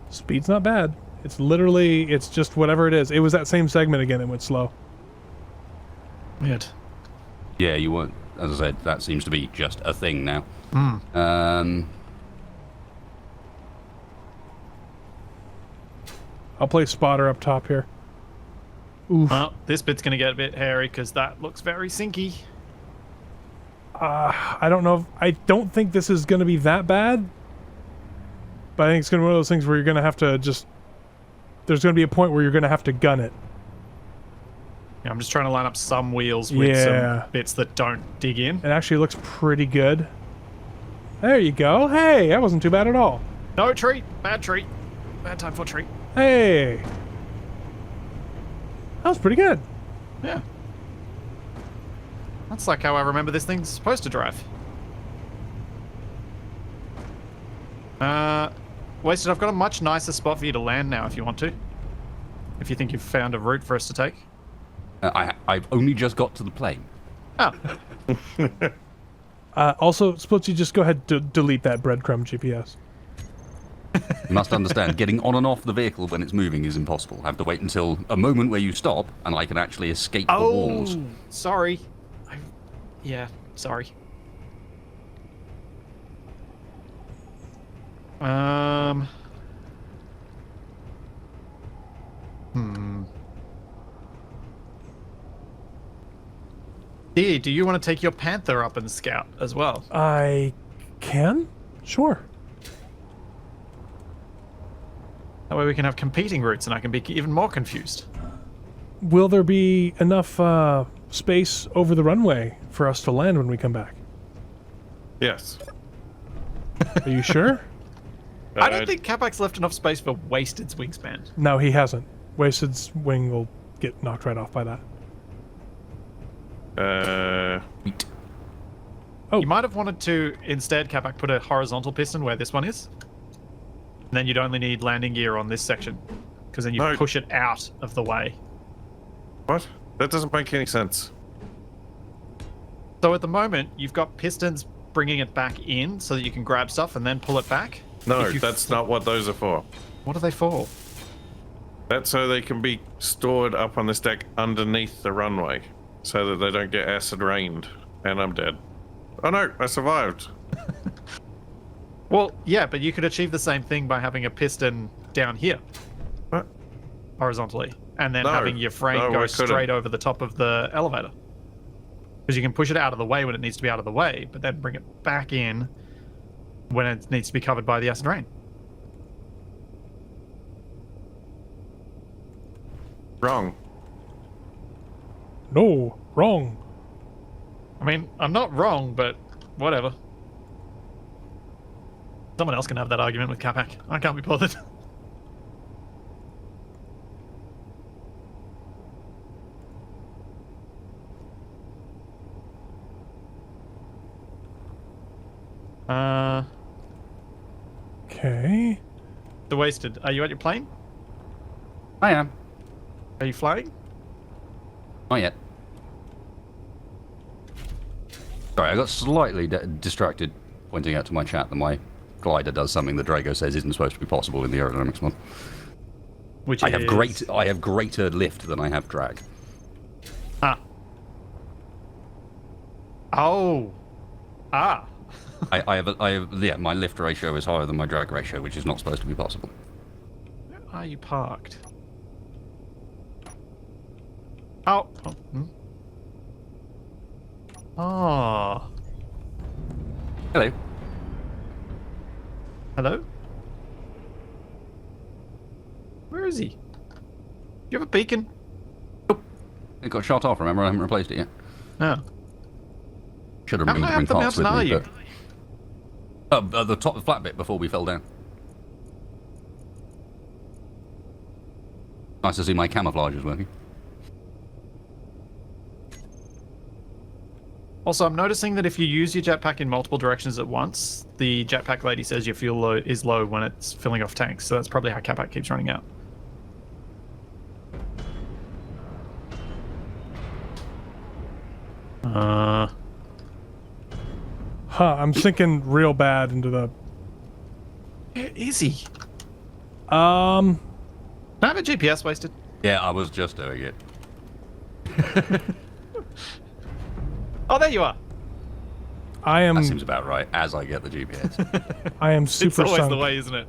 C: Speed's not bad. It's literally, it's just whatever it is. It was that same segment again. It went slow.
A: Weird.
D: Yeah, you weren't. As I said, that seems to be just a thing now.
C: I'll play spotter up top here. Oof.
A: Well, this bit's going to get a bit hairy because that looks very sinky.
C: I don't know. I don't think this is going to be that bad. But I think it's going to be one of those things where you're going to have to just... There's going to be a point where you're going to have to gun it.
A: Yeah, I'm just trying to line up some wheels with
C: Yeah.
A: some bits that don't dig in.
C: It actually looks pretty good. There you go. Hey, that wasn't too bad at all.
A: No treat. Bad treat. Bad time for treat.
C: Hey. That was pretty good.
A: Yeah. That's like how I remember this thing's supposed to drive. Wasted, I've got a much nicer spot for you to land now if you want to. If you think you've found a route for us to take.
D: I've only just got to the plane.
A: Oh,
C: Also, Splitsie, just go ahead to delete that breadcrumb GPS.
D: You must understand, getting on and off the vehicle when it's moving is impossible. I have to wait until a moment where you stop, and I can actually escape the walls.
A: Sorry. Yeah, sorry. D, do you want to take your Panther up and scout as well?
C: I can? Sure.
A: That way we can have competing routes and I can be even more confused.
C: Will there be enough space over the runway for us to land when we come back?
B: Yes.
C: Are you sure?
A: I don't think Capac's left enough space for Wasted's wingspan.
C: No, he hasn't. Wasted's wing will get knocked right off by that.
D: Wheat.
C: Oh.
A: You might have wanted to, instead, Capac, put a horizontal piston where this one is. And then you'd only need landing gear on this section. Because then you
B: No.
A: push it out of the way.
B: What? That doesn't make any sense.
A: So at the moment, you've got pistons bringing it back in so that you can grab stuff and then pull it back.
B: No,
A: If you
B: that's not what those are for.
A: What are they for?
B: That's so they can be stored up on this deck underneath the runway, so that they don't get acid rained. And I'm dead. Oh no, I survived.
A: Well, yeah, but you could achieve the same thing by having a piston down here,
B: What?
A: horizontally, and then
B: No.
A: having your frame
B: No,
A: go
B: I couldn't.
A: straight over the top of the elevator. Because you can push it out of the way when it needs to be out of the way, but then bring it back in when it needs to be covered by the acid rain.
B: Wrong.
C: No, wrong.
A: I mean, I'm not wrong, but whatever. Someone else can have that argument with Capac. I can't be bothered.
C: Okay.
A: The Wasted. Are you at your plane?
D: I am.
A: Are you flying?
D: Not yet. Sorry, I got slightly distracted pointing out to my chat that my glider does something that Drago says isn't supposed to be possible in the aerodynamics mod.
A: Which
D: I
A: is...
D: have greater lift than I have drag.
A: Ah. Oh. Ah.
D: Yeah, my lift ratio is higher than my drag ratio, which is not supposed to be possible.
A: Where are you parked? Oh. Oh. Hmm. Oh.
D: Hello.
A: Hello? Where is he? Do you have a beacon?
D: It got shot off, remember? I haven't replaced it yet.
A: No.
D: Should have
A: How
D: removed
A: high up the
D: parts
A: mountain
D: with
A: are
D: me,
A: you?
D: but... the top, the flat bit before we fell down. Nice to see my camouflage is working.
A: Also, I'm noticing that if you use your jetpack in multiple directions at once, the jetpack lady says your fuel low is low when it's filling off tanks, so that's probably how Capac keeps running out.
C: I'm sinking real bad into the...
A: Where is he?
C: Um...
A: Can I have a GPS Wasted?
D: Yeah, I was just doing it.
A: Oh, there you are.
C: I am...
D: That seems about right, as I get the GPS.
C: I am
A: It's
C: super
A: always
C: sunk.
A: the way, isn't it?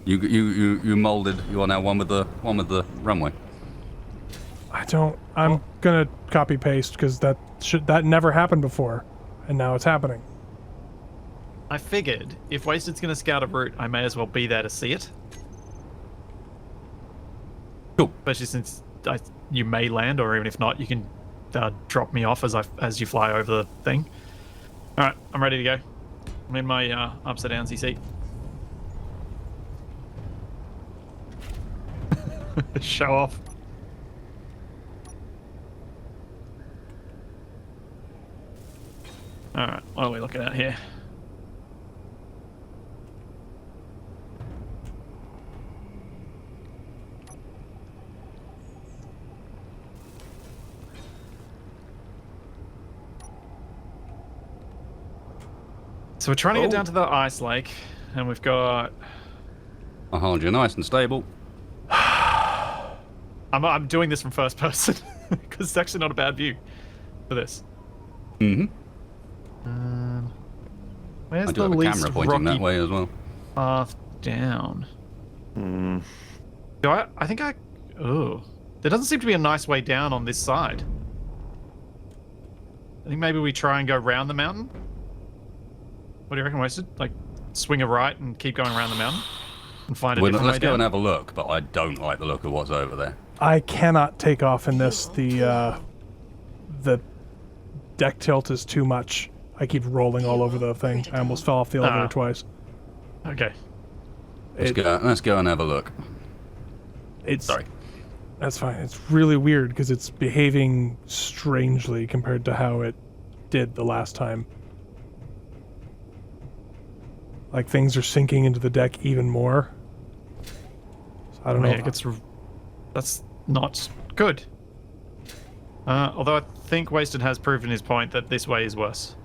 D: You molded, you are now one with the runway.
C: I don't... I'm gonna copy paste because that never happened before, and now it's happening.
A: I figured if Wasted's going to scout a route, I may as well be there to see it.
D: Cool.
A: Especially since you may land, or even if not, you can drop me off as you fly over the thing. All right, I'm ready to go. I'm in my upside down seat. Show off. All right, what are we looking at here? So we're trying to get
D: Oh.
A: down to the ice lake, and we've got.
D: I'll hold you nice and stable.
A: I'm doing this from first person because it's actually not a bad view for this.
D: Mm-hmm.
A: Where's
D: I do
A: the
D: have a
A: least
D: camera pointing
A: rocky
D: that way as well.
A: path down?
B: Hmm.
A: Do I think I. Oh, there doesn't seem to be a nice way down on this side. I think maybe we try and go round the mountain. What do you reckon, Wasted? Like, swing a right and keep going around the mountain and find a different
D: Let's
A: way
D: go
A: down.
D: and have a look, but I don't like the look of what's over there.
C: I cannot take off in this. The deck tilt is too much. I keep rolling all over the thing. I almost fell off the elevator
A: Ah.
C: twice.
A: Okay.
D: Let's go and have a look.
C: It's
D: Sorry.
C: That's fine. It's really weird because it's behaving strangely compared to how it did the last time. Like things are sinking into the deck even more. So I don't know.
A: Yeah, that's not good. Although I think Wasted has proven his point that this way is worse.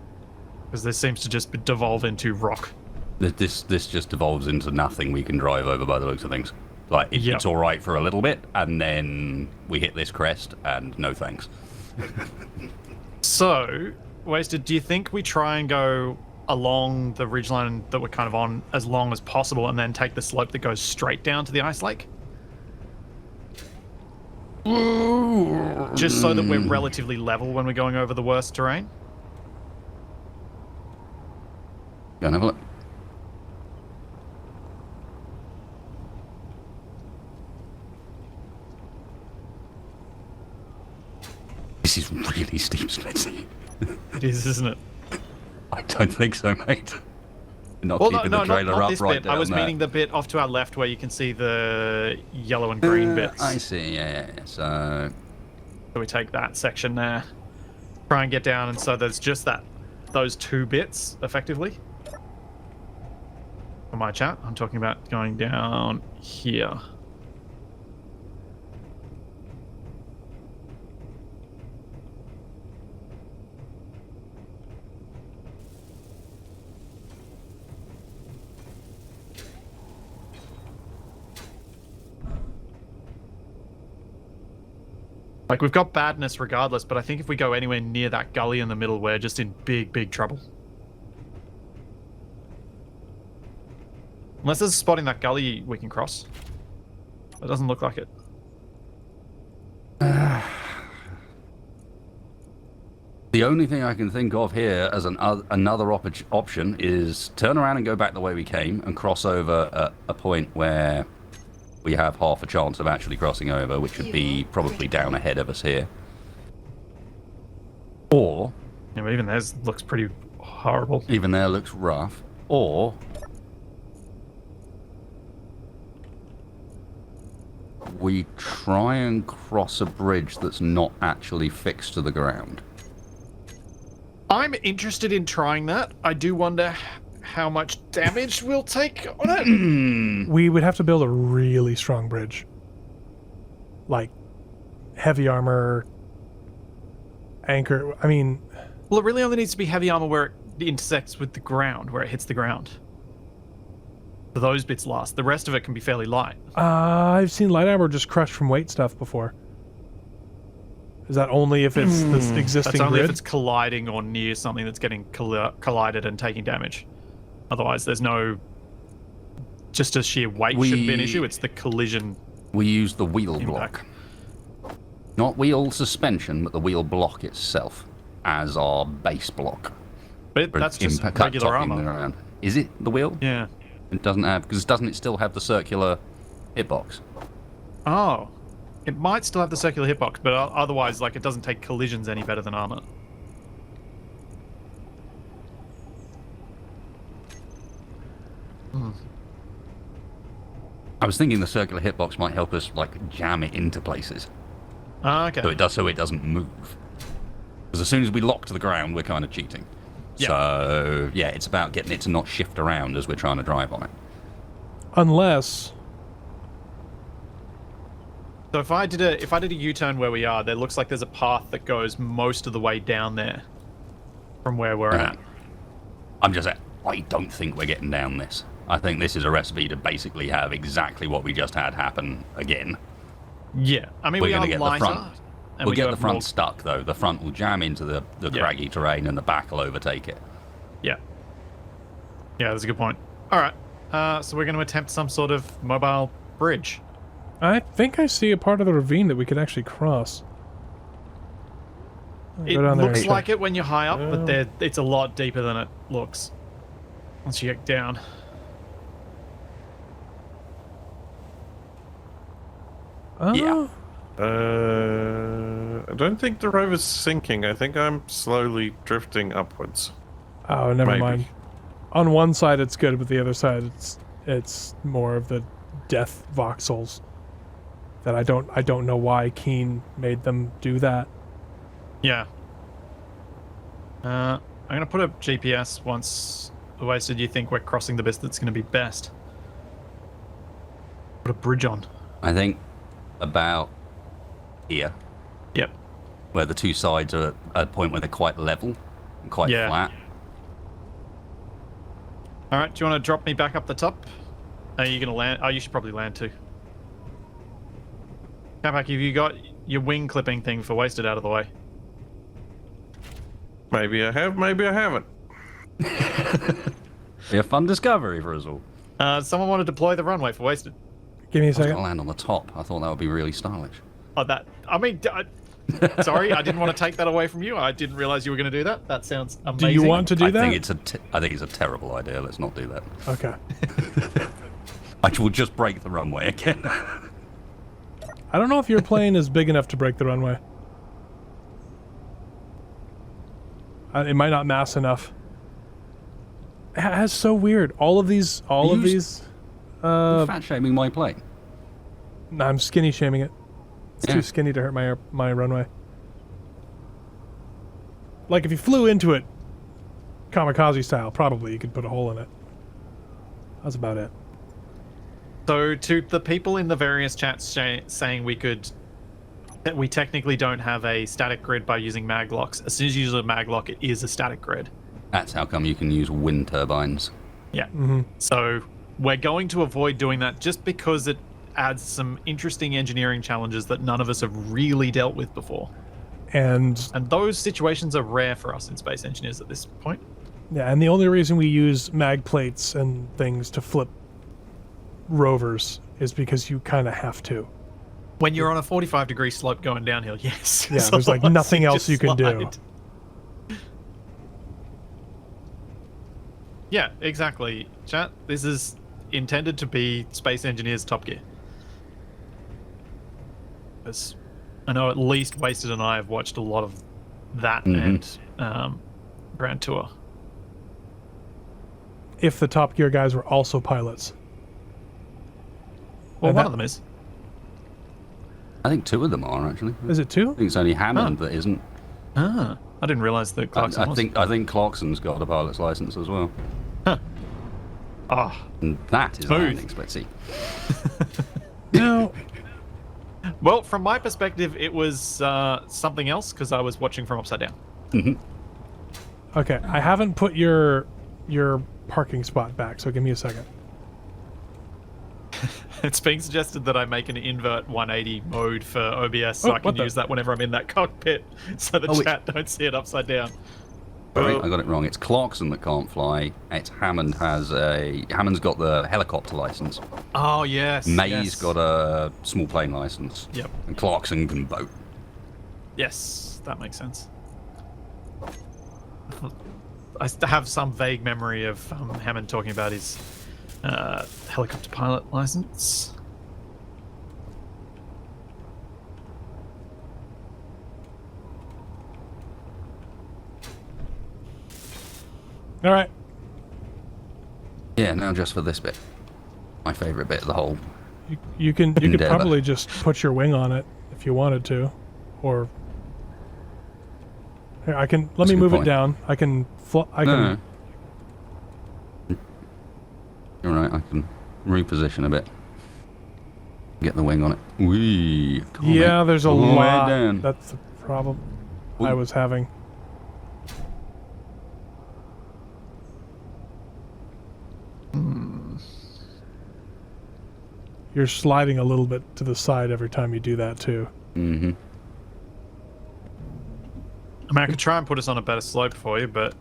A: Because this seems to just devolve into rock.
D: This just devolves into nothing we can drive over by the looks of things. Like,
A: Yep.
D: it's all right for a little bit, and then we hit this crest, and no thanks.
A: So, Wasted, do you think we try and go along the ridgeline that we're kind of on as long as possible and then take the slope that goes straight down to the ice lake? Just so that we're relatively level when we're going over the worst terrain?
D: Go and have a look. This is really steep, Splitsie.
A: It is, isn't it?
D: I don't think so, mate. Not
A: Well,
D: keeping
A: no,
D: the trailer
A: not
D: up
A: this
D: right
A: bit.
D: down
A: I was
D: there.
A: meaning the bit off to our left where you can see the yellow and green bits.
D: I see, yeah. So,
A: So we take that section there, try and get down, and so there's just those two bits, effectively. For my chat, I'm talking about going down here. Like, we've got badness regardless, but I think if we go anywhere near that gully in the middle, we're just in big, big trouble. Unless there's a spot in that gully we can cross. It doesn't look like it.
D: the only thing I can think of here as another option is turn around and go back the way we came and cross over at a point where we have half a chance of actually crossing over, which would be probably down ahead of us here. Or...
A: Yeah, but even theirs looks pretty horrible.
D: even there looks rough. Or... we try and cross a bridge that's not actually fixed to the ground.
A: I'm interested in trying that. I do wonder how much damage we'll take on it.
C: We would have to build a really strong bridge. Like, heavy armor, anchor. I mean...
A: Well, it really only needs to be heavy armor where it intersects with the ground, where it hits the ground. So those bits last. The rest of it can be fairly light.
C: I've seen light armor just crushed from weight stuff before. Is that only if it's this existing
A: That's only
C: grid?
A: if it's colliding or near something that's getting collided and taking damage. Otherwise, there's no... Just a sheer weight shouldn't be an issue. It's the collision
D: We use the wheel
A: impact.
D: block. Not wheel suspension, but the wheel block itself as our base block.
A: But
D: for
A: that's just
D: impact
A: regular
D: topping
A: armor.
D: around. Is it the wheel?
A: Yeah.
D: It doesn't have... because doesn't it still have the circular hitbox?
A: Oh. It might still have the circular hitbox, but otherwise, like, it doesn't take collisions any better than armor.
D: I was thinking the circular hitbox might help us, like, jam it into places.
A: Ah, okay.
D: So it doesn't move. Because as soon as we lock to the ground, we're kind of cheating.
A: Yeah.
D: So, yeah, it's about getting it to not shift around as we're trying to drive on it.
C: Unless...
A: So if I did a U-turn where we are, there looks like there's a path that goes most of the way down there from where we're at.
D: I'm just I don't think we're getting down this. I think this is a recipe to basically have exactly what we just had happen again.
A: Yeah, I mean,
D: We're
A: we
D: going
A: are
D: to get
A: lighter.
D: the front.
A: And
D: We'll
A: we
D: get
A: do
D: the
A: have
D: front
A: more-
D: stuck, though. The front will jam into the
A: Yeah.
D: craggy terrain, and the back will overtake it.
A: Yeah. Yeah, that's a good point. All right, so we're going to attempt some sort of mobile bridge.
C: I think I see a part of the ravine that we could actually cross.
A: It
C: Go down there and
A: looks
C: check.
A: like it when you're high up, but it's a lot deeper than it looks once you get down.
C: Oh,
D: Yeah.
B: I don't think the rover's sinking. I think I'm slowly drifting upwards.
C: Oh, never
B: Maybe.
C: mind. On one side it's good, but the other side it's more of the death voxels. That I don't know why Keen made them do that.
A: Yeah. I'm going to put up GPS once the wasted you think we're crossing the bit that's going to be best. Put a bridge on.
D: I think about here,
A: Yep.
D: where the two sides are at a point where they're quite level and quite
A: Yeah.
D: flat.
A: All right, do you want to drop me back up the top? Are you going to land? Oh, you should probably land too. Capac, have you got your wing clipping thing for wasted out of the way?
B: Maybe I have, maybe I haven't.
D: Be a fun discovery for us all.
A: Someone want to deploy the runway for wasted?
C: Give me a
D: I was going
C: second.
D: to land on the top. I thought that would be really stylish.
A: Oh, that. I mean, sorry, I didn't want to take that away from you. I didn't realize you were going to do that. That sounds amazing.
C: Do you want to do
D: I
C: that?
D: think I think it's a terrible idea. Let's not do that.
C: Okay.
D: I will just break the runway again.
C: I don't know if your plane is big enough to break the runway. It might not mass enough. That's so weird. All of these.
D: You're fat shaming my plane.
C: I'm skinny shaming it. It's
D: Yeah.
C: too skinny to hurt my runway. Like if you flew into it, kamikaze style, probably you could put a hole in it. That's about it.
A: So, to the people in the various chats saying that we technically don't have a static grid by using mag locks. As soon as you use a mag lock, it is a static grid.
D: That's how come you can use wind turbines.
A: Yeah. So we're going to avoid doing that just because it adds some interesting engineering challenges that none of us have really dealt with before.
C: And
A: those situations are rare for us in space engineers at this point.
C: yeah, and the only reason we use mag plates and things to flip rovers is because you kind of have to.
A: When you're on a 45-degree slope going downhill, yes.
C: Yeah, there's like nothing else
A: just
C: you can do.
A: slide. Yeah, exactly. Chat, this is intended to be Space Engineers Top Gear. Because I know at least Wasted and I have watched a lot of that and Grand Tour.
C: If the Top Gear guys were also pilots.
A: Well,
C: And
A: one
C: that-
A: of them is.
D: I think two of them are actually.
C: Is it two?
D: I think it's only Hammond that isn't.
A: Ah, I didn't realize that Clarkson
D: I
A: was.
D: think Clarkson's got a pilot's license as well.
A: Ah,
D: And that is
A: Smooth.
D: landing Splitsie.
C: No.
A: well, from my perspective, it was something else because I was watching from upside down.
C: Okay, I haven't put your parking spot back, so give me a second.
A: It's being suggested that I make an invert 180 mode for OBS so
C: Oh,
A: I can
C: what the-
A: use that whenever I'm in that cockpit so the
D: Oh, wait.
A: chat don't see it upside down.
D: Sorry, I got it wrong. It's Clarkson that can't fly. It's Hammond's got the helicopter license.
A: Oh, yes.
D: May's
A: yes.
D: got a small plane license.
A: Yep.
D: And Clarkson can boat.
A: Yes, that makes sense. I have some vague memory of Hammond talking about his helicopter pilot license.
C: All right.
D: Yeah, now just for this bit. My favourite bit of the whole.
C: You could
D: Endeavour.
C: probably just put your wing on it if you wanted to, or here, I can let
D: That's
C: me
D: a good
C: move it
D: point.
C: down. I can I can.
D: No. You're right, I can reposition a bit. Get the wing on it. Wee. Come on,
C: Yeah,
D: mate.
C: there's a
D: All the way
C: lot.
D: down.
C: That's the problem
D: Ooh.
C: I was having. you're sliding a little bit to the side every time you do that too.
D: Mm-hmm.
A: I mean, I could try and put us on a better slope for you, but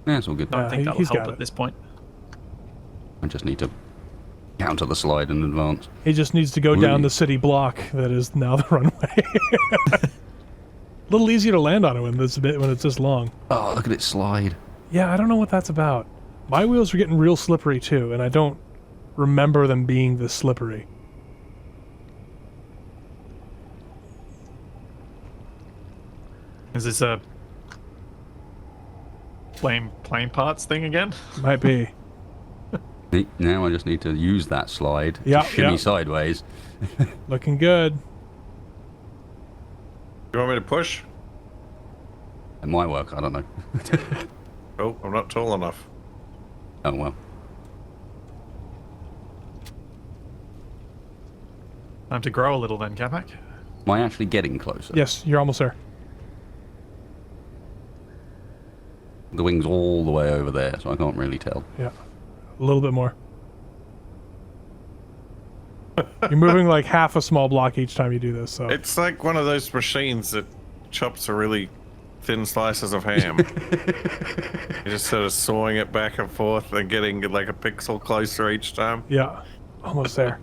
D: Yeah, it's all good.
A: I don't think that'll
C: he's
A: help
C: got
A: at
C: it.
A: this point.
D: I just need to counter the slide in advance.
C: He just needs to go down
D: Ooh.
C: the city block that is now the runway. A little easier to land on it when it's this long.
D: Oh, look at it slide.
C: Yeah, I don't know what that's about. My wheels are getting real slippery too, and I don't remember them being this slippery.
A: Is this a plane parts thing again?
C: Might be.
D: Now I just need to use that slide
C: Yeah,
D: to shimmy
C: yeah.
D: sideways.
C: Looking good.
B: You want me to push?
D: It might work, I don't know.
B: Oh, I'm not tall enough.
D: Oh well.
A: Time to grow a little then, Capac.
D: Am I actually getting closer?
C: Yes, you're almost there.
D: The wing's all the way over there, so I can't really tell.
C: Yeah. A little bit more. You're moving like half a small block each time you do this, so.
B: It's like one of those machines that chops a really thin slices of ham. You're just sort of sawing it back and forth and getting like a pixel closer each time.
C: Yeah. Almost there.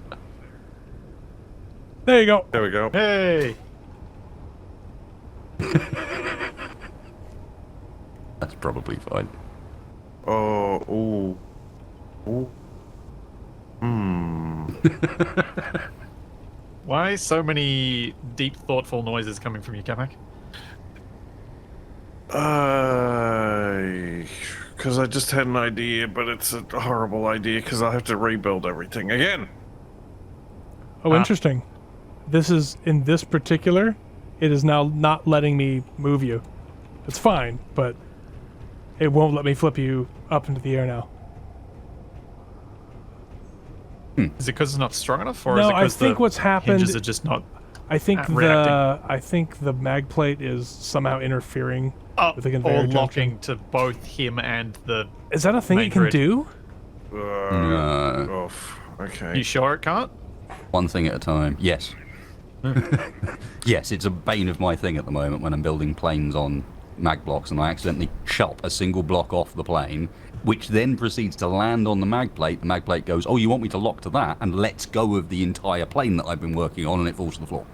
C: There you go.
B: There we go.
A: Hey!
D: That's probably fine.
B: Oh, ooh. Ooh. Hmm.
A: Why so many deep, thoughtful noises coming from you, Capac?
B: Because I just had an idea, but it's a horrible idea because I have to rebuild everything again.
C: Oh, interesting. This is, in this particular, it is now not letting me move you. It's fine, but it won't let me flip you up into the air now.
A: Is it because it's not strong enough, or
C: No,
A: is it
C: I
A: because
C: think
A: the
C: what's happened-
A: hinges are just not
C: I think
A: reacting?
C: the mag plate is somehow interfering with the conveyor
A: or
C: junction.
A: locking to both him and the...
C: Is that a thing
A: main
C: it can
A: grid.
C: do?
D: No.
B: Okay.
A: You sure it can't?
D: One thing at a time. Yes. Yes, it's a bane of my thing at the moment when I'm building planes on mag blocks and I accidentally chop a single block off the plane, which then proceeds to land on the mag plate. The mag plate goes, oh, you want me to lock to that? And lets go of the entire plane that I've been working on, and it falls to the floor.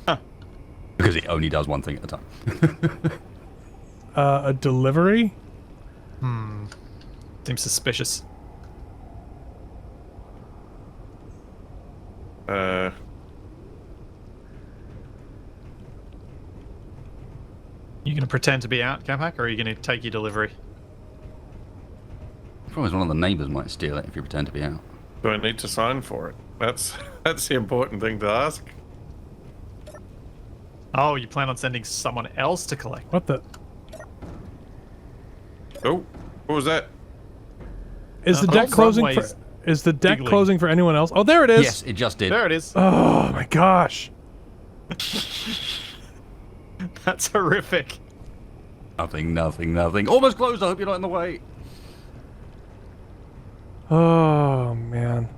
A: Huh.
D: Because it only does one thing at a time.
C: A delivery?
A: Seems suspicious. You gonna pretend to be out, Capac, or are you gonna take your delivery?
D: Probably one of the neighbours might steal it if you pretend to be out.
B: Do I need to sign for it? That's the important thing to ask.
A: Oh, you plan on sending someone else to collect?
C: What the?
B: Oh, what was that?
C: Is the
A: the
C: deck closing for?
A: runway's
C: Is the deck
A: jiggling.
C: closing for anyone else? Oh, there it is.
D: Yes, it just did.
A: There it is.
C: Oh my gosh.
A: That's horrific.
D: Nothing, nothing, nothing. Almost closed. I hope you're not in the way.
C: Oh man.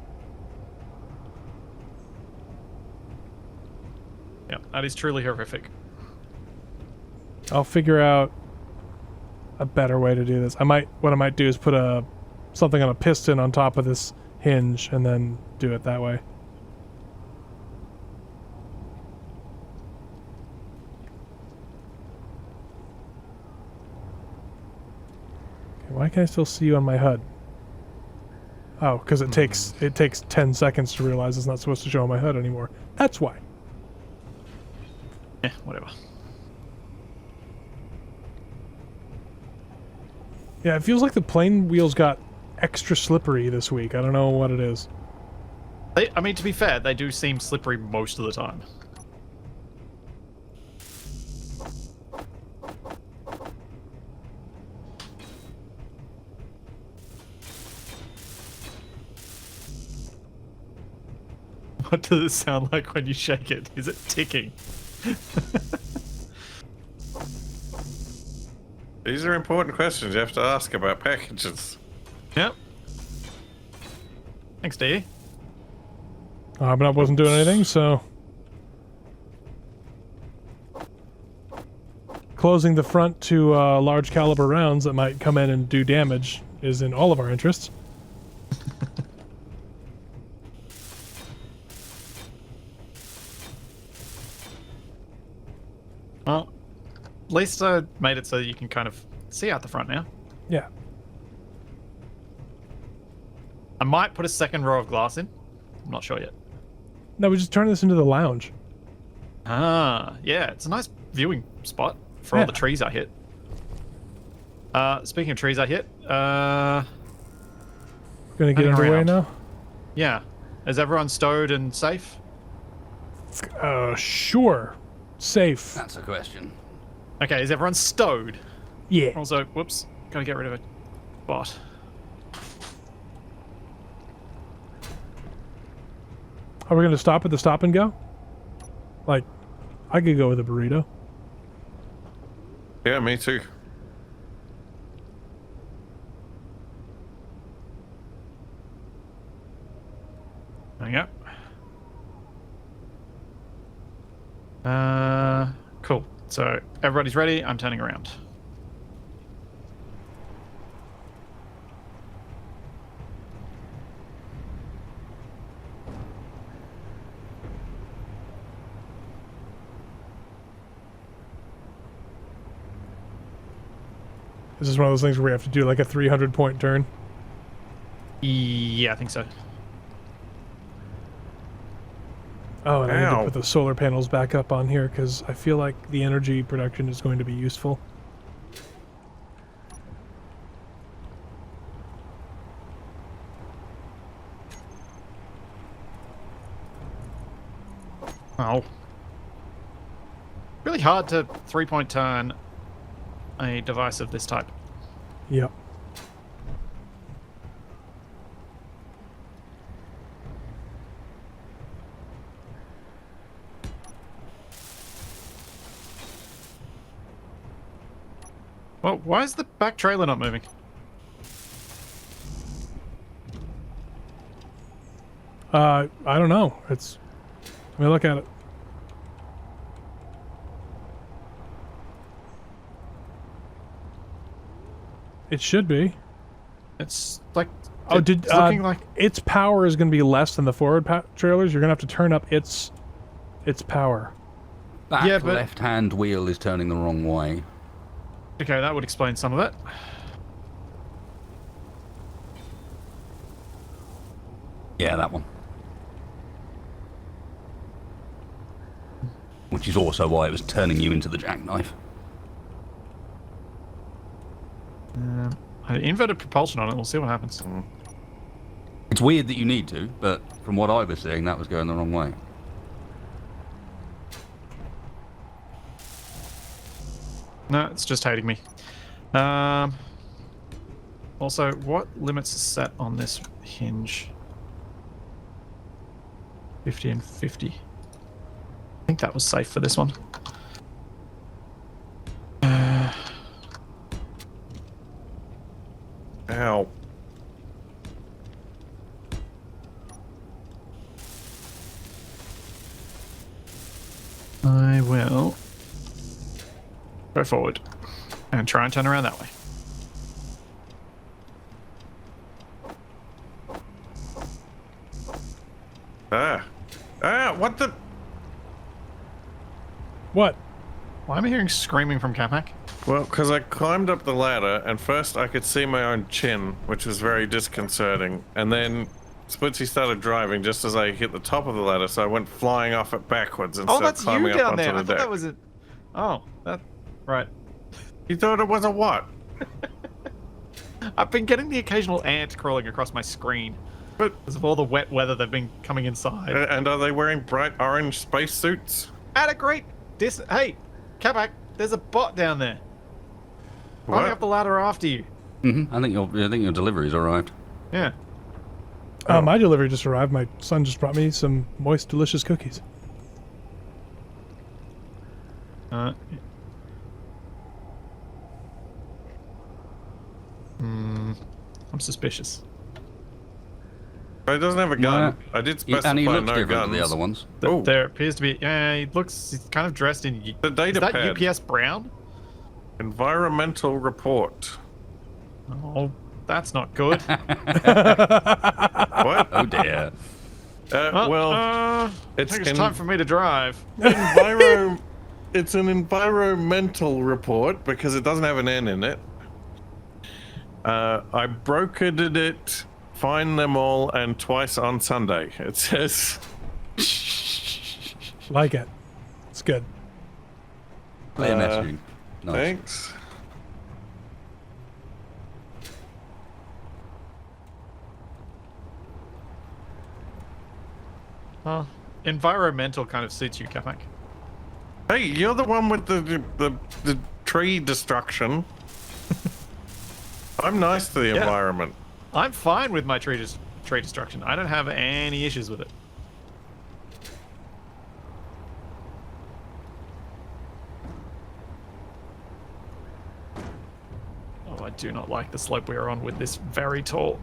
A: Yeah, that is truly horrific.
C: I'll figure out a better way to do this. What I might do is put something on a piston on top of this hinge and then do it that way. Okay, why can I still see you on my HUD? Oh, because it takes 10 seconds to realize it's not supposed to show on my HUD anymore. That's why.
A: Yeah, whatever.
C: Yeah, it feels like the plane wheels got extra slippery this week. I don't know what it is.
A: I mean, to be fair, they do seem slippery most of the time. What does it sound like when you shake it? Is it ticking?
B: These are important questions you have to ask about packages.
A: Yep. Thanks, D.
C: But I wasn't doing anything, so... Closing the front to large caliber rounds that might come in and do damage is in all of our interests.
A: Well, at least I made it so you can kind of see out the front now.
C: Yeah.
A: I might put a second row of glass in. I'm not sure yet.
C: No, we just turn this into the lounge.
A: Ah, yeah, it's a nice viewing spot for all
C: Yeah.
A: the trees I hit. Speaking of trees I hit,
C: Gonna get
A: Hang
C: underway
A: around.
C: now?
A: yeah. Is everyone stowed and safe?
C: Sure. Safe.
D: That's a question.
A: Okay, is everyone stowed?
C: Yeah.
A: Also, whoops, gotta get rid of a bot.
C: Are we gonna stop at the stop and go? Like, I could go with a burrito.
B: Yeah, me too.
A: Hang up. Cool. So everybody's ready. I'm turning around.
C: This is one of those things where we have to do like a 300-point turn.
A: Yeah, I think so.
C: Oh, and I need
B: Ow.
C: to put the solar panels back up on here because I feel like the energy production is going to be useful.
A: Oh. Really hard to 3-point turn a device of this type.
C: Yep.
A: Well, why is the back trailer not moving?
C: I don't know. Let me look at it. It should be.
A: It's like
C: Oh,
A: it's looking like
C: its power is going to be less than the forward trailers? You're going to have to turn up its power.
D: Back
A: Yeah, but-
D: left-hand wheel is turning the wrong way.
A: okay. That would explain some of it.
D: Yeah, that one. Which is also why it was turning you into the jackknife.
A: I inverted propulsion on it. We'll see what happens.
D: It's weird that you need to, but from what I was seeing, that was going the wrong way.
A: No, it's just hating me. Also, what limits are set on this hinge? 50 and 50. I think that was safe for this one.
B: Ow.
A: I will go forward and try and turn around that way.
B: What the?
C: What?
A: Why am I hearing screaming from Capac?
B: Well, because I climbed up the ladder, and first I could see my own chin, which was very disconcerting. And then Splitsie started driving just as I hit the top of the ladder, so I went flying off it backwards instead
A: Oh,
B: of
A: that's
B: climbing
A: you
B: up
A: down
B: onto
A: there.
B: the
A: I thought
B: deck.
A: that was it. Oh, that. Right.
B: You thought it was a what?
A: I've been getting the occasional ant crawling across my screen.
B: But
A: Because of all the wet weather they've been coming inside.
B: and are they wearing bright orange spacesuits?
A: At a great distance. Hey, Capac, there's a bot down there. Climbing
B: What?
A: up the ladder after you.
D: I think your delivery's arrived.
A: Yeah.
C: My delivery just arrived. My son just brought me some moist, delicious cookies.
A: I'm suspicious.
B: It doesn't have a gun. I did specify
D: And he looks
B: no
D: different
B: guns.
D: to the other ones.
B: Oh.
A: There appears to be. Yeah, he looks. He's kind of dressed in.
B: The data
A: Is that
B: pad.
A: UPS brown?
B: Environmental report.
A: Oh, that's not good.
B: What?
D: Oh dear.
B: Well,
A: I
B: it's
A: think it's time for me to drive.
B: It's an environmental report because it doesn't have an N in it. I brokered it, find them all, and twice on Sunday. It says.
C: Like it. It's good.
D: Clear messaging. Nice.
B: Thanks.
A: Well, environmental kind of suits you, Kamak.
B: Hey, you're the one with the tree destruction. I'm nice to the environment.
A: I'm fine with my tree destruction. I don't have any issues with it. Oh, I do not like the slope we are on with this very tall.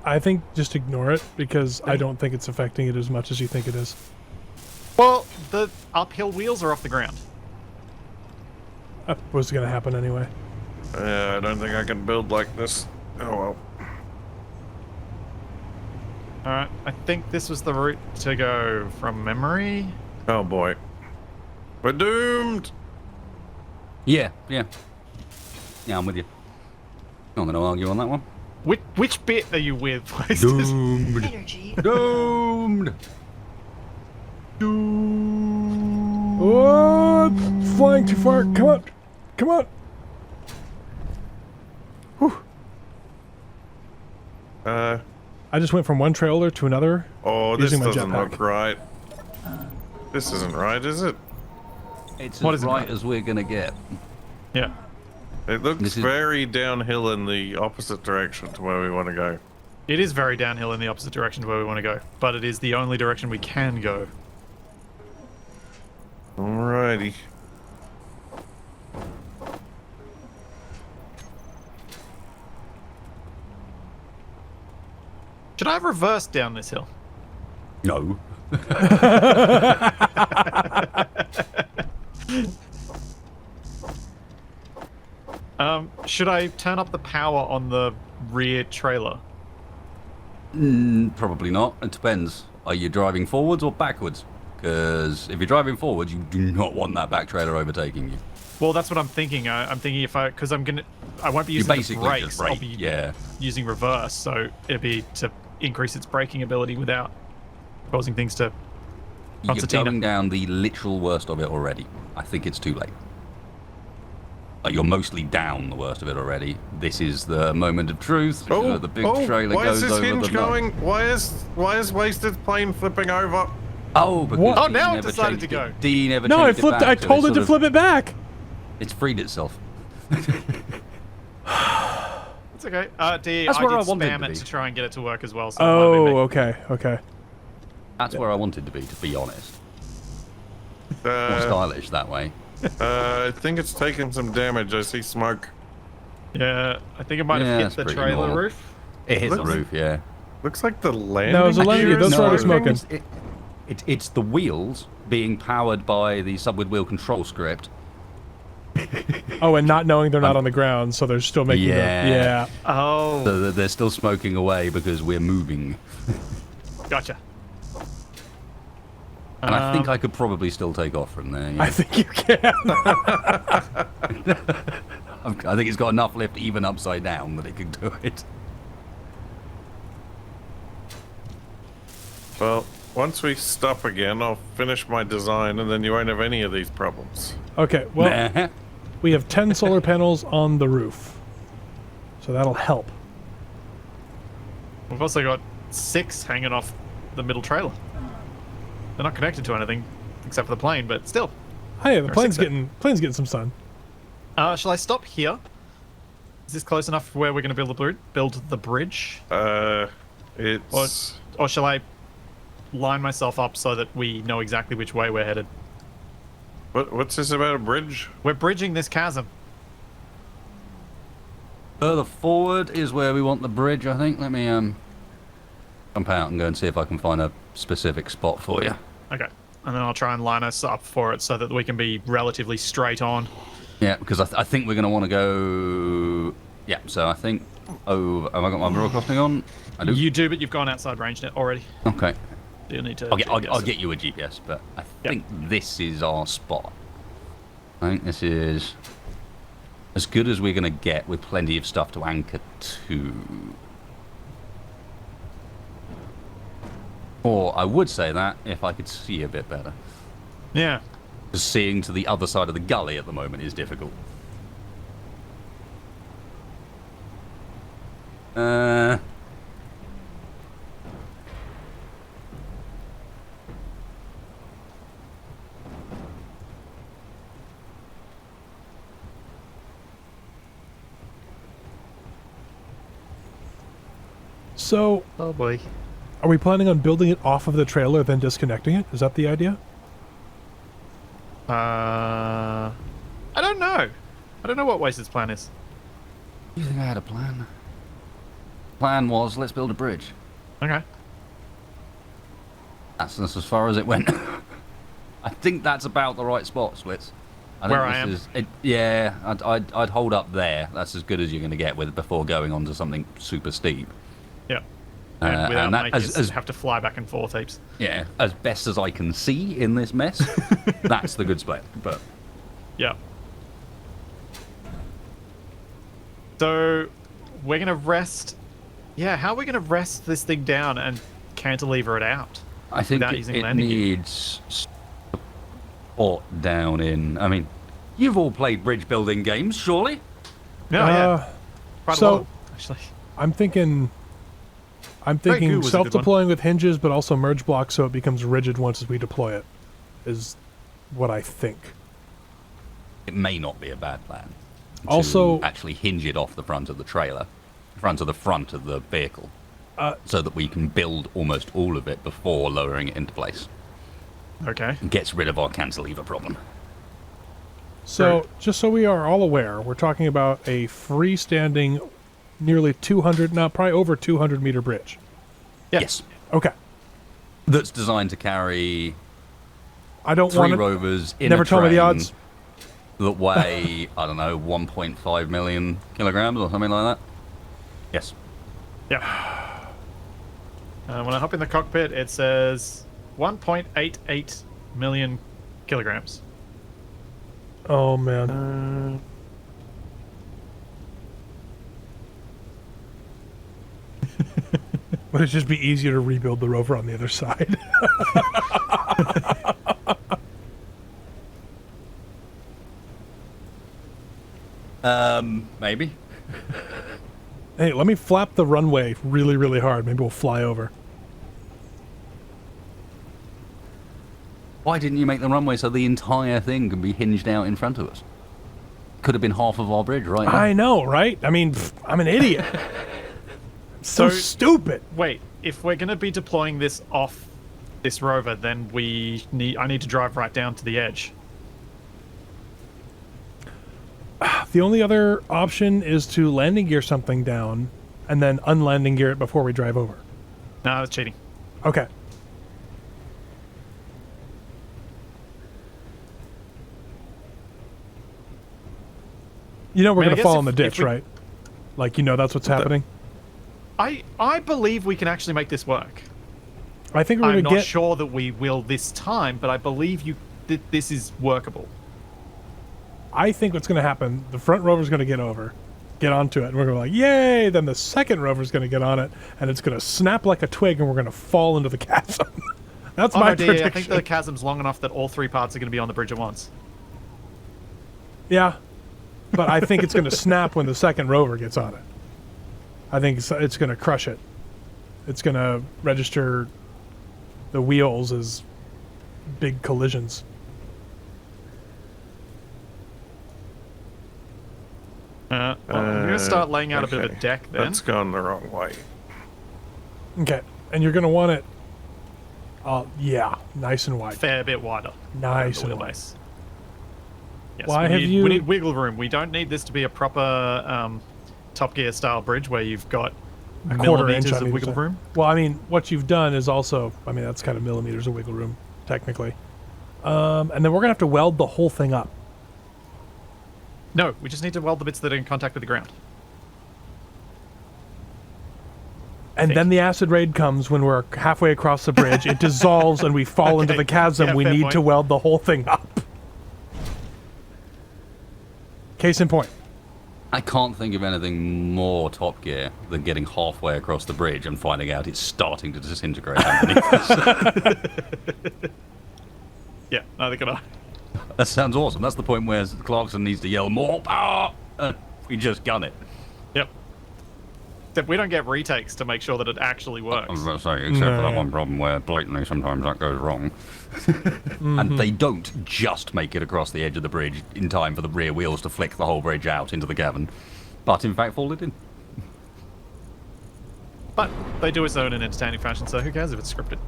C: I think just ignore it because I don't think it's affecting it as much as you think it is.
A: Well, the uphill wheels are off the ground.
C: That was going to happen anyway.
B: Yeah, I don't think I can build like this. Oh well.
A: Alright, I think this was the route to go from memory.
B: Oh boy. We're doomed!
D: Yeah. Yeah, I'm with you. Not going to argue on that one.
A: Which bit are you with, please?
D: Doomed.
E: Energy.
D: Doomed.
C: Oh, flying too far. Come on. Come on. Whew. I just went from one trailer to another.
B: Oh, this
C: using my
B: doesn't
C: jetpack.
B: look right. This isn't right, is it?
D: It's
A: What
D: as
A: is it,
D: right
A: mate?
D: as we're going to get.
A: Yeah.
B: It looks
D: This is-
B: very downhill in the opposite direction to where we want to go.
A: It is very downhill in the opposite direction to where we want to go, but it is the only direction we can go.
B: Alrighty.
A: Should I have reversed down this hill?
D: No.
A: Should I turn up the power on the rear trailer?
D: Probably not. It depends. Are you driving forwards or backwards? Because if you're driving forwards, you do not want that back trailer overtaking you.
A: Well, that's what I'm thinking. I'm thinking because I won't be
D: You
A: using the
D: basically
A: brakes.
D: just
A: I'll
D: brake.
A: be
D: Yeah.
A: using reverse, so it'd be to increase its braking ability without causing things to.
D: You're
A: Concertina.
D: going down the literal worst of it already. I think it's too late. Like, you're mostly down the worst of it already. This is the moment of truth.
B: Oh,
D: the big
B: oh,
D: trailer
B: why
D: goes
B: is this
D: over
B: hinge
D: the knob.
B: going? Why is Wasted plane flipping over?
D: Oh, because
C: What?
A: Oh,
D: Dee
A: now it
D: never
A: decided
D: changed
A: to go.
D: it. Dee never
C: No, I
D: changed it
C: flipped.
D: back,
C: I
D: so
C: told
D: it's
C: it to
D: sort
C: flip it back.
D: It's freed itself.
A: It's okay. D,
D: That's
A: I
D: where
A: did
D: I wanted
A: spam
D: to
A: it
D: be.
A: to try and get it to work as well. So it might have been me.
C: Oh, okay, okay.
D: That's where I wanted to be honest. More
B: Uh,
D: stylish that way.
B: I think it's taking some damage. I see smoke.
A: Yeah, I think it might
D: Yeah,
A: have hit
D: that's
A: the
D: pretty
A: trailer
D: normal.
A: roof.
D: It hits the
B: Looks-
D: roof, yeah.
B: Looks like the landing.
C: No, it's a landing gear. Those
B: gear
C: are
B: is
C: already
B: smoking.
C: smoking.
D: It's the wheels being powered by the sub with wheel control script.
C: Oh, and not knowing they're not on the ground, so they're still making
D: Yeah.
C: the... Yeah.
A: Oh,
D: So they're still smoking away because we're moving.
A: gotcha.
D: And I think I could probably still take off from there. Yeah.
C: I think you can.
D: I think it's got enough lift even upside down that it can do it.
B: Well, once we stop again, I'll finish my design, and then you won't have any of these problems.
C: Okay, well,
D: Nah.
C: we have 10 solar panels on the roof. So that'll help.
A: We've also got 6 hanging off the middle trailer. They're not connected to anything except for the plane, but still.
C: Hey, the
A: Or
C: plane's
A: 6
C: getting some sun.
A: Shall I stop here? Is this close enough for where we're going to build the bridge?
B: It's...
A: Or shall I line myself up so that we know exactly which way we're headed?
B: What's this about a bridge?
A: We're bridging this chasm.
D: Further forward is where we want the bridge, I think. Let me jump out and go and see if I can find a specific spot for you.
A: Okay. And then I'll try and line us up for it so that we can be relatively straight on.
D: Yeah, because I think we're going to want to go... Yeah, so I think... Oh, have I got my mirror crossing on? I do.
A: You do, but you've gone outside range net already.
D: Okay.
A: Do you need to...
D: I'll get you a GPS, but I think this is our spot. I think this is as good as we're going to get with plenty of stuff to anchor to. Or I would say that if I could see a bit better.
A: Yeah.
D: Because seeing to the other side of the gully at the moment is difficult.
C: So,
A: Oh boy.
C: are we planning on building it off of the trailer, then disconnecting it? Is that the idea?
A: I don't know. I don't know what Wasted plan is.
D: You think I had a plan? Plan was, let's build a bridge.
A: Okay.
D: That's as far as it went. I think that's about the right spot, Splits.
A: Where I am?
D: Yeah, I'd hold up there. That's as good as you're going to get with before going on to something super steep.
A: Yeah. And without
D: and that,
A: making us have to fly back and forth heaps.
D: Yeah, as best as I can see in this mess, that's the good split. But
A: Yeah. So, we're going to rest... Yeah, how are we going to rest this thing down and cantilever it out?
D: I think
A: Without using
D: it
A: landing gear.
D: needs support down in... I mean, you've all played bridge building games, surely?
A: No, yeah. Quite
C: so-
A: a lot, actually.
C: I'm thinking
A: Very good was a good one.
C: self-deploying with hinges, but also merge blocks so it becomes rigid once we deploy it, is what I think.
D: It may not be a bad plan. to
C: Also-
D: actually hinge it off the front of the trailer, front of the vehicle, so that we can build almost all of it before lowering it into place.
A: Okay.
D: It gets rid of our cantilever problem.
C: So, just so we are all aware, we're talking about a freestanding, nearly 200, now probably over 200 meter bridge.
A: Yeah.
D: Yes.
C: Okay.
D: That's designed to carry
C: I don't
D: 3
C: want to...
D: rovers in
C: Never
D: a
C: tell me the
D: train
C: odds.
D: that weigh, I don't know, 1.5 million kilograms or something like that. Yes.
A: Yeah. When I hop in the cockpit, it says 1.88 million kilograms.
C: Oh, man. Would it just be easier to rebuild the rover on the other side?
D: Maybe.
C: Hey, let me flap the runway really, really hard. Maybe we'll fly over.
D: Why didn't you make the runway so the entire thing can be hinged out in front of us? Could have been half of our bridge right now.
C: I know, right? I mean, I'm an idiot. So
A: So-
C: stupid.
A: Wait, if we're going to be deploying this off this rover, then I need to drive right down to the edge.
C: The only other option is to landing gear something down and then unlanding gear it before we drive over.
A: No, that's cheating.
C: Okay. You know we're
A: I mean, I
C: going to fall
A: guess
C: in the
A: if
C: ditch,
A: we-
C: right? Like, you know that's what's happening?
A: I believe we can actually make this work.
C: I think we're
A: I'm
C: going
A: not
C: to get...
A: sure that we will this time, but I believe this is workable.
C: I think what's going to happen, the front rover's going to get onto it, and we're going to be like, yay! Then the second rover's going to get on it, and it's going to snap like a twig, and we're going to fall into the chasm. That's
A: Oh
C: my
A: no, dear,
C: prediction.
A: I think the chasm's long enough that all 3 parts are going to be on the bridge at once.
C: Yeah, but I think it's going to snap when the second rover gets on it. I think it's going to crush it. It's going to register the wheels as big collisions.
A: Well, I'm going to start laying out a bit of a
B: Okay,
A: deck then.
B: That's gone the wrong way.
C: Okay, and you're going to want it, yeah, nice and wide.
A: Fair bit wider.
C: Nice
A: than
C: and
A: the
C: wide.
A: wheelbase. Yes,
C: Why
A: we
C: have
A: need,
C: you-
A: We need wiggle room. We don't need this to be a proper Top Gear style bridge where you've got
C: a quarter inch
A: millimeters
C: on
A: of
C: either
A: wiggle
C: side.
A: room.
C: Well, I mean, what you've done is also, I mean, that's kind of millimeters of wiggle room, technically. And then we're going to have to weld the whole thing up.
A: No, we just need to weld the bits that are in contact with the ground.
C: And then the acid rain comes when we're halfway across the bridge. It dissolves and we fall into the chasm.
A: Yeah,
C: we
A: fair
C: need
A: point.
C: to weld the whole thing up. Case in point.
D: I can't think of anything more Top Gear than getting halfway across the bridge and finding out it's starting to disintegrate underneath us.
A: Yeah, neither can I.
D: That sounds awesome. That's the point where Clarkson needs to yell more power. We just gun it.
A: Yep. Except we don't get retakes to make sure that it actually
D: I
A: works.
D: was about to say, except for that one problem where blatantly sometimes that goes wrong. And they don't just make it across the edge of the bridge in time for the rear wheels to flick the whole bridge out into the cavern, but in fact fall it in.
A: But they do it so in an entertaining fashion, so who cares if it's scripted?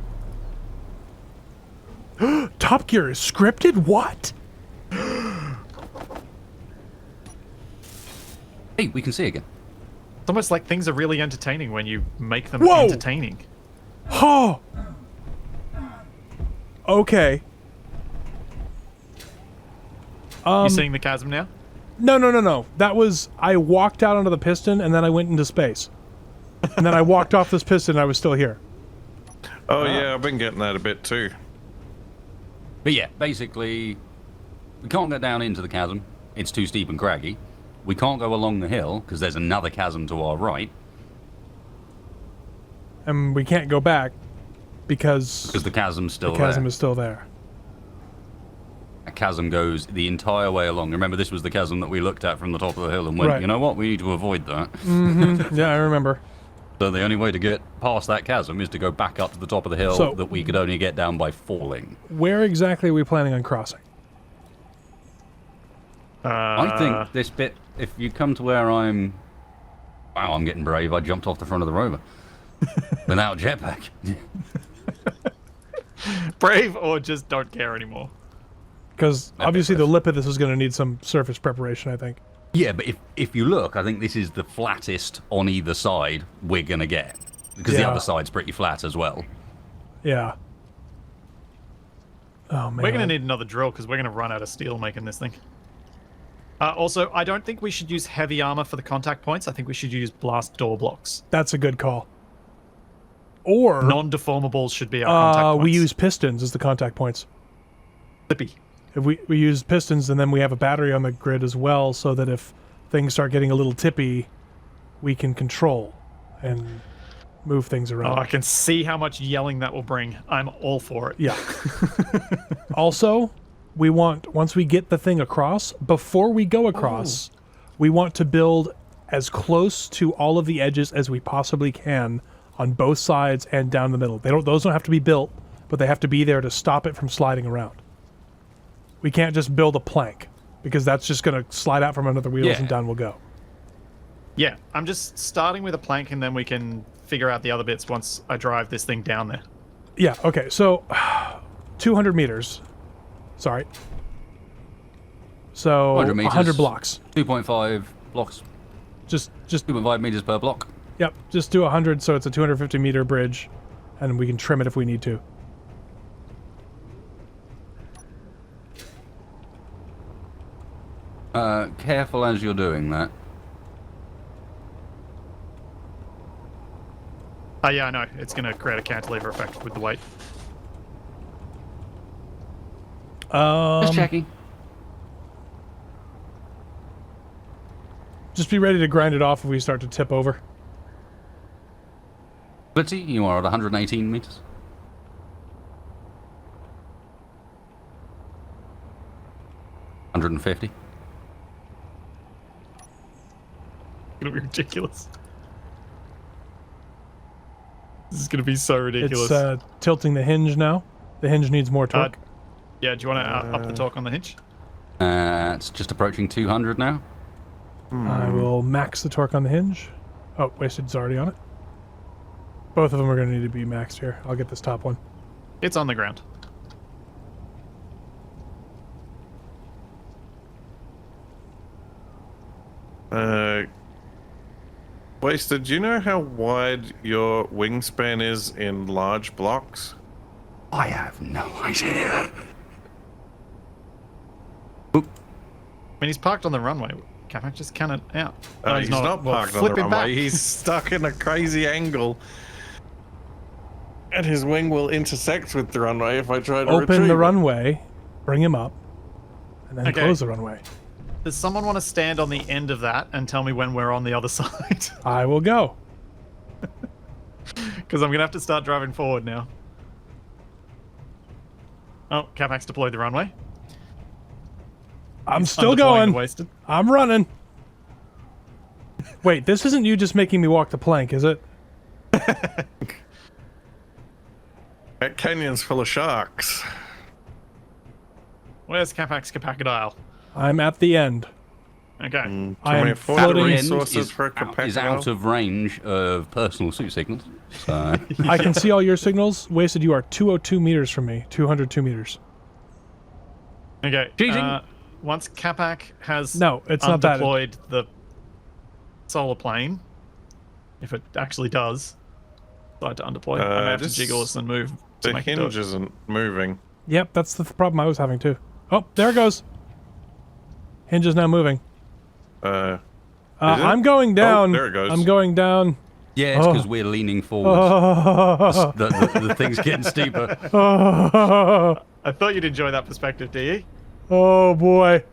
C: Top Gear is scripted? What?
D: Hey, we can see again.
A: It's almost like things are really entertaining when you make them
C: Whoa!
A: entertaining.
C: Oh! Okay.
A: You seeing the chasm now?
C: No. That was, I walked out onto the piston and then I went into space. And then I walked off this piston and I was still here.
B: Oh yeah, I've been getting that a bit too.
D: But yeah, basically, we can't get down into the chasm. It's too steep and craggy. We can't go along the hill because there's another chasm to our right.
C: And we can't go back because
D: Because the chasm's still
C: the chasm
D: there.
C: is still there.
D: A chasm goes the entire way along. Remember, this was the chasm that we looked at from the top of the hill and went,
C: Right.
D: you know what, we need to avoid that.
C: Yeah, I remember.
D: So the only way to get past that chasm is to go back up to the top of the hill
C: So-
D: that we could only get down by falling.
C: Where exactly are we planning on crossing?
D: I think this bit, if you come to where I'm... Wow, I'm getting brave. I jumped off the front of the Rover. Without jetpack.
A: Brave or just don't care anymore.
C: Because obviously the lip of this is going to need some surface preparation, I think.
D: Yeah, but if you look, I think this is the flattest on either side we're going to get. Because the
C: Yeah.
D: other side's pretty flat as well.
C: Yeah. Oh, man.
A: We're going to need another drill because we're going to run out of steel making this thing. Also, I don't think we should use heavy armor for the contact points. I think we should use blast door blocks.
C: That's a good call. Or
A: Non-deformables should be our contact points.
C: we use pistons as the contact points.
A: Slippy.
C: If we use pistons and then we have a battery on the grid as well, so that if things start getting a little tippy, we can control and move things
A: Oh,
C: around.
A: I can see how much yelling that will bring. I'm all for it.
C: Yeah. Also, we want, once we get the thing across, before we go across, we want to build as close to all of the edges as we possibly can on both sides and down the middle. Those don't have to be built, but they have to be there to stop it from sliding around. We can't just build a plank, because that's just going to slide out from under the wheels
D: Yeah.
C: and down we'll go.
A: Yeah, I'm just starting with a plank and then we can figure out the other bits once I drive this thing down there.
C: Yeah, okay, so 200 meters. Sorry. So
D: 100 meters.
C: 100 blocks.
D: 2.5 blocks.
C: Just
D: 2.5 meters per block.
C: Yep, just do 100 so it's a 250 meter bridge, and we can trim it if we need to.
D: Careful as you're doing that.
A: Oh yeah, I know. It's going to create a cantilever effect with the weight.
D: Just checking.
C: Just be ready to grind it off if we start to tip over.
D: Splitsie, you are at 118 meters. $150.
A: It's going to be ridiculous. This is going to be so ridiculous.
C: It's tilting the hinge now. The hinge needs more torque.
A: Yeah, do you want to up the torque on the hinge?
D: It's just approaching 200 now.
C: I will max the torque on the hinge. Oh, Wasted's already on it. Both of them are going to need to be maxed here. I'll get this top one.
A: It's on the ground.
B: Wasted, do you know how wide your wingspan is in large blocks?
D: I have no idea.
A: I mean, he's parked on the runway. Capac just count it out. No,
B: He's not
A: Well,
B: parked on the
A: flip him
B: runway.
A: back.
B: He's stuck in a crazy angle. And his wing will intersect with the runway if I try to
C: Open
B: retrieve
C: the
B: it.
C: runway, bring him up, and then
A: Okay.
C: close the runway.
A: Does someone want to stand on the end of that and tell me when we're on the other side?
C: I will go.
A: Because I'm going to have to start driving forward now. Oh, Capac's deployed the runway.
C: I'm
A: He's
C: still
A: undeploying
C: going.
A: the Wasted.
C: I'm running. Wait, this isn't you just making me walk the plank, is it?
B: That canyon's full of sharks.
A: Where's Capac's Capacadile?
C: I'm at the end.
A: Okay.
B: Can
C: I
B: we
C: am
B: afford the
C: floating-
B: resources for a
D: is out
B: capacity?
D: of range of personal suit signals. So
C: I can see all your signals. Wasted, you are 202 meters from me. 202 meters.
A: Okay.
D: Cheating.
A: Once Capac has
C: No, it's not that.
A: undeployed the solar plane, if it actually does decide to undeploy, I may have to
B: this-
A: jiggle this and move to
B: The
A: make it do
B: hinge
A: it.
B: isn't moving.
C: Yep, that's the problem I was having too. Oh, there it goes. Hinge is now moving.
B: Is it?
C: I'm going down.
B: there it goes.
C: I'm going down.
D: yeah, it's
C: Oh.
D: because we're leaning forward.
C: Oh,
D: The thing's getting steeper.
A: I thought you'd enjoy that perspective, DE.
C: oh boy.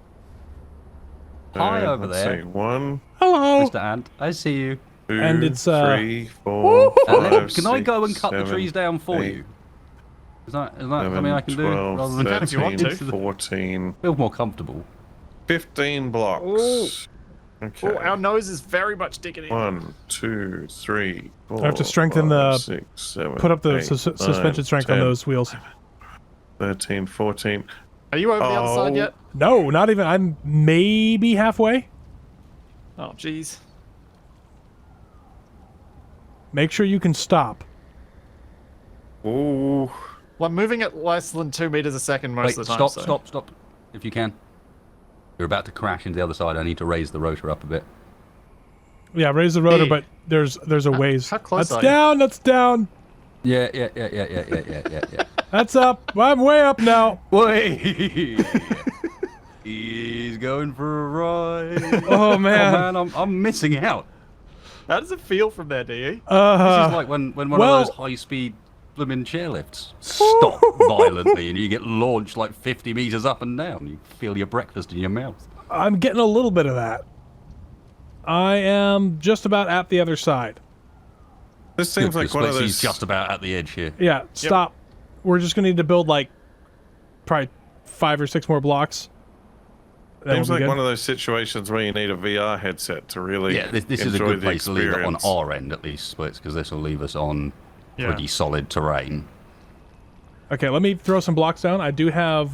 D: Hi over
B: let's
D: there.
B: see. 1,
C: Hello.
D: Mr. Ant, I see you.
B: 2,
C: And it's,
B: 3, 4,
D: Can I
B: 5,
D: go and
B: 6,
D: cut the
B: 7,
D: trees down for
B: 8,
D: you? Is that
B: 11,
D: something I can
B: 12,
D: do? Rather than
B: 13,
A: if you want to.
B: 14,
D: feel more comfortable.
B: 15 blocks. Okay.
A: Oh, our nose is very much digging in.
B: 1, 2, 3, 4.
C: I have to strengthen
B: 5,
C: the-
B: 6, 7,
C: Put up the
B: 8,
C: suspension
B: 9,
C: strength on
B: 10,
C: those wheels.
B: 13, 14.
A: Are you over the other side
B: Oh.
A: yet?
C: No, not even. I'm maybe halfway.
A: Oh, jeez.
C: Make sure you can stop.
B: Ooh.
A: Well, I'm moving at less than 2 meters a second most
D: Wait,
A: of the time.
D: stop, if you can. You're about to crash into the other side. I need to raise the rotor up a bit.
C: Yeah, raise the rotor,
A: Hey.
C: but there's a ways.
A: how close
C: That's
A: are you?
C: down. That's down.
D: Yeah.
C: That's up. I'm way up now.
D: Wait. He's going for a ride.
C: Oh
D: Oh
C: man.
D: man, I'm missing out.
A: How does it feel from there, DE?
D: This is like when one
C: well-
D: of those high-speed blooming chairlifts stop violently and you get launched like 50 meters up and down. You feel your breakfast in your mouth.
C: I'm getting a little bit of that. I am just about at the other side.
B: This seems like one of
D: Splitsie's
B: those.
D: just about at the edge here.
C: Yeah, stop. We're just gonna need to build like probably 5 or 6 more blocks. Then
B: Seems
C: we'll
B: like
C: be
B: one
C: good.
B: of those situations where you need a VR headset to really
D: Yeah, this is a
B: enjoy
D: good
B: the
D: place to leave it on
B: experience.
D: our end at least, Splits, because this will leave us on
A: Yeah.
D: pretty solid terrain.
C: Okay, let me throw some blocks down. I do have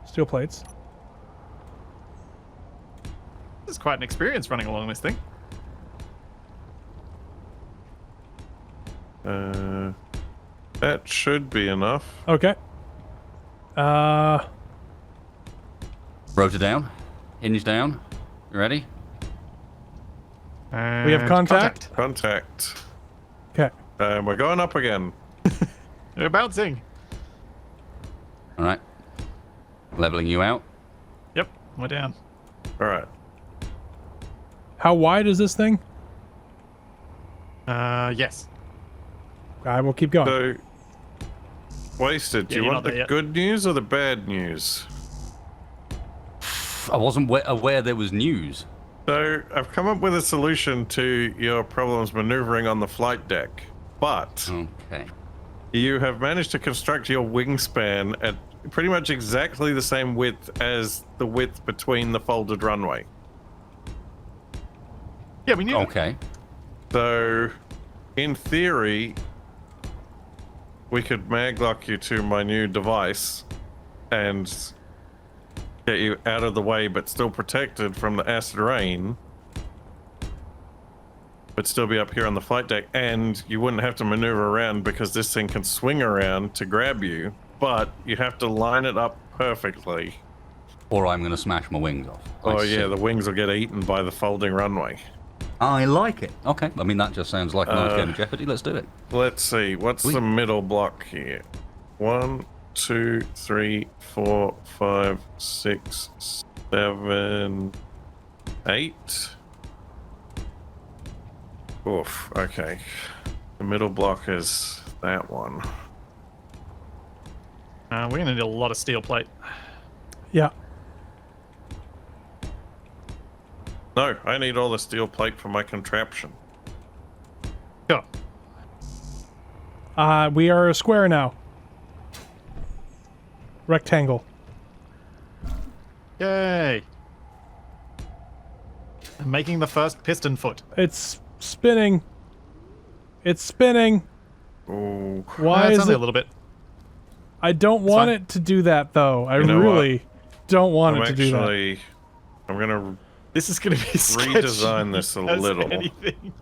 C: steel plates.
A: This is quite an experience running along this thing.
B: That should be enough.
C: Okay.
D: Rotor down, hinge down. You ready?
C: We have contact?
B: Contact.
C: Okay.
B: We're going up again.
A: We're bouncing.
D: All right. Leveling you out.
A: Yep, we're down.
B: All right.
C: How wide is this thing?
A: Yes.
C: I will keep going.
B: So, Wasted, do
A: Yeah,
B: you
A: you're
B: want
A: not
B: the
A: there yet.
B: good news or the bad news?
D: I wasn't aware there was news.
B: So, I've come up with a solution to your problems maneuvering on the flight deck, but
D: Okay.
B: you have managed to construct your wingspan at pretty much exactly the same width as the width between the folded runway.
A: Yeah, we knew that.
D: Okay.
B: So, in theory, we could maglock you to my new device and get you out of the way, but still protected from the acid rain, but still be up here on the flight deck, and you wouldn't have to maneuver around because this thing can swing around to grab you, but you have to line it up perfectly.
D: Or I'm going to smash my wings off. I
B: Oh
D: see.
B: yeah, the wings will get eaten by the folding runway.
D: I like it. Okay. I mean, that just sounds like a nice game of Jeopardy. Let's do it.
B: Let's see. What's
D: Sweet.
B: the middle block here? 1, 2, 3, 4, 5, 6, 7, 8. Oof. Okay. The middle block is that one.
A: We're going to need a lot of steel plate.
C: Yeah.
B: No, I need all the steel plate for my contraption.
A: Sure.
C: We are a square now. Rectangle.
A: Yay. I'm making the first piston foot.
C: It's spinning. It's spinning.
B: Ooh.
C: Why
A: it's
C: is
A: only
C: it?
A: a little bit.
C: I don't want
A: fine.
C: it to do that, though. I
B: You know
C: really don't want
B: I'm
C: it to do that.
B: actually... I'm gonna
A: This is going to be sketchy
B: redesign this a
A: as
B: little.
A: anything.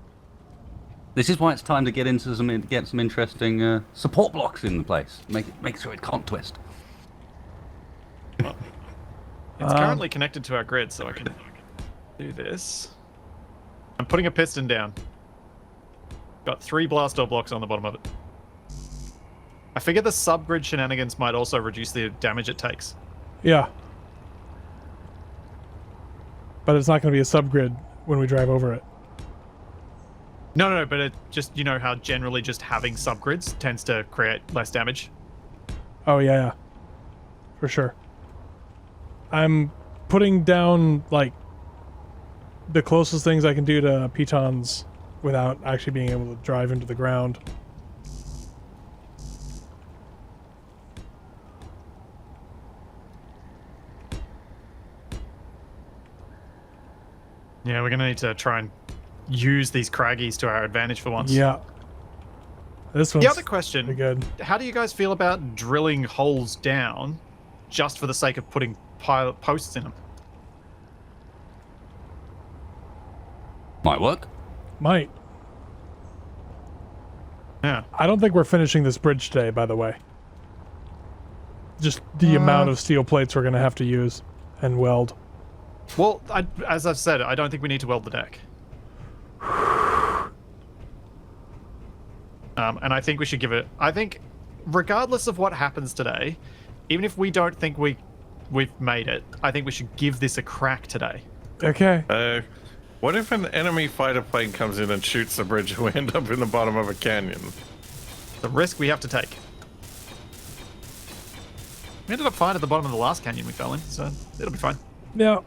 D: This is why it's time to get into get some interesting support blocks in the place. Make sure it can't twist.
A: It's currently connected to our grid, so I can do this. I'm putting a piston down. Got 3 blast door blocks on the bottom of it. I figure the subgrid shenanigans might also reduce the damage it takes.
C: Yeah. But it's not going to be a subgrid when we drive over it.
A: No, but it just, you know how generally just having subgrids tends to create less damage?
C: Oh, yeah. For sure. I'm putting down, like, the closest things I can do to pitons without actually being able to drive into the ground.
A: Yeah, we're going to need to try and use these craggies to our advantage for once.
C: Yeah. This one's
A: The other question,
C: pretty good.
A: how do you guys feel about drilling holes down just for the sake of putting posts in them?
D: Might work.
C: Might.
A: Yeah.
C: I don't think we're finishing this bridge today, by the way. Just the amount of steel plates we're going to have to use and weld.
A: Well, as I've said, I don't think we need to weld the deck. And I think we should give it... I think, regardless of what happens today, even if we don't think we've made it, I think we should give this a crack today.
C: Okay.
B: What if an enemy fighter plane comes in and shoots the bridge and we end up in the bottom of a canyon?
A: The risk we have to take. We ended up fine at the bottom of the last canyon we fell in, so it'll be fine.
C: Yeah.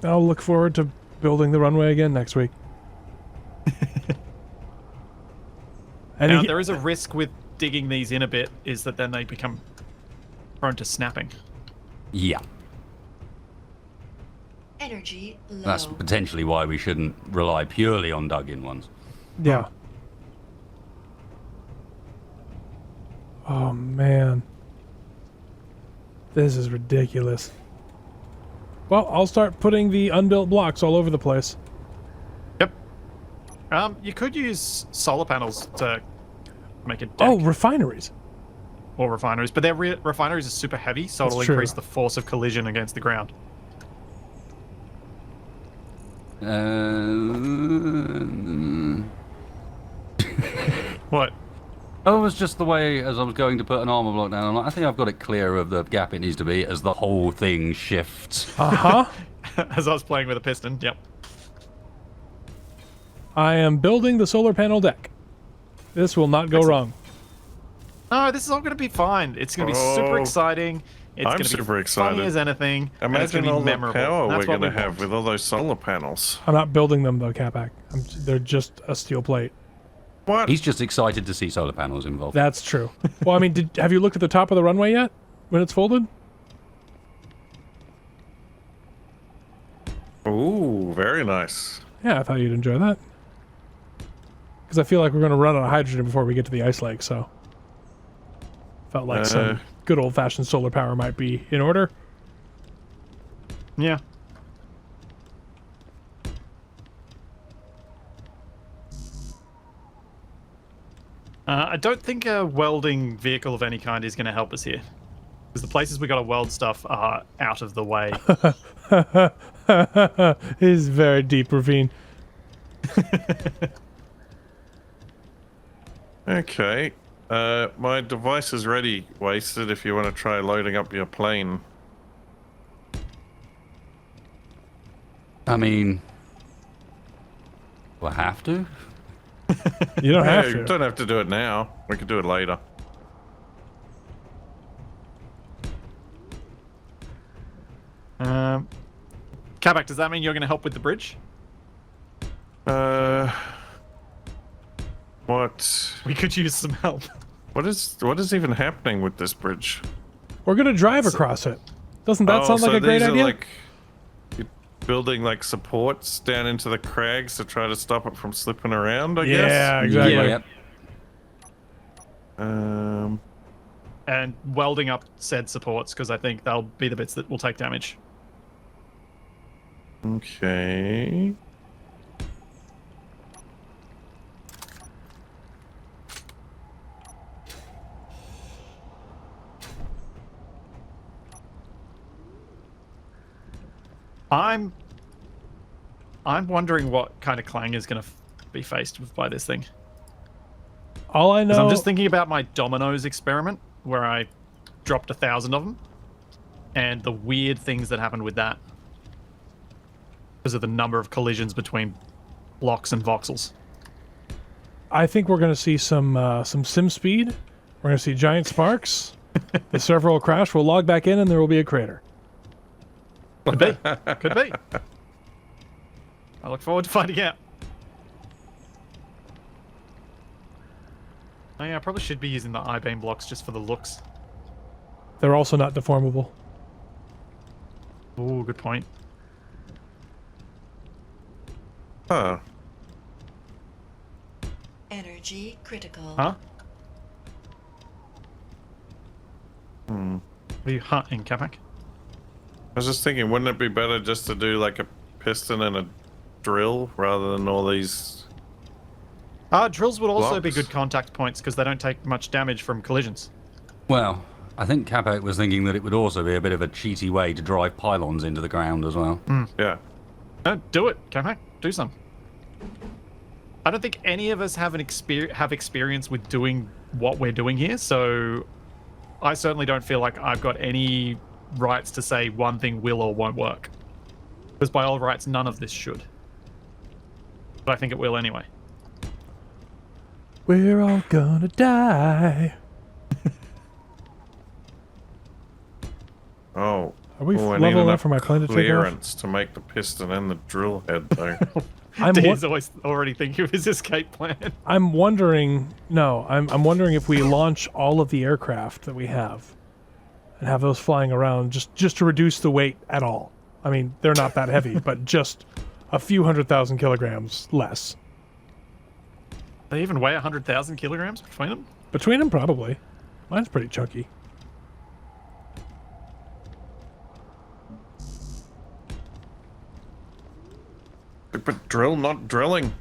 C: I'll look forward to building the runway again next week.
A: Now, there is a risk with digging these in a bit, is that then they become prone to snapping.
D: Yeah.
E: Energy low.
D: That's potentially why we shouldn't rely purely on dug-in ones.
C: Yeah. Oh, man. This is ridiculous. Well, I'll start putting the unbuilt blocks all over the place.
A: Yep. You could use solar panels to make a deck.
C: Oh, refineries.
A: Or refineries, but their refineries are super heavy, so
C: That's
A: it'll
C: true.
A: increase the force of collision against the ground. What?
D: Oh, it was just the way as I was going to put an armor block down. I'm like, I think I've got it clear of the gap it needs to be as the whole thing shifts.
C: Uh-huh.
A: As I was playing with a piston, yep.
C: I am building the solar panel deck. This will not go wrong.
A: No, this is all going to be fine. It's going to be super
B: Oh,
A: exciting. It's
B: I'm
A: going to be
B: super
A: funny
B: excited.
A: as anything. and it's
B: Imagine
A: going to
B: all
A: be
B: the
A: memorable.
B: power
A: That's
B: we're
A: what
B: going to
A: we
B: have
A: want.
B: with all those solar panels.
C: I'm not building them, though, Capac. They're just a steel plate.
B: What?
D: He's just excited to see solar panels involved.
C: That's true. Well, I mean, have you looked at the top of the runway yet? When it's folded?
B: Ooh, very nice.
C: Yeah, I thought you'd enjoy that. Because I feel like we're going to run out of hydrogen before we get to the ice lake, so... Felt like some good old-fashioned solar power might be in order.
A: Yeah. I don't think a welding vehicle of any kind is going to help us here. Because the places we got to weld stuff are out of the way.
C: It is very deep ravine.
B: Okay. My device is ready, Wasted, if you want to try loading up your plane.
D: I mean, do I have to?
C: You don't have
B: You
C: to.
B: don't have to do it now. We could do it later.
A: Kabak, does that mean you're going to help with the bridge?
B: What?
A: We could use some help.
B: What is even happening with this bridge?
C: We're gonna drive across it. Doesn't that sound like
B: so
C: a great
B: these are
C: idea?
B: like you're building like supports down into the crags to try to stop it from slipping around, I guess?
C: Yeah, exactly.
D: Yep.
A: And welding up said supports, because I think they'll be the bits that will take damage.
B: Okay.
A: I'm wondering what kind of clang is going to be faced with by this thing.
C: All I
A: Because
C: know,
A: I'm just thinking about my dominoes experiment, where I dropped 1,000 of them, and the weird things that happened with that. Because of the number of collisions between blocks and voxels.
C: I think we're gonna see some sim speed. We're gonna see giant sparks. The server will crash. We'll log back in, and there will be a crater.
A: Could be. Could be. I look forward to finding out. Oh yeah, I probably should be using the I-beam blocks just for the looks.
C: They're also not deformable.
A: Ooh, good point.
B: Huh.
E: Energy critical.
A: Huh?
B: Hmm.
A: What are you hunting, Kapak?
B: I was just thinking, wouldn't it be better just to do like a piston and a drill rather than all these?
A: Drills would also be
B: Blocks.
A: good contact points because they don't take much damage from collisions.
D: Well, I think Capo was thinking that it would also be a bit of a cheaty way to drive pylons into the ground as well.
B: Yeah.
A: No, do it, Kapak. Do some. I don't think any of us have experience with doing what we're doing here, so I certainly don't feel like I've got any rights to say one thing will or won't work. Because by all rights, none of this should. But I think it will anyway.
C: We're all gonna die.
B: Oh.
C: Are we
B: Oh, I need
C: level enough
B: enough
C: for my plane to take off?
B: clearance to make the piston and the drill head, though.
A: Dee's always already thinking of his escape plan.
C: I'm wondering. No, I'm wondering if we launch all of the aircraft that we have, and have those flying around just to reduce the weight at all. I mean, they're not that heavy, but just a few 100,000 kilograms less.
A: They even weigh 100,000 kilograms between them?
C: Between them, probably. Mine's pretty chunky.
B: But drill, not drilling.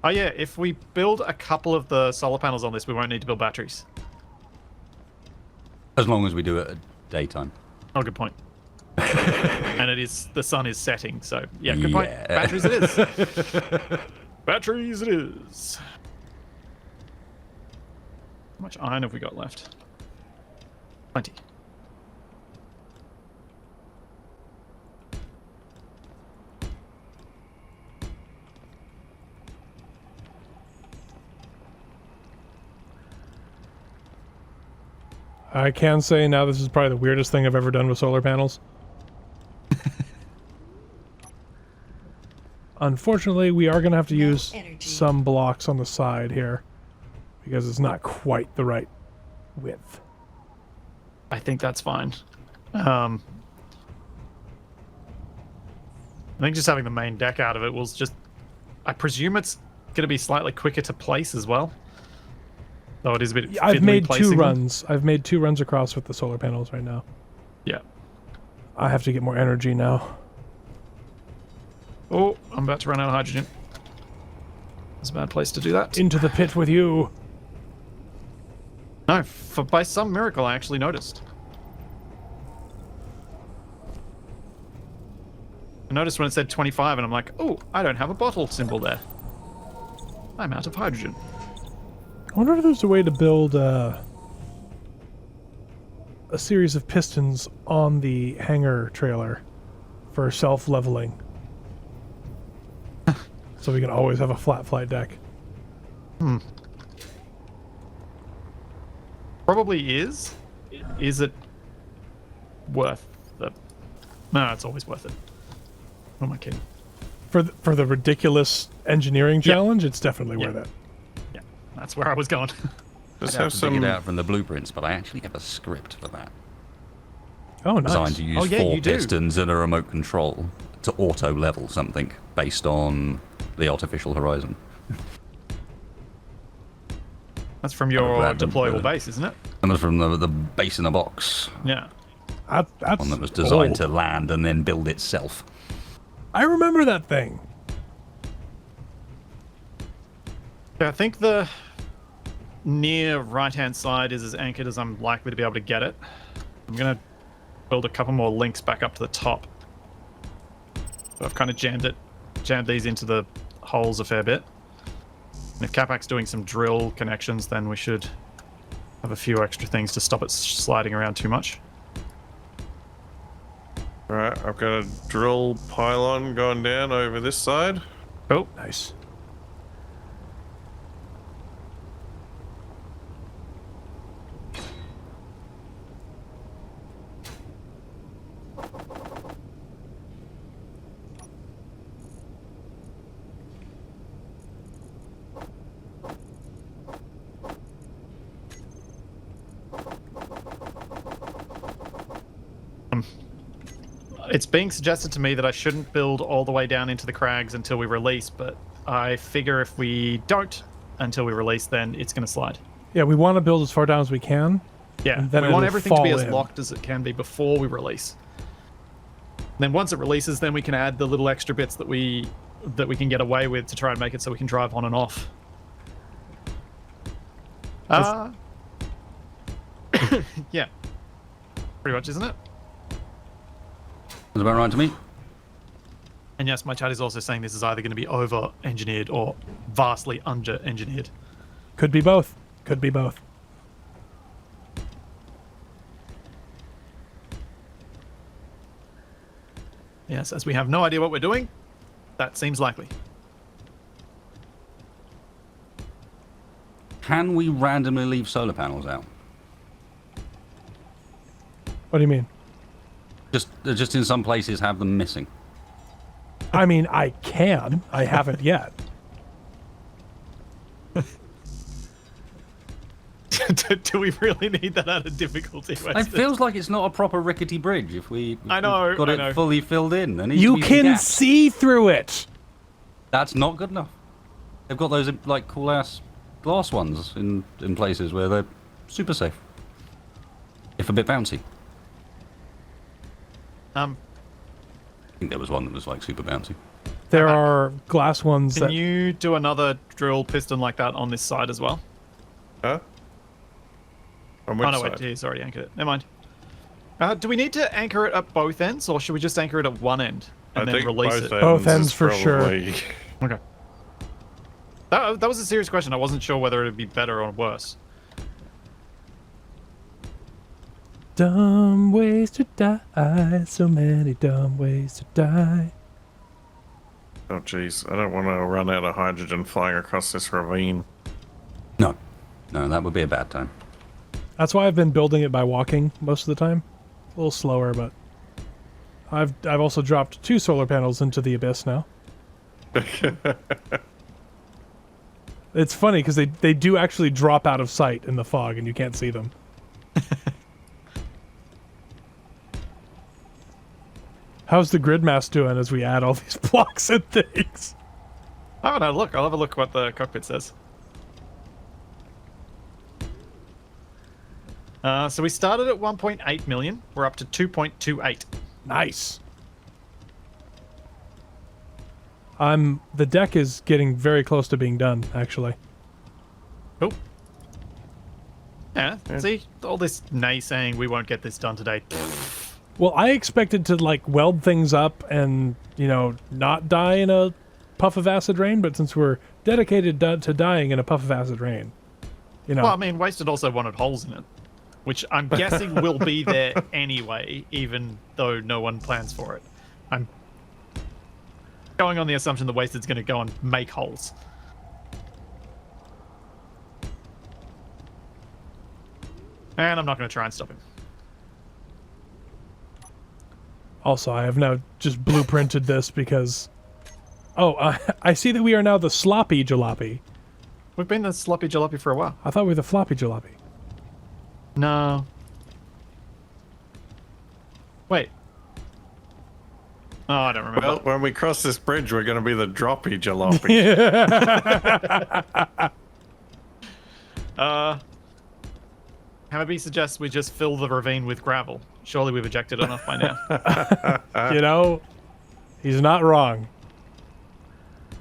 A: Oh yeah, if we build a couple of the solar panels on this, we won't need to build batteries.
D: As long as we do it at daytime.
A: Oh, good point. And the sun is setting, so yeah, good point.
D: Yeah.
A: Batteries it is. Batteries it is. How much iron have we got left? 20.
C: I can say now this is probably the weirdest thing I've ever done with solar panels. Unfortunately, we are going to have to
E: No
C: use
E: energy.
C: some blocks on the side here because it's not quite the right width.
A: I think that's fine. I think just having the main deck out of it will just... I presume it's going to be slightly quicker to place as well. Though it is a bit
C: I've
A: fiddly
C: made
A: placing
C: two
A: them.
C: runs. I've made 2 runs across with the solar panels right now.
A: Yeah.
C: I have to get more energy now.
A: Oh, I'm about to run out of hydrogen. It's a bad place to do that.
C: Into the pit with you.
A: No, by some miracle I actually noticed. I noticed when it said 25 and I'm like, oh, I don't have a bottle symbol there. I'm out of hydrogen.
C: I wonder if there's a way to build a series of pistons on the hangar trailer for self-leveling. So we can always have a flat flight deck.
A: Probably is. Is it worth the... No, it's always worth it. What am I kidding?
C: For the ridiculous engineering challenge, it's definitely worth it.
A: Yeah, that's where I was going.
B: Let's
D: I'd
B: have
D: have to dig
B: some.
D: it out from the blueprints, but I actually have a script for that.
C: Oh, nice.
D: Designed to use
A: Oh, yeah,
D: 4
A: you do.
D: pistons and a remote control to auto-level something based on the artificial horizon.
A: That's from
D: Have a
A: your
D: random
A: deployable
D: build.
A: base, isn't it?
D: And was from the base in a box,
A: Yeah.
C: That's
D: one that was designed
C: old.
D: to land and then build itself.
C: I remember that thing.
A: Yeah, I think the near right-hand side is as anchored as I'm likely to be able to get it. I'm going to build a couple more links back up to the top. So I've kind of jammed these into the holes a fair bit. And if Capac's doing some drill connections, then we should have a few extra things to stop it sliding around too much.
B: Right, I've got a drill pylon going down over this side.
A: Oh,
C: Nice.
A: it's being suggested to me that I shouldn't build all the way down into the crags until we release, but I figure if we don't until we release, then it's going to slide.
C: Yeah, we want to build as far down as we can.
A: Yeah,
C: And then
A: we want
C: it'll
A: everything to be
C: fall
A: as
C: in.
A: locked as it can be before we release. And then once it releases, then we can add the little extra bits that we can get away with to try and make it so we can drive on and off. Yeah, pretty much, isn't it?
D: That's about right to me.
A: And yes, my chat is also saying this is either going to be over-engineered or vastly under-engineered.
C: Could be both. Could be both.
A: Yes, as we have no idea what we're doing, that seems likely.
D: Can we randomly leave solar panels out?
C: What do you mean?
D: Just in some places have them missing.
C: I mean, I can. I haven't yet.
A: Do we really need that added difficulty?
D: It
A: Weston?
D: feels like it's not a proper rickety bridge if we've
A: know,
D: got
A: I
D: it
A: know.
D: fully filled in. There needs to
C: You
D: be some
C: can
D: gaps.
C: see through it.
D: That's not good enough. They've got those like cool ass glass ones in places where they're super safe. If a bit bouncy. I think there was one that was like super bouncy.
C: There are glass ones
A: Can
C: that...
A: you do another drill piston like that on this side as well?
B: Huh? On which
A: Oh no,
B: side?
A: wait, he's already anchored it. Never mind. Do we need to anchor it at both ends, or should we just anchor it at one end and then release it?
C: Both ends
B: is
C: for sure.
B: probably-
A: Okay. That was a serious question. I wasn't sure whether it would be better or worse.
C: Dumb ways to die. So many dumb ways to die.
B: Oh jeez, I don't want to run out of hydrogen flying across this ravine.
D: No, that would be a bad time.
C: That's why I've been building it by walking most of the time. A little slower, but I've also dropped 2 solar panels into the abyss now. It's funny because they do actually drop out of sight in the fog and you can't see them. How's the grid mass doing as we add all these blocks and things?
A: Oh no, look, I'll have a look what the cockpit says. So we started at 1.8 million. We're up to 2.28.
C: Nice. The deck is getting very close to being done, actually.
A: Oh. Yeah, see, all this naysaying we won't get this done today.
C: Well, I expected to like weld things up and, not die in a puff of acid rain, but since we're dedicated to dying in a puff of acid rain,
A: Well, I mean, Wasted also wanted holes in it, which I'm guessing will be there anyway, even though no one plans for it. I'm going on the assumption that Wasted's going to go and make holes. And I'm not going to try and stop him.
C: Also, I have now just blueprinted this because... Oh, I see that we are now the sloppy jalopy.
A: We've been the sloppy jalopy for a while.
C: I thought we were the floppy jalopy.
A: No. Wait. Oh, I don't remember.
B: Well, when we cross this bridge, we're going to be the droppy jalopy.
A: Hammerby suggests we just fill the ravine with gravel. Surely we've ejected enough by now.
C: He's not wrong.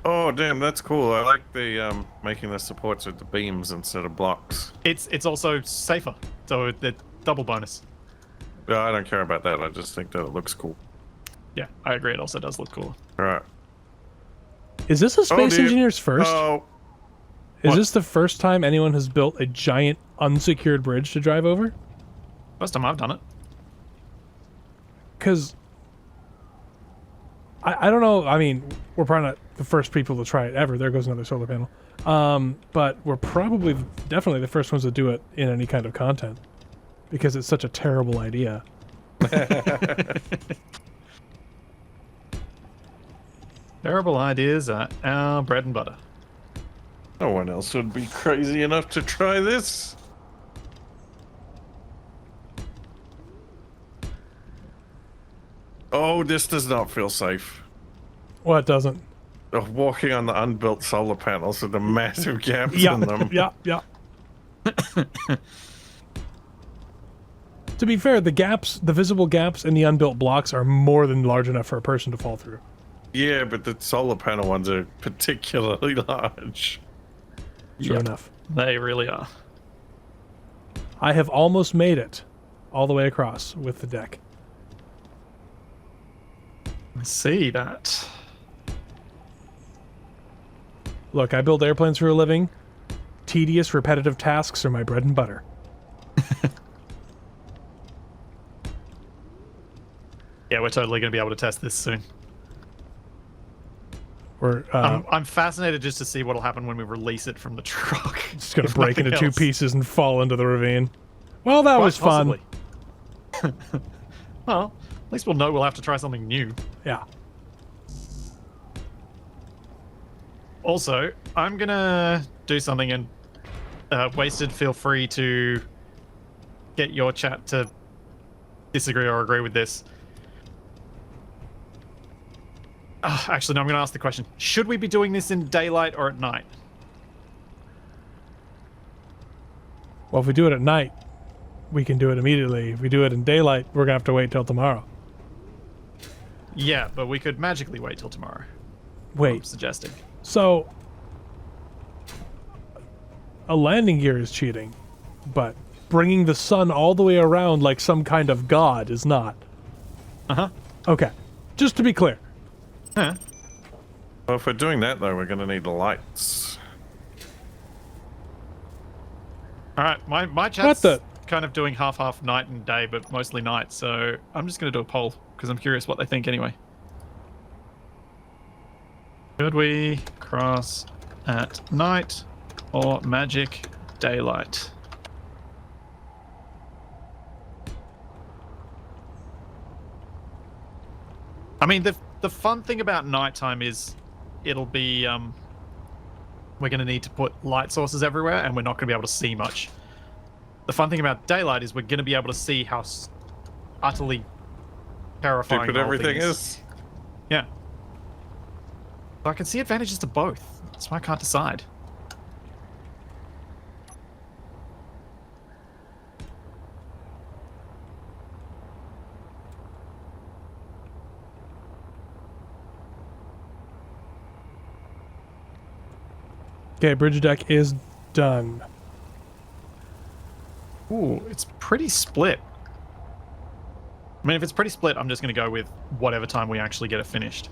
B: Oh, damn, that's cool. I like the making the supports with the beams instead of blocks.
A: It's also safer, so the double bonus.
B: Yeah, I don't care about that. I just think that it looks cool.
A: Yeah, I agree. It also does look cool.
B: All right.
C: Is this a Space
B: dear.
C: Engineer's first?
B: Oh,
C: Is
B: what?
C: this the first time anyone has built a giant unsecured bridge to drive over?
A: First time I've done it.
C: Because I don't know. I mean, we're probably not the first people to try it ever. There goes another solar panel. But we're probably definitely the first ones to do it in any kind of content because it's such a terrible idea.
A: Terrible ideas are our bread and butter.
B: no one else would be crazy enough to try this. Oh, this does not feel safe.
C: What doesn't?
B: Walking on the unbuilt solar panels with the massive gaps
C: Yeah,
B: in them.
C: yeah. To be fair, the visible gaps in the unbuilt blocks are more than large enough for a person to fall through.
B: Yeah, but the solar panel ones are particularly large.
C: Sure
A: Yep.
C: enough.
A: They really are.
C: I have almost made it all the way across with the deck.
A: I see that.
C: Look, I build airplanes for a living. Tedious, repetitive tasks are my bread and butter.
A: Yeah, we're totally going to be able to test this soon.
C: We're
A: I'm fascinated just to see what'll happen when we release it from the truck.
C: just going to
A: If
C: break
A: nothing
C: into two
A: else.
C: pieces and fall into the ravine. Well, that
A: Quite
C: was fun.
A: possibly. Well, at least we'll know we'll have to try something new.
C: Yeah.
A: Also, I'm gonna do something, and Wasted, feel free to get your chat to disagree or agree with this. Actually, no, I'm gonna ask the question. Should we be doing this in daylight or at night?
C: Well, if we do it at night, we can do it immediately. If we do it in daylight, we're going to have to wait till tomorrow.
A: Yeah, but we could magically wait till tomorrow. I'm
C: Wait,
A: suggesting.
C: so a landing gear is cheating, but bringing the sun all the way around like some kind of god is not.
A: Uh-huh.
C: Okay, just to be clear.
A: Huh.
B: Well, if we're doing that, though, we're going to need lights.
A: All right, my chat's
C: What the-
A: kind of doing half night and day, but mostly night. So I'm just going to do a poll because I'm curious what they think anyway. Should we cross at night or magic daylight? I mean, the fun thing about nighttime is it'll be we're going to need to put light sources everywhere, and we're not going to be able to see much. The fun thing about daylight is we're going to be able to see how utterly terrifying
B: Stupid
A: the whole thing
B: everything is.
A: Yeah. So I can see advantages to both. That's why I can't decide.
C: Okay, bridge deck is done.
A: Ooh, it's pretty split. I mean, if it's pretty split, I'm just going to go with whatever time we actually get it finished.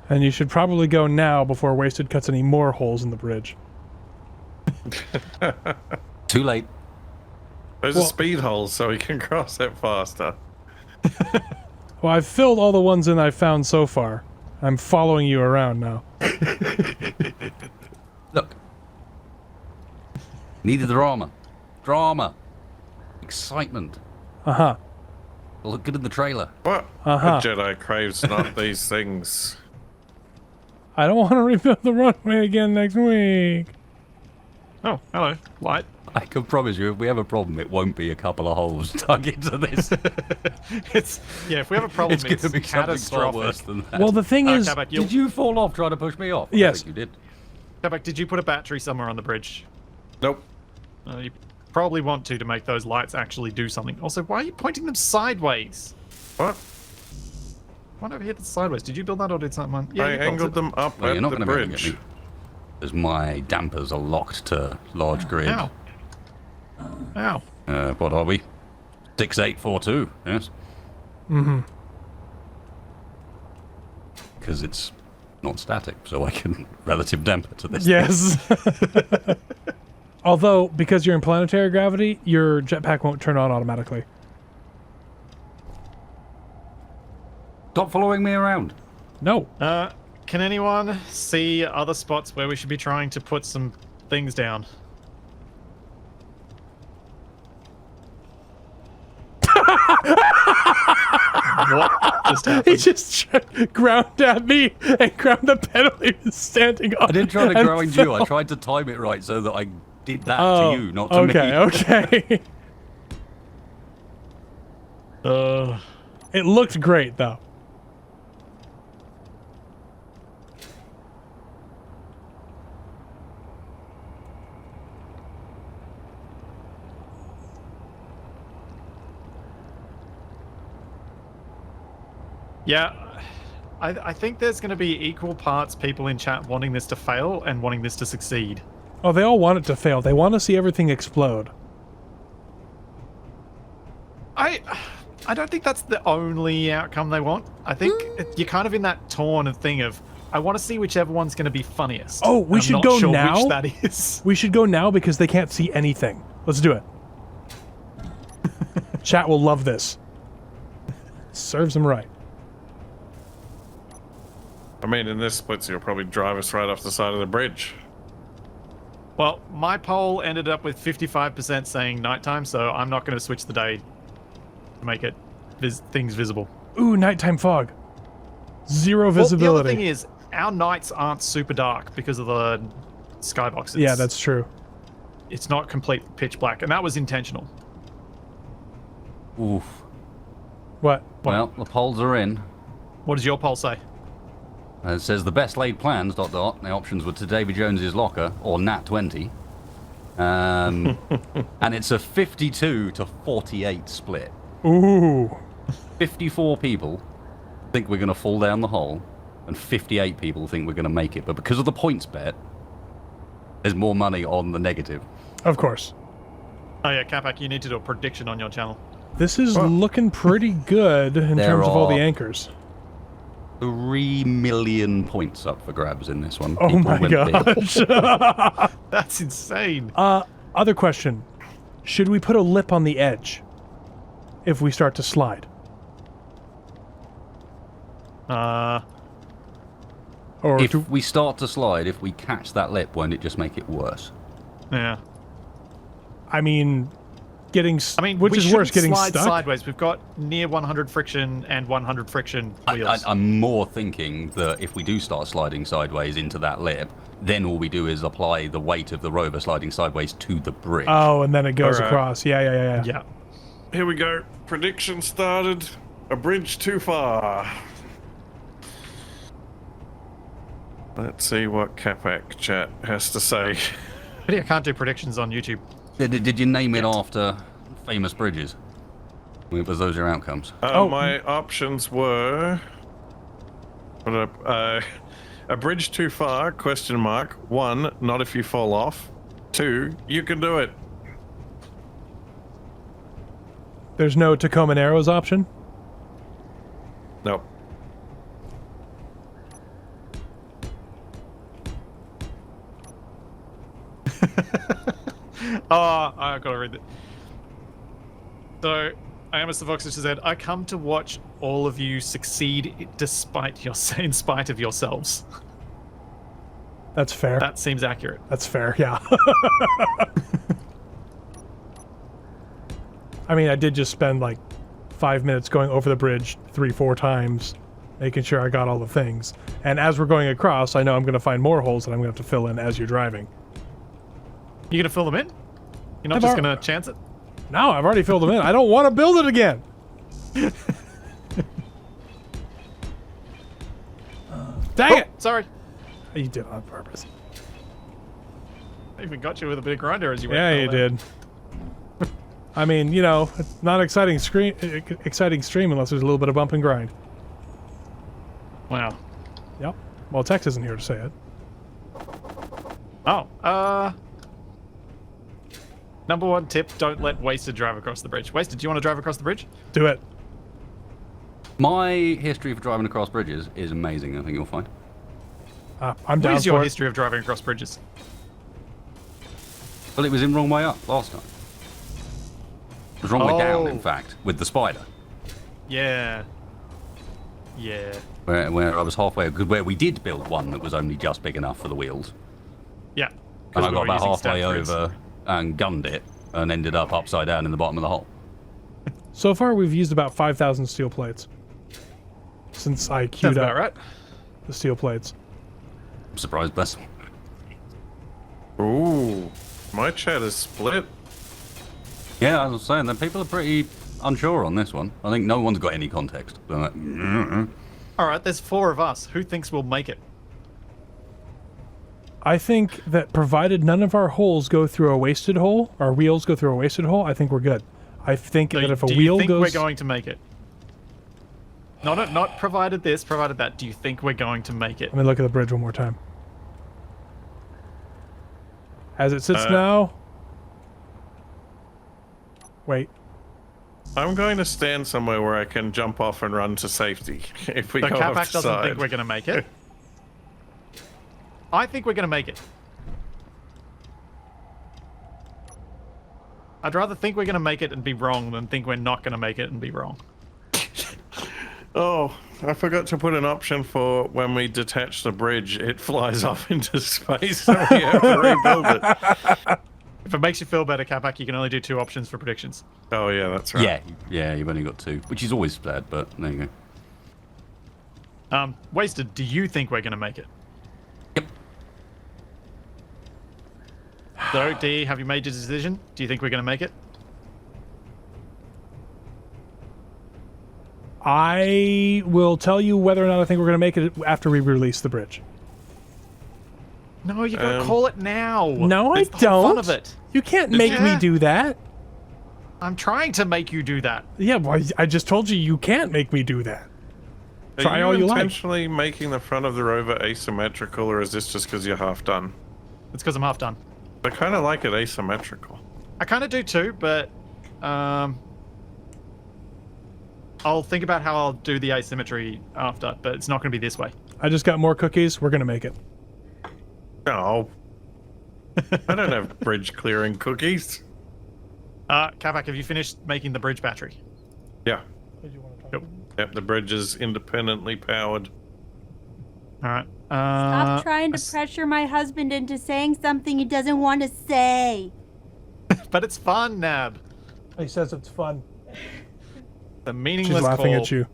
C: And you should probably go now before Wasted cuts any more holes in the bridge.
D: Too late.
B: Those are speed holes, so he can cross it faster.
C: Well, I've filled all the ones in I've found so far. I'm following you around now.
D: Look. Needed drama. Drama. Excitement.
C: Uh-huh.
D: Look good in the trailer.
B: What?
C: Uh-huh.
B: A Jedi craves not these things.
C: I don't want to rebuild the runway again next week.
A: Oh, hello. Light.
D: I can promise you, if we have a problem, it won't be a couple of holes dug into this.
A: Yeah, if we have a problem,
D: It's going to be something far
A: catastrophic.
D: worse than that.
C: Well, the thing is...
A: Kabak,
D: Did you fall off trying to push me off?
C: Yes.
D: I think you did.
A: Kabak, did you put a battery somewhere on the bridge?
B: Nope.
A: You probably want to make those lights actually do something. Also, why are you pointing them sideways?
B: What?
A: One over here that's sideways. Did you build that or did someone?
B: I
A: you built
B: angled
A: it.
B: them up
D: Well,
B: at
D: you're not
B: the
D: going to be able to
B: bridge.
D: get me. Because my dampers are locked to large grid.
A: Ow. Ow.
D: What are we? 6842, yes.
C: Mm-hmm.
D: Because it's not static, so I can relative damper to this.
C: Yes. Although, because you're in planetary gravity, your jetpack won't turn on automatically.
D: Stop following me around.
C: No.
A: Can anyone see other spots where we should be trying to put some things down? What just
C: He
A: happened?
C: just ground at me and ground the pedal he was standing on.
D: I didn't try to
C: and
D: grind you. I
C: fell.
D: tried to time it right so that I did that
C: Oh,
D: to you, not to
C: okay,
D: me.
C: okay. It looked great, though.
A: Yeah, I think there's going to be equal parts people in chat wanting this to fail and wanting this to succeed.
C: Oh, they all want it to fail. They want to see everything explode.
A: I don't think that's the only outcome they want. I think you're kind of in that torn thing of, I want to see whichever one's going to be funniest.
C: Oh, we
A: I'm
C: should
A: not
C: go
A: sure
C: now?
A: Which that is.
C: We should go now because they can't see anything. Let's do it. Chat will love this. Serves them right.
B: I mean, in this Splitsie, you'll probably drive us right off the side of the bridge.
A: Well, my poll ended up with 55% saying nighttime, so I'm not going to switch the day to make it things visible.
C: Ooh, nighttime fog. Zero
A: Well,
C: visibility.
A: the other thing is, our nights aren't super dark because of the skybox.
C: Yeah, that's true.
A: It's not complete pitch black, and that was intentional.
D: Oof.
C: What?
D: Well, the polls are in.
A: What does your poll say?
D: It says the best laid plans, ... The options were to Davy Jones's locker or Nat 20. And it's a 52 to 48 split.
C: Ooh.
D: 54 people think we're going to fall down the hole, and 58 people think we're going to make it. But because of the points bet, there's more money on the negative.
C: Of course.
A: Oh yeah, Capac, you need to do a prediction on your channel.
C: This is looking pretty good in
D: There
C: terms of all the
D: are-
C: anchors.
D: 3 million points up for grabs in this one.
C: Oh
D: People
C: my
D: went big.
C: gosh.
A: That's insane.
C: Other question. Should we put a lip on the edge if we start to slide? Or
D: If
C: do,
D: we start to slide, if we catch that lip, won't it just make it worse?
A: Yeah.
C: I mean,
A: I mean,
C: which
A: we
C: is worse,
A: shouldn't
C: getting
A: slide
C: stuck?
A: sideways. We've got near 100 friction and 100 friction wheels.
D: I'm more thinking that if we do start sliding sideways into that lip, then all we do is apply the weight of the rover sliding sideways to the bridge.
C: Oh, and then it goes
B: Alright.
C: across. Yeah.
A: Yeah.
B: Here we go. Prediction started. A bridge too far. Let's see what Capac chat has to say.
A: Pity I can't do predictions on YouTube.
D: Did you name it after famous bridges? Was those your outcomes?
B: My options were a bridge too far? Question mark. 1, not if you fall off. 2, you can do it.
C: There's no Tacoma Narrows option?
B: Nope.
A: Oh, I gotta read it. So, I am Mr. Fox, which said, I come to watch all of you succeed in spite of yourselves.
C: That's fair.
A: That seems accurate.
C: That's fair, yeah. I mean, I did just spend like 5 minutes going over the bridge 3-4 times, making sure I got all the things. And as we're going across, I know I'm going to find more holes that I'm going to have to fill in as you're driving.
A: You gonna fill them in? You're not
C: I've
A: just
C: al-
A: gonna chance it?
C: No, I've already filled them in. I don't want to build it again. Dang it!
A: Sorry.
C: You did it on purpose.
A: I even got you with a bit of grinder as you went.
C: Yeah,
A: fell
C: you
A: down.
C: did. I mean, you know, it's not exciting stream unless there's a little bit of bump and grind.
A: Wow.
C: Yep. Well, Tex isn't here to say it.
A: Oh, number one tip, don't let Wasted drive across the bridge. Wasted, do you want to drive across the bridge?
C: Do it.
D: My history for driving across bridges is amazing. I think you'll find.
C: I'm
A: What
C: down
A: is your
C: for it.
A: history of driving across bridges?
D: Well, it was in wrong way up last time. It was wrong way down,
A: Oh.
D: in fact, with the spider.
A: Yeah. Yeah.
D: Where I was halfway, because where we did build one that was only just big enough for the wheels.
A: Yeah.
D: And I
A: we
D: got
A: were
D: about
A: using
D: halfway
A: stab threads.
D: over and gunned it and ended up upside down in the bottom of the hole.
C: So far, we've used about 5,000 steel plates. Since I queued
A: Sounds
C: up
A: about right.
C: the steel plates.
D: I'm surprised, bless.
B: Ooh, my chat is split.
D: Yeah, I was saying that people are pretty unsure on this one. I think no one's got any context. They're like,
A: All right, there's 4 of us. Who thinks we'll make it?
C: I think that provided none of our holes go through a wasted hole, our wheels go through a wasted hole, I think we're good. I think
A: So
C: that if a
A: do you
C: wheel
A: think
C: goes...
A: we're going to make it? Not provided this, provided that. Do you think we're going to make it?
C: Let me look at the bridge one more time. As it sits now... Wait.
B: I'm going to stand somewhere where I can jump off and run to safety if we
A: So
B: go
A: Capac
B: off the
A: doesn't
B: side.
A: think we're going to make it. I think we're going to make it. I'd rather think we're going to make it and be wrong than think we're not going to make it and be wrong.
B: Oh, I forgot to put an option for when we detach the bridge, it flies off into space and we have to rebuild it.
A: If it makes you feel better, Capac, you can only do 2 options for predictions.
B: Oh yeah, that's right.
D: yeah, you've only got 2, which is always bad, but there you go.
A: Wasted, do you think we're going to make it?
D: Yep.
A: So, D, have you made your decision? Do you think we're going to make it?
C: I will tell you whether or not I think we're going to make it after we release the bridge.
A: No, you got to call it now.
C: No, I
A: It's the whole
C: don't.
A: fun of it.
C: You can't make me
A: Yeah.
C: do that.
A: I'm trying to make you do that.
C: Yeah, well, I just told you can't make me do that.
B: Are
C: Try
B: you
C: all you like.
B: intentionally making the front of the Rover asymmetrical, or is this just because you're half done?
A: It's because I'm half done.
B: I kind of like it asymmetrical.
A: I kind of do too, but I'll think about how I'll do the asymmetry after, but it's not going to be this way.
C: I just got more cookies. We're going to make it.
B: No. I don't have bridge clearing cookies.
A: Capac, have you finished making the bridge battery?
B: Yeah.
A: Yep.
B: Yep, the bridge is independently powered.
A: All right.
F: Stop trying to pressure my husband into saying something he doesn't want to say.
A: But it's fun, Nab.
C: He says it's fun.
A: The meaningless
C: She's laughing
A: call.
C: at you.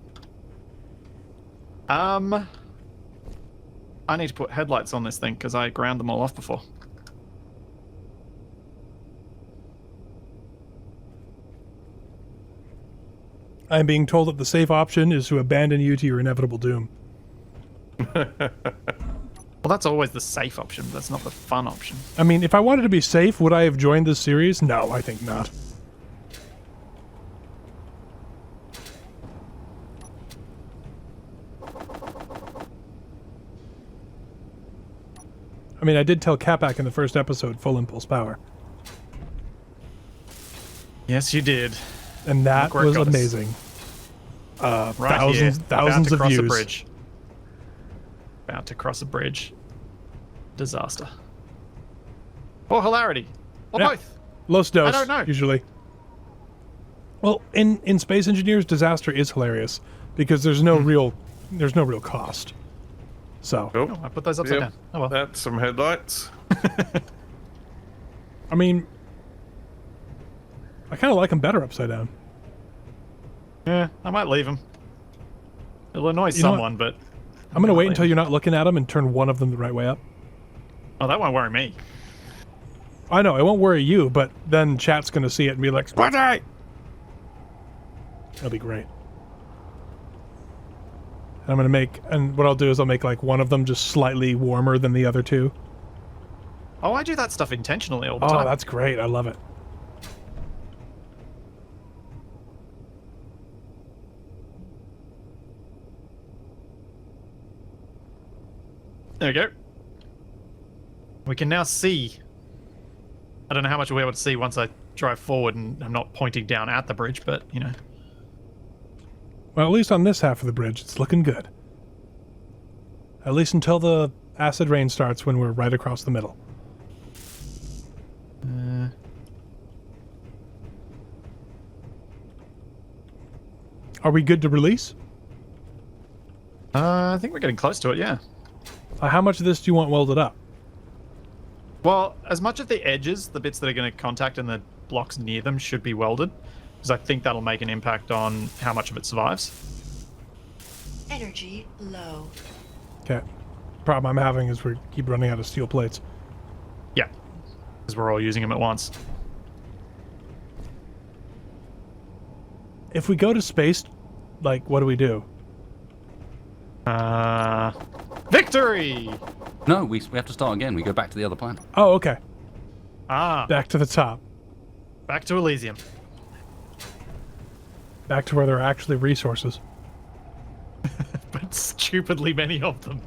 A: I need to put headlights on this thing because I ground them all off before.
C: I'm being told that the safe option is to abandon you to your inevitable doom.
A: Well, that's always the safe option. But that's not the fun option.
C: I mean, if I wanted to be safe, would I have joined this series? No, I think not. I mean, I did tell Capac in the first episode, full impulse power.
A: Yes, you did.
C: And that
A: Look where it
C: was
A: got us.
C: amazing.
A: Right
C: thousands,
A: here.
C: thousands
A: About to
C: of
A: cross
C: views.
A: a bridge. About to cross a bridge. Disaster. Or hilarity. Or
C: Yeah.
A: both.
C: Los dos.
A: I don't know.
C: Usually. Well, in Space Engineers, disaster is hilarious because there's no real cost. So
B: Oh,
A: Oh, I put those upside
B: yep.
A: down. Oh well.
B: That's some headlights.
C: I mean, I kind of like them better upside down.
A: Yeah, I might leave them. It'll annoy
C: know what?
A: someone, but
C: I'm gonna wait
A: leave
C: until
A: 'em.
C: you're not looking at them and turn one of them the right way up.
A: Oh, that won't worry me.
C: I know it won't worry you, but then chat's gonna see it and be like, "Splitsie!" That'll be great. I'm gonna and what I'll do is I'll make like one of them just slightly warmer than the other two.
A: Oh, I do that stuff intentionally all the
C: Oh,
A: time.
C: that's great. I love it.
A: There we go. We can now see. I don't know how much we'll be able to see once I drive forward and I'm not pointing down at the bridge, but, you know.
C: Well, at least on this half of the bridge, it's looking good. At least until the acid rain starts when we're right across the middle. Are we good to release?
A: I think we're getting close to it, yeah.
C: How much of this do you want welded up?
A: Well, as much of the edges, the bits that are going to contact and the blocks near them should be welded, because I think that'll make an impact on how much of it survives.
E: Energy low.
C: Okay. Problem I'm having is we keep running out of steel plates.
A: Yeah, because we're all using them at once.
C: If we go to space, like, what do we do?
A: Victory!
D: No, we have to start again. We go back to the other planet.
C: Oh, okay.
A: Back
C: Back to the top.
A: to Elysium.
C: Back to where there are actually resources.
A: But stupidly many of them.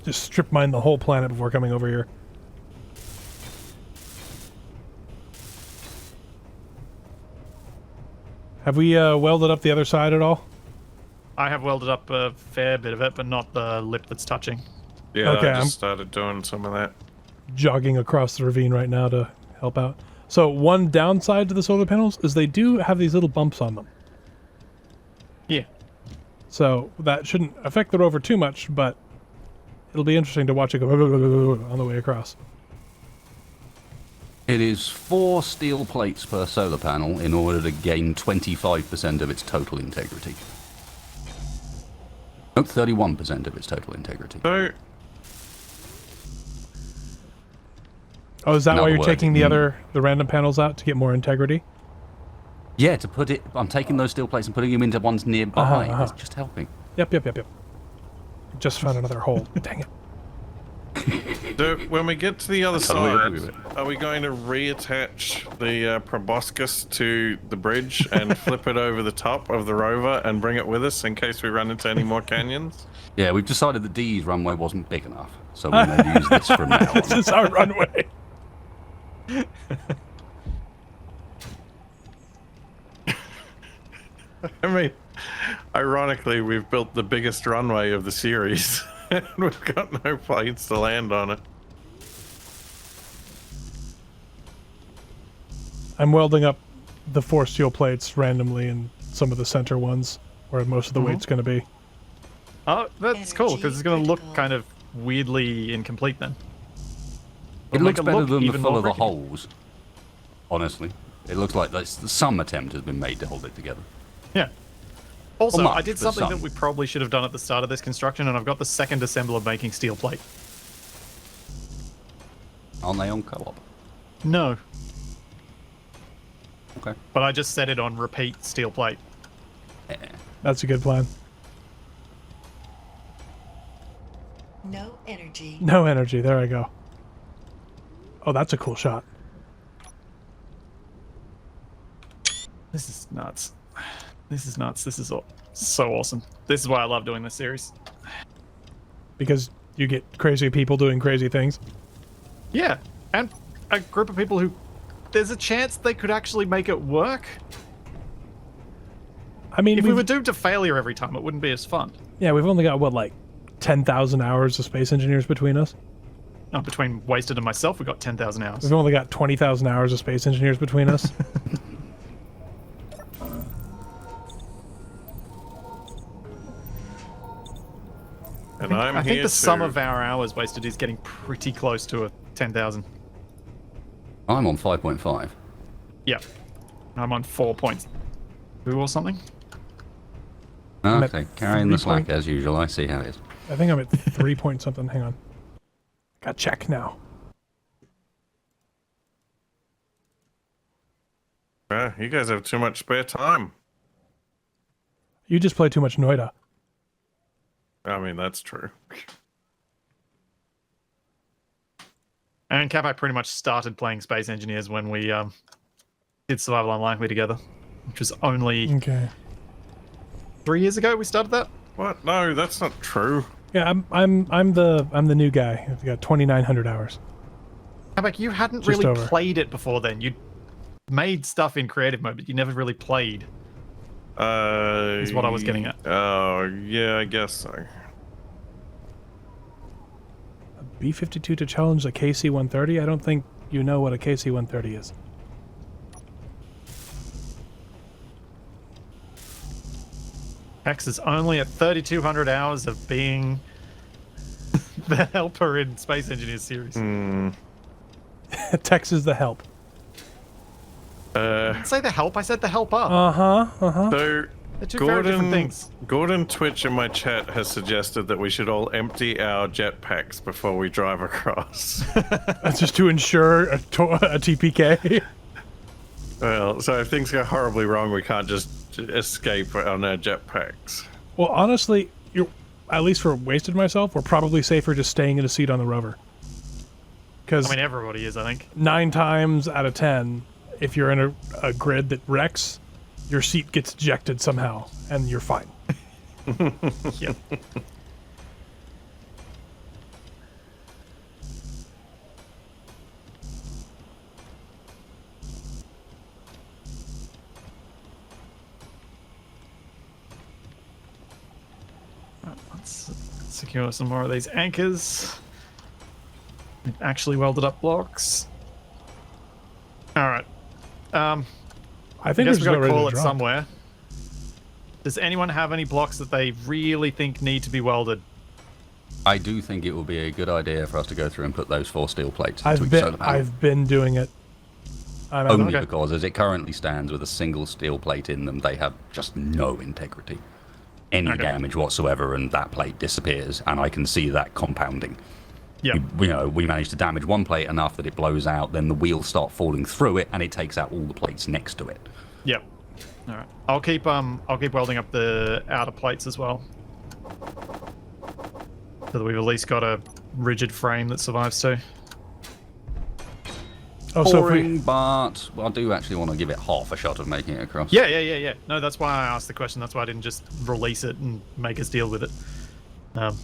C: Just strip mine the whole planet before coming over here. Have we welded up the other side at all?
A: I have welded up a fair bit of it, but not the lip that's touching.
B: Yeah,
C: Okay,
B: I just
C: I'm-
B: started doing some of that.
C: Jogging across the ravine right now to help out. So one downside to the solar panels is they do have these little bumps on them.
A: Yeah.
C: So that shouldn't affect the rover too much, but it'll be interesting to watch it go on the way across.
D: It is 4 steel plates per solar panel in order to gain 25% of its total integrity. No, 31% of its total integrity.
B: So,
C: Oh, is that
D: In
C: why
D: other
C: you're
D: words,
C: taking the random panels out to get more integrity?
D: Yeah, to put it, I'm taking those steel plates and putting them into ones nearby.
C: Uh-huh.
D: It's just helping.
C: Yep. Just found another hole. Dang it.
B: so when we get to the other
D: totally
B: side,
D: agree with it.
B: are we going to reattach the proboscis to the bridge and flip it over the top of the rover and bring it with us in case we run into any more canyons?
D: Yeah, we've decided the D's runway wasn't big enough, so we're going to use this from now
C: This
D: on.
C: is our runway.
B: I mean, ironically, we've built the biggest runway of the series, and we've got no planes to land on it.
C: I'm welding up the 4 steel plates randomly and some of the center ones where most of the weight's going to be.
A: Oh, that's cool, because it's going to look
E: Energy
A: kind of weirdly incomplete then.
D: It
A: It'll
D: looks
A: make
D: better
A: look
D: than the
A: even
D: full
A: more
D: of the
A: rickety.
D: holes. Honestly, it looks like some attempt has been made to hold it together.
A: Yeah. Also,
D: Well, not,
A: I did
D: but
A: something
D: some.
A: that we probably should have done at the start of this construction, and I've got the second assembler making steel plate.
D: Aren't they on co-op?
A: No,
D: Okay.
A: but I just set it on repeat steel plate.
D: Yeah.
C: That's a good plan.
E: No energy.
C: No energy. There I go. Oh, that's a cool shot.
A: This is nuts. This is nuts. This is so awesome. This is why I love doing this series.
C: Because you get crazy people doing crazy things.
A: Yeah, and a group of people who there's a chance they could actually make it work.
C: I mean,
A: If we were doomed to failure every time, it wouldn't be as fun.
C: yeah, we've only got what, like 10,000 hours of space engineers between us.
A: Between Wasted and myself, we got 10,000 hours.
C: We've only got 20,000 hours of space engineers between us.
B: And I'm
A: I think
B: here
A: the sum
B: too.
A: of our hours wasted is getting pretty close to a 10,000.
D: I'm on 5.5.
A: Yeah. I'm on 4.2 or something.
C: at
D: Okay, carrying the
C: 3
D: slack
C: point-
D: as usual. I see how it is.
C: I think I'm at 3 point something. Hang on. Got check now.
B: You guys have too much spare time.
C: You just play too much Noida.
B: I mean, that's true.
A: And Cap, I pretty much started playing Space Engineers when we did Survival Unlikely together, which was only
C: Okay.
A: 3 years ago we started that.
B: What? No, that's not true.
C: Yeah, I'm the new guy. I've got 2,900 hours.
A: Cap, you hadn't
C: Just
A: really
C: over.
A: played it before then. You made stuff in creative mode, but you never really played. Is what I was getting at.
B: Oh, yeah, I guess so.
C: A B-52 to challenge a KC-130? I don't think you know what a KC-130 is.
A: Hex is only at 3,200 hours of being the helper in Space Engineers series.
C: Tex is the help.
A: I didn't say the help, I said the helper.
B: So,
A: They're two very different things.
B: Gordon Twitch in my chat has suggested that we should all empty our jetpacks before we drive across.
C: That's just to ensure a TPK.
B: Well, so if things go horribly wrong, we can't just escape on our jetpacks.
C: Well, honestly, at least for Wasted myself, we're probably safer just staying in a seat on the rover. Because
A: I mean, everybody is, I think.
C: 9 times out of 10, if you're in a grid that wrecks, your seat gets ejected somehow, and you're fine.
A: Yeah. Let's secure some more of these anchors. Actually welded up blocks. All right.
C: I
A: I
C: think
A: guess
C: we're
A: we
C: just
A: got to
C: ready
A: call
C: to
A: it
C: drop.
A: somewhere. Does anyone have any blocks that they really think need to be welded?
D: I do think it would be a good idea for us to go through and put those 4 steel plates into
C: I've
D: each
C: been
D: solar panel.
C: I've been doing it. I'm
D: Only
A: Okay.
D: because as it currently stands with a single steel plate in them, they have just no integrity. Any
A: Okay.
D: damage whatsoever and that plate disappears, and I can see that compounding.
A: Yeah.
D: We manage to damage one plate enough that it blows out, then the wheels start falling through it, and it takes out all the plates next to it.
A: Yep. All right. I'll keep welding up the outer plates as well, so that we've at least got a rigid frame that survives too.
C: Oh, so if
D: Boring,
C: we,
D: but I do actually want to give it half a shot of making it across.
A: Yeah. No, that's why I asked the question. That's why I didn't just release it and make us deal with it.
B: Oh.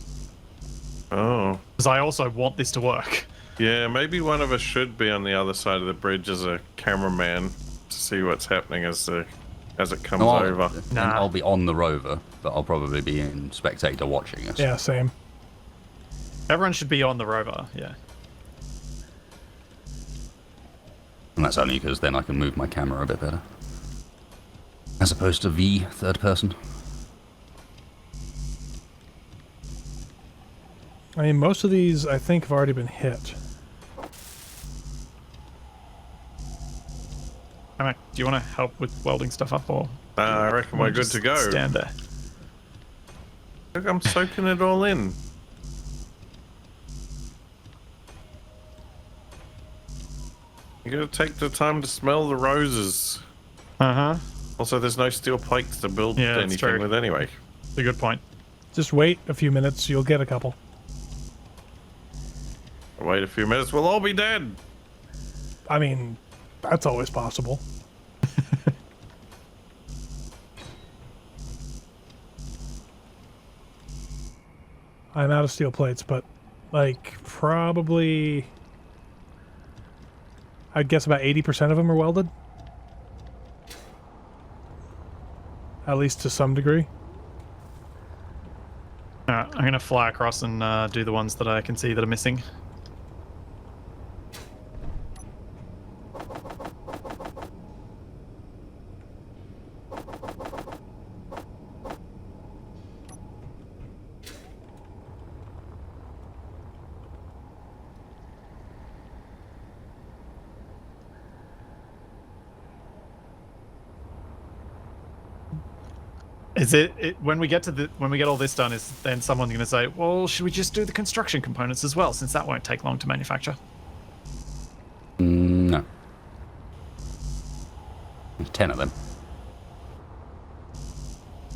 A: Because I also want this to work.
B: Yeah, maybe one of us should be on the other side of the bridge as a cameraman to see what's happening as it comes
D: No,
B: over.
D: I'll be on the rover, but I'll probably be in spectator watching us.
C: yeah, same.
A: Everyone should be on the rover. Yeah.
D: And that's only because then I can move my camera a bit better. As opposed to V, third person.
C: I mean, most of these I think have already been hit.
A: Alright, do you want to help with welding stuff up, or
B: I reckon we're good
A: just
B: to go.
A: stand there?
B: Look, I'm soaking it all in. You gotta take the time to smell the roses.
A: Uh-huh.
B: Also, there's no steel plates to build
A: Yeah, that's
B: anything
A: true.
B: with anyway.
A: That's a good point.
C: Just wait a few minutes, you'll get a couple.
B: Wait a few minutes, we'll all be dead.
C: I mean, that's always possible. I'm out of steel plates, but like probably I'd guess about 80% of them are welded. at least to some degree.
A: Alright, I'm going to fly across and do the ones that I can see that are missing. Is it when we get all this done? Is then someone's going to say, "Well, should we just do the construction components as well, since that won't take long to manufacture?"
D: No. There's 10 of them.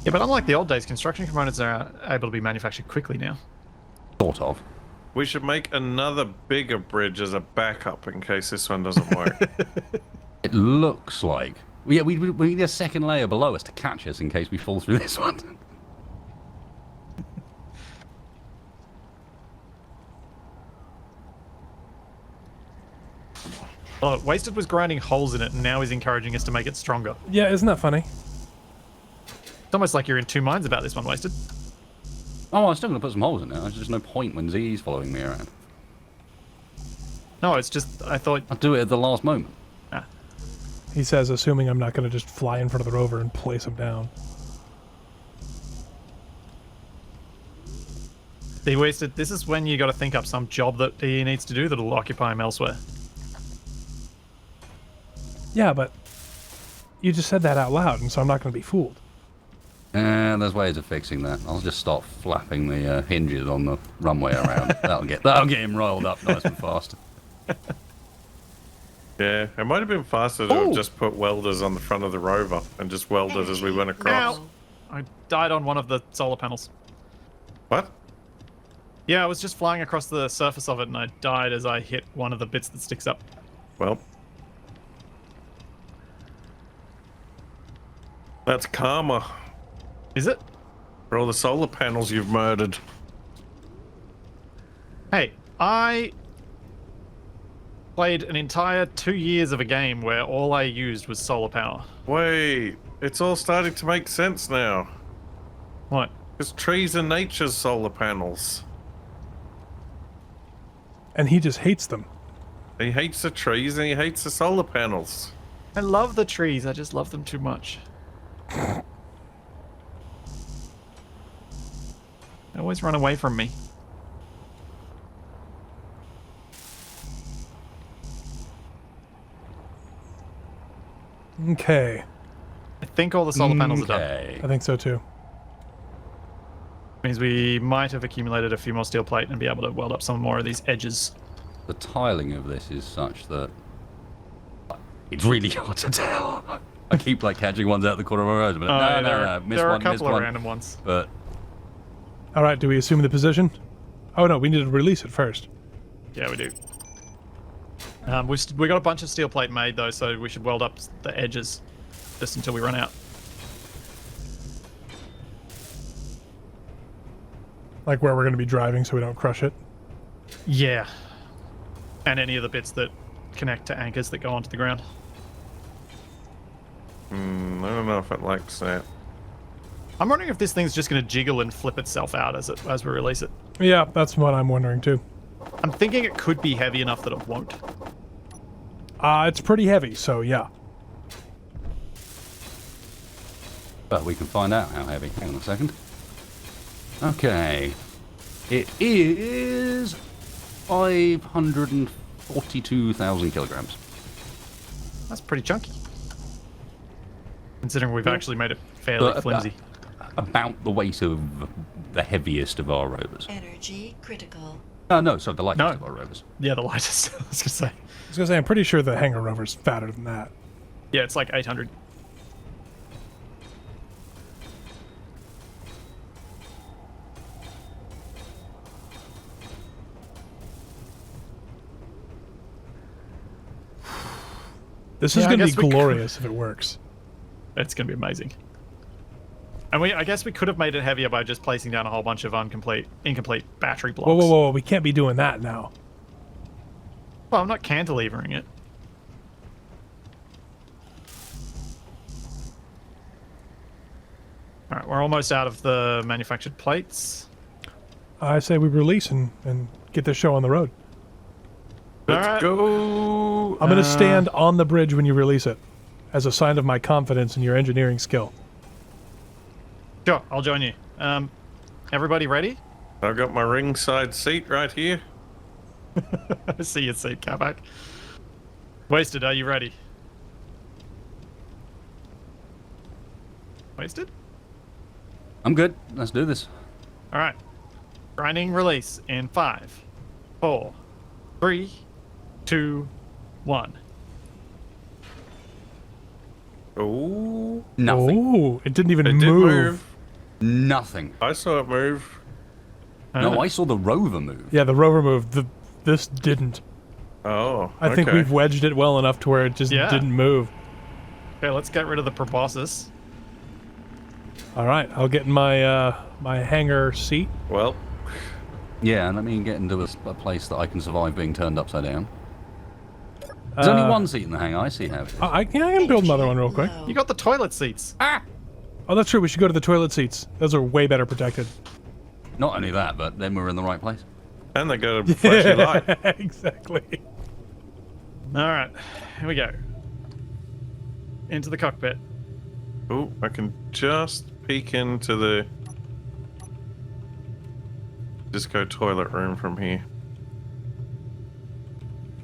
A: Yeah, but unlike the old days, construction components are able to be manufactured quickly now.
D: Sort of.
B: We should make another bigger bridge as a backup in case this one doesn't work.
D: It looks like. Yeah, we need a second layer below us to catch us in case we fall through this one.
A: Oh, Wasted was grinding holes in it, and now he's encouraging us to make it stronger.
C: Yeah, isn't that funny?
A: It's almost like you're in two minds about this one, Wasted.
D: Oh, I'm still going to put some holes in it. There's just no point when Z's following me around.
A: No, it's just I thought.
D: I'll do it at the last moment.
C: He says, assuming I'm not going to just fly in front of the rover and place him down.
A: See, Wasted. This is when you got to think up some job that he needs to do that'll occupy him elsewhere.
C: Yeah, but you just said that out loud, and so I'm not going to be fooled.
D: There's ways of fixing that. I'll just start flapping the hinges on the runway around. That'll get him rolled up nice and fast.
B: Yeah, it might have been faster to have just put welders on the front of the rover and just welded as we went across.
A: Ow. I died on one of the solar panels.
B: What?
A: Yeah, I was just flying across the surface of it, and I died as I hit one of the bits that sticks up.
B: Well, that's karma
A: Is it?
B: for all the solar panels you've murdered.
A: Hey, I played an entire 2 years of a game where all I used was solar power.
B: Wait, it's all starting to make sense now.
A: What?
B: Because trees are nature's solar panels.
C: And he just hates them.
B: He hates the trees and he hates the solar panels.
A: I love the trees, I just love them too much. They always run away from me.
C: Okay.
A: I think all the solar panels are done.
D: Okay.
C: I think so too.
A: Means we might have accumulated a few more steel plate and be able to weld up some more of these edges.
D: The tiling of this is such that it's really hard to tell. I keep like catching ones out the corner of my eyes, but no, miss
A: there are
D: one,
A: a
D: miss
A: couple of
D: one.
A: random ones.
D: But
C: All right, do we assume the position? Oh no, we need to release it first.
A: Yeah, we do. We got a bunch of steel plate made though, so we should weld up the edges just until we run out.
C: Like where we're going to be driving so we don't crush it.
A: Yeah. And any of the bits that connect to anchors that go onto the ground.
B: I don't know if it likes that.
A: I'm wondering if this thing's just going to jiggle and flip itself out as we release it.
C: Yeah, that's what I'm wondering too.
A: I'm thinking it could be heavy enough that it won't.
C: It's pretty heavy, so yeah.
D: But we can find out how heavy. Hang on a second. Okay. It is 542,000 kilograms.
A: That's pretty chunky. Considering we've actually made it fairly flimsy.
D: About the weight of the heaviest of our rovers.
E: Energy critical.
D: No, sorry, the lightest of our rovers.
A: Yeah, the lightest. I was going to say.
C: I was going to say, I'm pretty sure the hangar rover's fatter than that.
A: Yeah, it's like 800.
C: This is
A: Yeah, I
C: going to
A: guess
C: be
A: we could-
C: glorious if it works.
A: It's going to be amazing. And I guess we could have made it heavier by just placing down a whole bunch of incomplete battery blocks.
C: Whoa, we can't be doing that now.
A: Well, I'm not cantilevering it. All right, we're almost out of the manufactured plates.
C: I say we release and get this show on the road.
B: Let's
A: Alright.
B: go.
C: I'm going to stand on the bridge when you release it, as a sign of my confidence in your engineering skill.
A: Sure, I'll join you. Everybody ready?
B: I've got my ringside seat right here.
A: I see your seat, Kabak. Wasted, are you ready? Wasted?
D: I'm good. Let's do this.
A: All right. Grinding release in 5, 4, 3, 2, 1.
B: Oh,
D: Nothing.
C: Oh, it didn't even
B: it did
C: move.
B: move.
D: Nothing.
B: I saw it move.
D: No, I saw the rover move.
C: Yeah, the rover moved. This didn't.
B: Oh,
C: I think we've wedged it well enough to where it just
A: Yeah.
C: didn't move.
A: Okay, let's get rid of the proboscis.
C: All right, I'll get in my my hangar seat.
B: Well,
D: Yeah, let me get into a place that I can survive being turned upside down. There's only one seat in the hangar. I see how it is.
C: I can build another one real quick.
E: Low.
A: You got the toilet seats.
C: Oh, that's true. We should go to the toilet seats. Those are way better protected.
D: Not only that, but then we're in the right place.
B: and they got a flashy light.
C: Exactly.
A: All right, here we go. Into the cockpit.
B: Oh, I can just peek into the disco toilet room from here.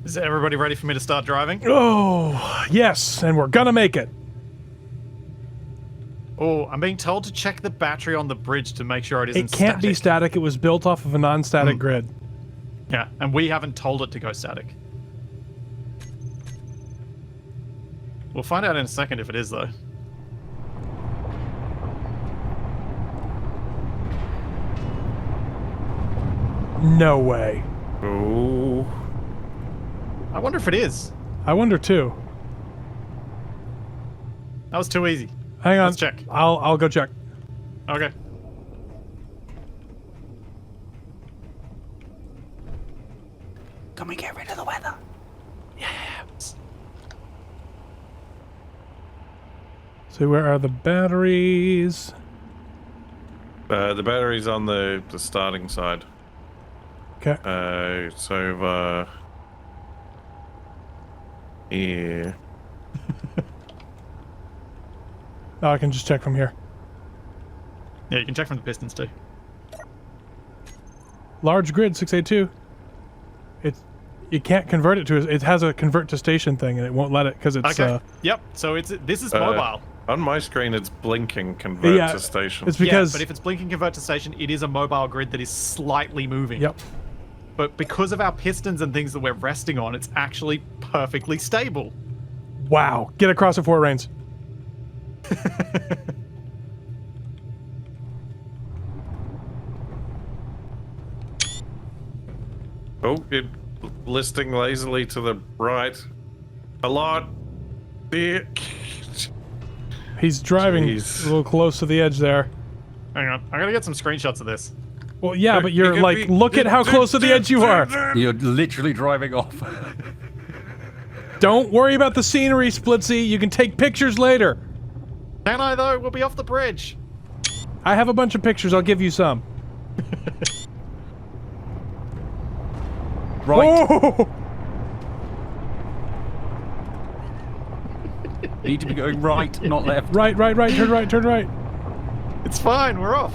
A: Is everybody ready for me to start driving?
C: Oh, yes, and we're gonna make it.
A: Oh, I'm being told to check the battery on the bridge to make sure it isn't
C: It can't be
A: static.
C: static. It was built off of a non-static grid.
A: Yeah, and we haven't told it to go static. We'll find out in a second if it is, though.
C: No way.
B: Oh,
A: I wonder if it is.
C: I wonder too.
A: That was too easy.
C: Hang on.
A: Let's check.
C: I'll go check.
A: Okay.
D: Can we get rid of the weather?
C: So where are the batteries?
B: the battery's on the starting side.
C: Okay.
B: It's over here.
C: Oh, I can just check from here.
A: Yeah, you can check from the pistons too.
C: Large grid 682. You can't convert it to. It has a convert to station thing, and it won't let it because it's.
A: Okay. Yep. So this is mobile.
B: On my screen, it's blinking convert
C: Yeah,
B: to station.
C: it's because.
A: Yeah, but if it's blinking convert to station, it is a mobile grid that is slightly moving.
C: Yep.
A: But because of our pistons and things that we're resting on, it's actually perfectly stable.
C: Wow. Get across it before it rains.
B: Oh, it listing lazily to the right. A lot. Yeah.
C: He's driving
B: Jeez.
C: a little close to the edge there.
A: Hang on, I gotta get some screenshots of this.
C: Well, yeah, but
B: It
C: you're
B: could
C: like,
B: be-
C: look at how close to the edge you are.
D: You're literally driving off.
C: Don't worry about the scenery, Splitsie. You can take pictures later.
A: Can I though? We'll be off the bridge.
C: I have a bunch of pictures. I'll give you some.
D: Right.
C: Oh!
D: You need to be going right, not left.
C: Right, right, right. Turn right, turn right.
A: It's fine, we're off.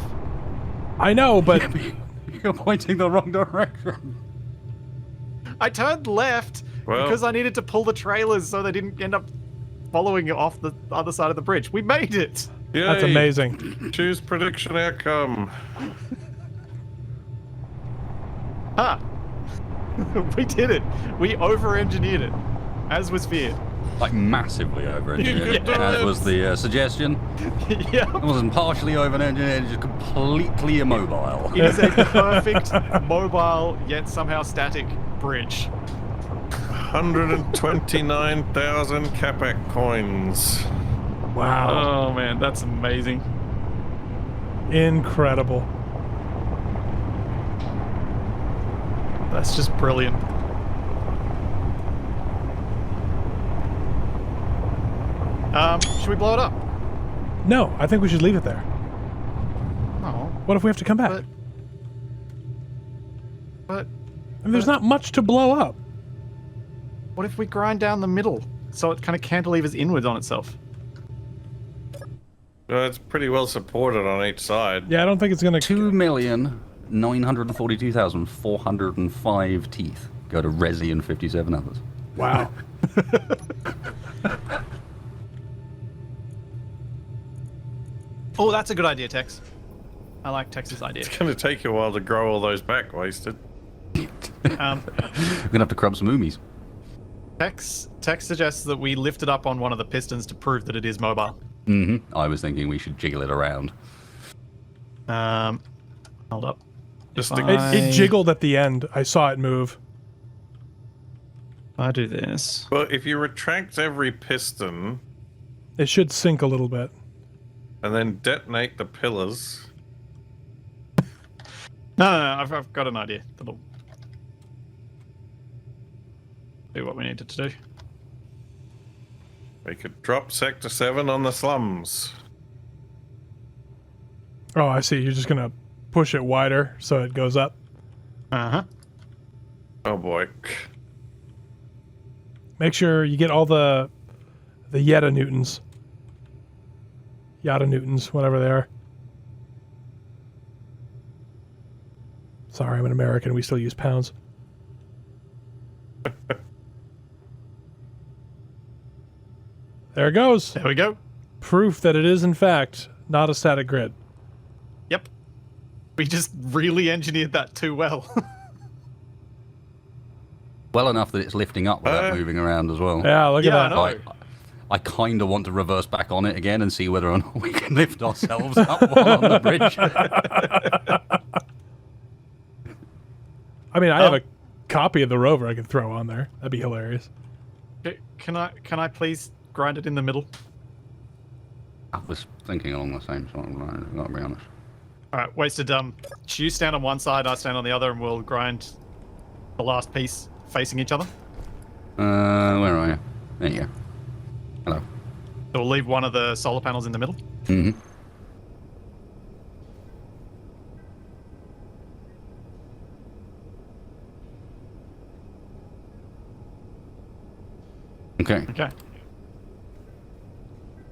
C: I know, but
D: You're pointing the wrong direction.
A: I turned left
B: Well-
A: because I needed to pull the trailers so they didn't end up following off the other side of the bridge. We made it.
C: that's
B: Yay.
C: amazing.
B: Choose prediction outcome.
A: Ha! We did it. We over-engineered it, as was feared.
D: Like massively over-engineered.
A: Yeah.
D: As was the suggestion.
A: Yeah.
D: It wasn't partially over-engineered, just completely immobile.
A: It is a perfect mobile yet somehow static bridge.
B: 129,000 Capac coins.
A: Wow. Oh man, that's amazing.
C: Incredible.
A: That's just brilliant. Should we blow it up?
C: No, I think we should leave it there. What if we have to come back?
A: But
C: And there's not much to blow up.
A: what if we grind down the middle so it kind of cantilevers inwards on itself?
B: Well, it's pretty well supported on each side.
C: Yeah, I don't think it's gonna.
D: 2,942,405 teeth go to Resi and 57 others.
C: Wow.
A: Oh, that's a good idea, Tex. I like Tex's idea.
B: It's going to take you a while to grow all those back, Wasted.
D: We're gonna have to crumb some oomies.
A: Tex suggests that we lift it up on one of the pistons to prove that it is mobile.
D: I was thinking we should jiggle it around.
A: Hold up.
B: Just
A: If
B: stick-
C: It jiggled at the end. I saw it move.
A: I do this.
B: Well, if you retract every piston
C: It should sink a little bit.
B: and then detonate the pillars,
A: No, I've got an idea that'll do what we needed to do.
B: we could drop Sector 7 on the slums.
C: Oh, I see. You're just gonna push it wider so it goes up.
A: Uh-huh.
B: Oh boy.
C: Make sure you get all the Yetta Newtons. Yada Newtons, whatever they are. Sorry, I'm an American. We still use pounds. There it goes.
A: There we go.
C: Proof that it is, in fact, not a static grid.
A: Yep. We just really engineered that too well.
D: Well enough that it's lifting up without moving around as well.
C: Yeah, look
A: Yeah,
C: at that.
A: I know.
D: I kind of want to reverse back on it again and see whether or not we can lift ourselves up while on the bridge.
C: I mean, I have a copy of the Rover I could throw on there. That'd be hilarious.
A: Okay, can I please grind it in the middle?
D: I was thinking along the same sort of line, I've got to be honest.
A: All right, Wasted. You stand on one side, I stand on the other, and we'll grind the last piece facing each other.
D: Where are you? There you go. Hello.
A: So we'll leave one of the solar panels in the middle.
D: Mm-hmm. Okay.
A: Okay.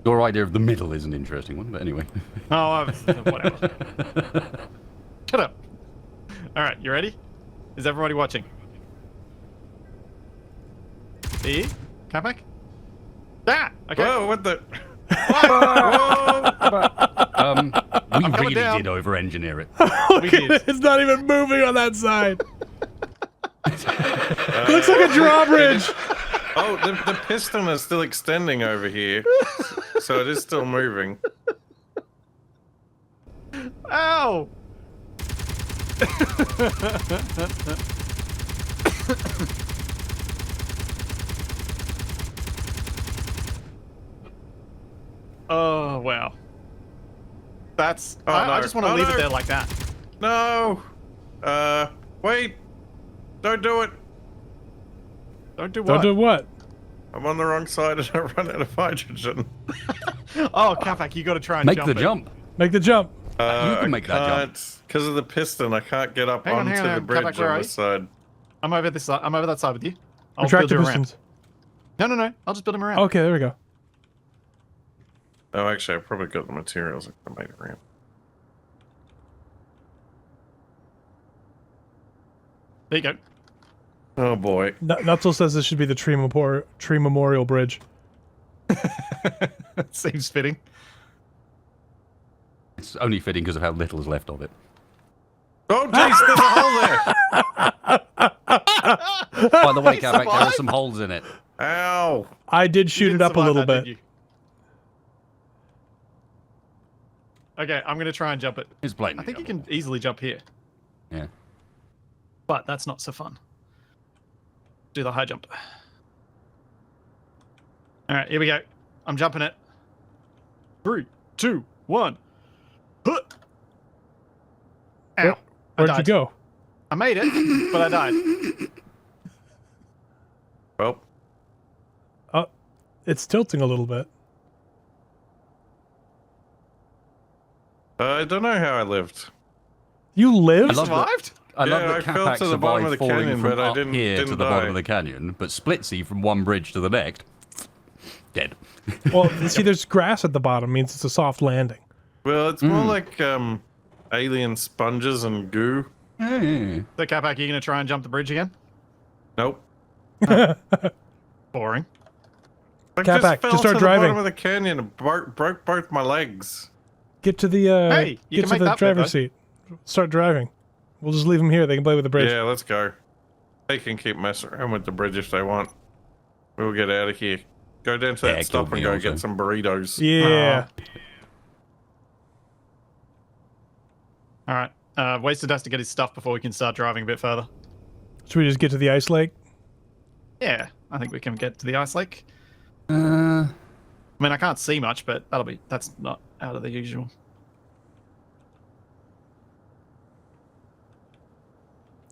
D: Your idea of the middle is an interesting one, but anyway.
A: Oh, whatever. Shut up. All right, you ready? Is everybody watching? See? Come back. Ah! Okay.
B: Whoa, what the?
D: We
A: coming
D: really
A: down.
D: did over-engineer it.
A: We did.
C: It's not even moving on that side. It looks like a drawbridge.
B: Oh, the piston is still extending over here, so it is still moving.
A: Ow! Oh, wow. That's...
B: Oh,
A: I
B: no.
A: just want to
B: Oh,
A: leave
B: no.
A: it there like that.
B: No! Wait! Don't do it!
A: Don't do what?
C: Don't do what?
B: I'm on the wrong side and I run out of hydrogen.
A: Oh, Kafak, you got to try and
D: Make
A: jump
D: the
A: it.
D: jump.
C: Make the jump.
D: You can make that jump.
B: Because of the piston, I can't get up
A: Hang on,
B: onto
A: hang on,
B: the
A: come
B: bridge
A: back, where are
B: on
A: you?
B: this side.
A: I'm over this side. I'm over that side with you. I'll
C: Retract
A: build
C: the
A: you around.
C: pistons.
A: No. I'll just build him around.
C: Okay, there we go.
B: Oh, actually, I probably got the materials. I could have made it ramp.
A: There you go.
B: Oh boy.
C: Nutzel says this should be the Tree Memorial Bridge.
A: Seems fitting.
D: It's only fitting because of how little is left of it.
B: Oh jeez, there's a hole there.
D: By the way, Kavak, there are
A: survived?
D: some holes in it.
B: Ow.
C: I did
A: You
C: shoot
A: didn't
C: it up a
A: survive
C: little
A: that,
C: bit.
A: did you? Okay, I'm going to try and jump it.
D: It's blatant.
A: I think you can easily jump here,
D: Yeah.
A: but that's not so fun. Do the high jump. All right, here we go. I'm jumping it. 3, 2, 1. Huh. Ow. I
C: Where'd you
A: died.
C: go?
A: I made it, but I died.
B: Well,
C: Oh, it's tilting a little bit.
B: I don't know how I lived.
C: You lived?
D: I love that-
A: Survived?
D: I love
B: Yeah,
D: that
B: I fell
D: Capac
B: to the bottom of
D: survived
B: the
D: falling
B: canyon,
D: from
B: but I
D: up
B: didn't
D: here to
B: die.
D: the bottom of the canyon, but Splitsie from one bridge to the next, dead.
C: Well, see, there's grass at the bottom. Means it's a soft landing.
B: Well, it's more like alien sponges and goo.
D: Hey.
A: So, Capac, you going to try and jump the bridge again?
B: Nope.
A: Boring.
B: I
C: Capac,
B: just fell
C: just start
B: to
C: driving.
B: the bottom of the canyon and broke both my legs.
C: Get to the
A: Hey, you
C: get
A: can
C: to
A: make
C: the
A: that bit,
C: driver's
A: though.
C: seat. Start driving. We'll just leave them here. They can play with the bridge.
B: Yeah, let's go. They can keep messing around with the bridge if they want. We'll get out of here. Go down to
D: Yeah,
B: that stop
D: kill
B: and
D: me
B: go
D: also.
B: get some burritos.
C: Yeah.
A: All right. Wasted has to get his stuff before we can start driving a bit further.
C: Should we just get to the ice lake?
A: Yeah, I think we can get to the ice lake.
D: Uh,
A: I mean, I can't see much, but that's not out of the usual.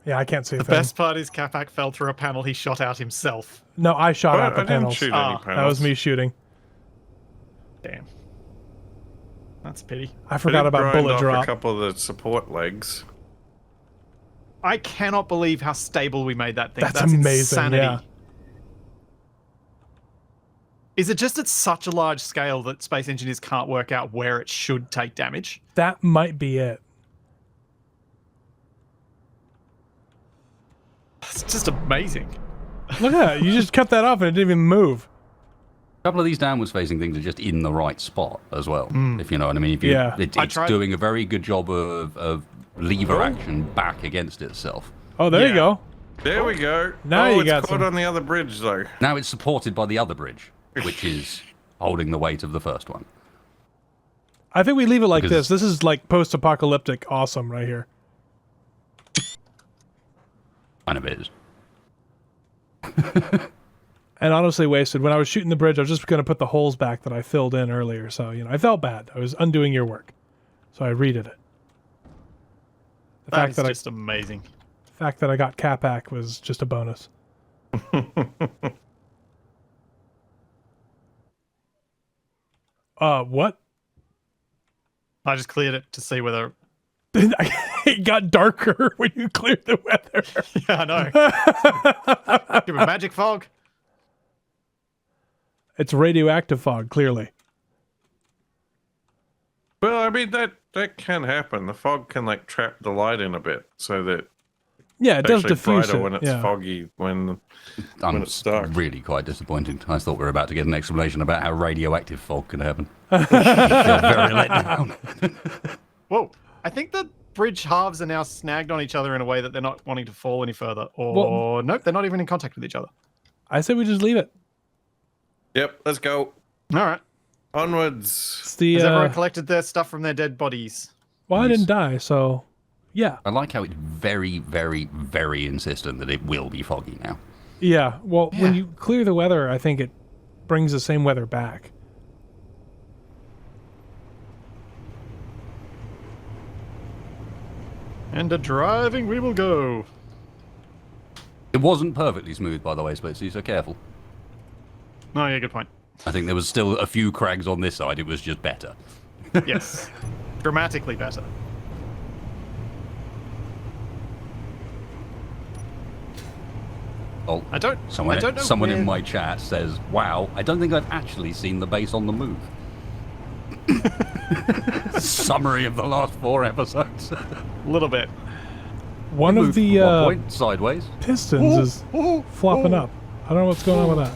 C: Yeah, I can't see a
A: The
C: thing.
A: best part is Capac fell through a panel he shot out himself.
C: No, I shot
B: What?
C: out the
B: I didn't
C: panels.
B: shoot
A: Ah,
B: any
A: that
B: panels.
C: That was me shooting.
A: Damn. That's a pity.
C: I
B: I
C: forgot
B: did
C: about
B: grind
C: bullet
B: off
C: drop.
B: a couple of the support legs.
A: I cannot believe how stable we made that thing.
C: That's amazing,
A: Insanity.
C: yeah.
A: Is it just at such a large scale that space engineers can't work out where it should take damage?
C: That might be it.
A: It's just amazing.
C: Look at that. You just kept that off and it didn't even move.
D: a couple of these downwards facing things are just in the right spot as well, if you know what I mean. If you,
C: Yeah.
D: it's doing a very good job of lever action back against itself.
C: Oh, there you
A: Yeah.
C: go.
B: There we go.
C: Now
B: oh,
C: you
B: it's
C: got
B: caught
C: some.
B: on the other bridge though.
D: Now it's supported by the other bridge, which is holding the weight of the first one.
C: I think we leave it like
D: Because-
C: this. This is like post-apocalyptic awesome right here.
D: Kind of is.
C: And honestly, Wasted, when I was shooting the bridge, I was just going to put the holes back that I filled in earlier. So, you know, I felt bad. I was undoing your work. So I redid it. The
A: That
C: fact
A: is
C: that
A: just amazing.
C: I got Capac was just a bonus. What?
A: I just cleared it to see whether.
C: It got darker when you cleared the weather.
A: Yeah, I know. Give it magic fog.
C: It's radioactive fog, clearly.
B: Well, I mean that can happen. The fog can like trap the light in a bit, so that
C: Yeah, it
B: it's
C: does
B: actually
C: diffuse
B: brighter
C: it.
B: when it's
C: yeah.
B: foggy. When it's dark.
D: really quite disappointed. I thought we were about to get an explanation about how radioactive fog can happen. I feel very let down.
A: Whoa. I think the bridge halves are now snagged on each other in a way that they're not wanting to fall any further. Or, nope, they're not even in contact with each other.
C: I say we just leave it.
B: Yep, let's go
A: All right.
B: onwards.
C: It's the,
A: Has everyone collected their stuff from their dead bodies?
C: well, I didn't die, so yeah.
D: I like how it's very, very, very insistent that it will be foggy now.
C: Yeah, well, when
A: Yeah.
C: you clear the weather, I think it brings the same weather back.
A: And a driving we will go.
D: It wasn't perfectly smooth, by the way, Splitsie, so careful.
A: Oh, yeah, good point.
D: I think there was still a few crags on this side. It was just better.
A: Yes. Dramatically better.
D: Oh,
A: I don't
D: someone
A: know
D: someone in
A: where-
D: my chat says, "Wow, I don't think I've actually seen the base on the move." Summary of the last 4 episodes.
A: A little bit.
C: One of
D: Moved
C: the
D: from one point sideways.
C: pistons is flopping up. I don't know what's going on with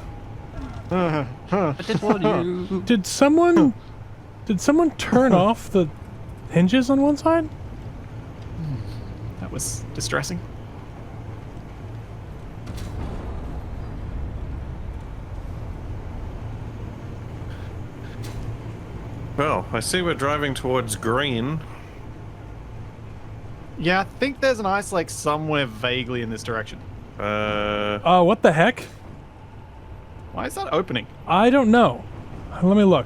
C: that.
D: I did warn you.
C: Did someone turn off the hinges on one side?
A: That was distressing.
B: Well, I see we're driving towards green.
A: Yeah, I think there's an ice lake somewhere vaguely in this direction.
C: What the heck?
A: Why is that opening?
C: I don't know. Let me look.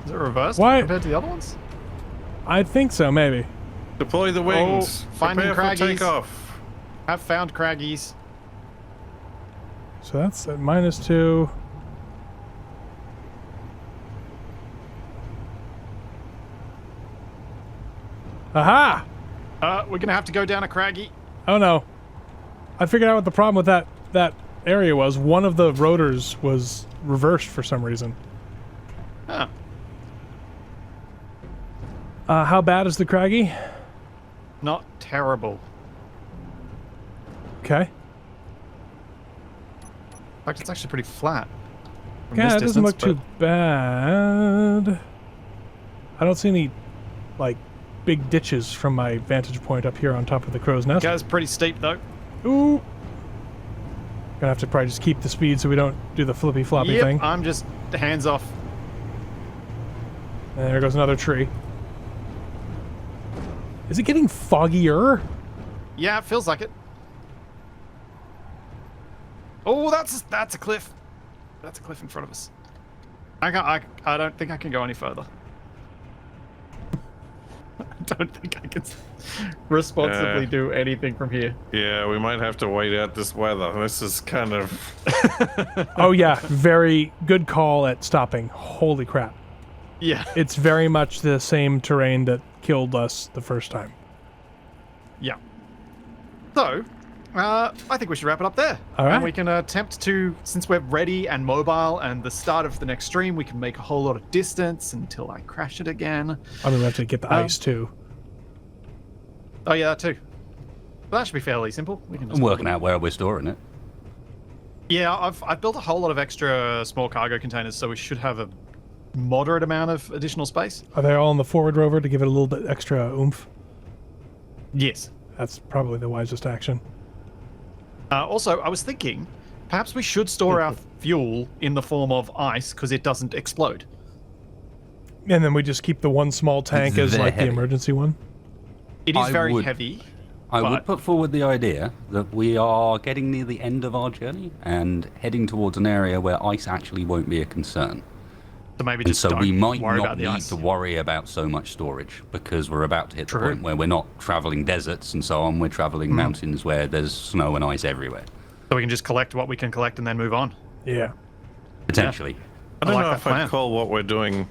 A: Is it reversed
C: Why-
A: compared to the other ones?
C: I think so, maybe.
B: Deploy the wings.
A: finding
B: Prepare for
A: craggies.
B: takeoff.
A: Have found craggies.
C: So that's at -2. Aha!
A: We're gonna have to go down a craggy.
C: Oh no. I figured out what the problem with that area was. One of the rotors was reversed for some reason.
A: Huh.
C: How bad is the craggy?
A: Not terrible.
C: Okay.
A: In fact, it's actually pretty flat. from
C: Yeah,
A: this
C: it doesn't look
A: distance,
C: too bad. I don't see any, like, big ditches from my vantage point up here on top of the crow's nest.
A: Goes pretty steep though.
C: Ooh. Gonna have to probably just keep the speed so we don't do the flippy floppy
A: Yep,
C: thing.
A: I'm just hands off.
C: And there goes another tree. Is it getting foggier?
A: Yeah, it feels like it. Oh, that's a cliff. That's a cliff in front of us. I don't think I can go any further. I don't think I can responsibly do anything from here.
B: Yeah, we might have to wait out this weather. This is kind of...
C: Oh yeah, very good call at stopping. Holy crap.
A: Yeah.
C: It's very much the same terrain that killed us the first time.
A: Yeah. So, I think we should wrap it up there.
C: All right.
A: And we can attempt to, since we're ready and mobile and the start of the next stream, we can make a whole lot of distance until I crash it again.
C: I mean, we have to get the ice too.
A: Oh yeah, that too. That should be fairly simple. We can just
D: I'm working out where we're storing it.
A: Yeah, I've built a whole lot of extra small cargo containers, so we should have a moderate amount of additional space.
C: Are they all in the forward rover to give it a little bit extra oomph?
A: Yes.
C: That's probably the wisest action.
A: Also, I was thinking, perhaps we should store our fuel in the form of ice because it doesn't explode.
C: And then we just keep the one small tank
D: It's
C: as
D: very
C: like the
D: heavy.
C: emergency one.
A: It is
D: I
A: very
D: would-
A: heavy.
D: I
A: But-
D: would put forward the idea that we are getting near the end of our journey and heading towards an area where ice actually won't be a concern.
A: So maybe
D: And
A: just
D: so
A: don't
D: we might
A: worry
D: not
A: about the
D: need
A: ice.
D: to worry about so much storage because we're about to hit
A: True.
D: the point where we're not traveling deserts and so on. We're traveling mountains where there's snow and ice everywhere.
A: So we can just collect what we can collect and then move on.
C: Yeah.
D: Potentially.
B: I don't
A: like
B: know
A: that
B: if
A: plan.
B: I'd call what we're doing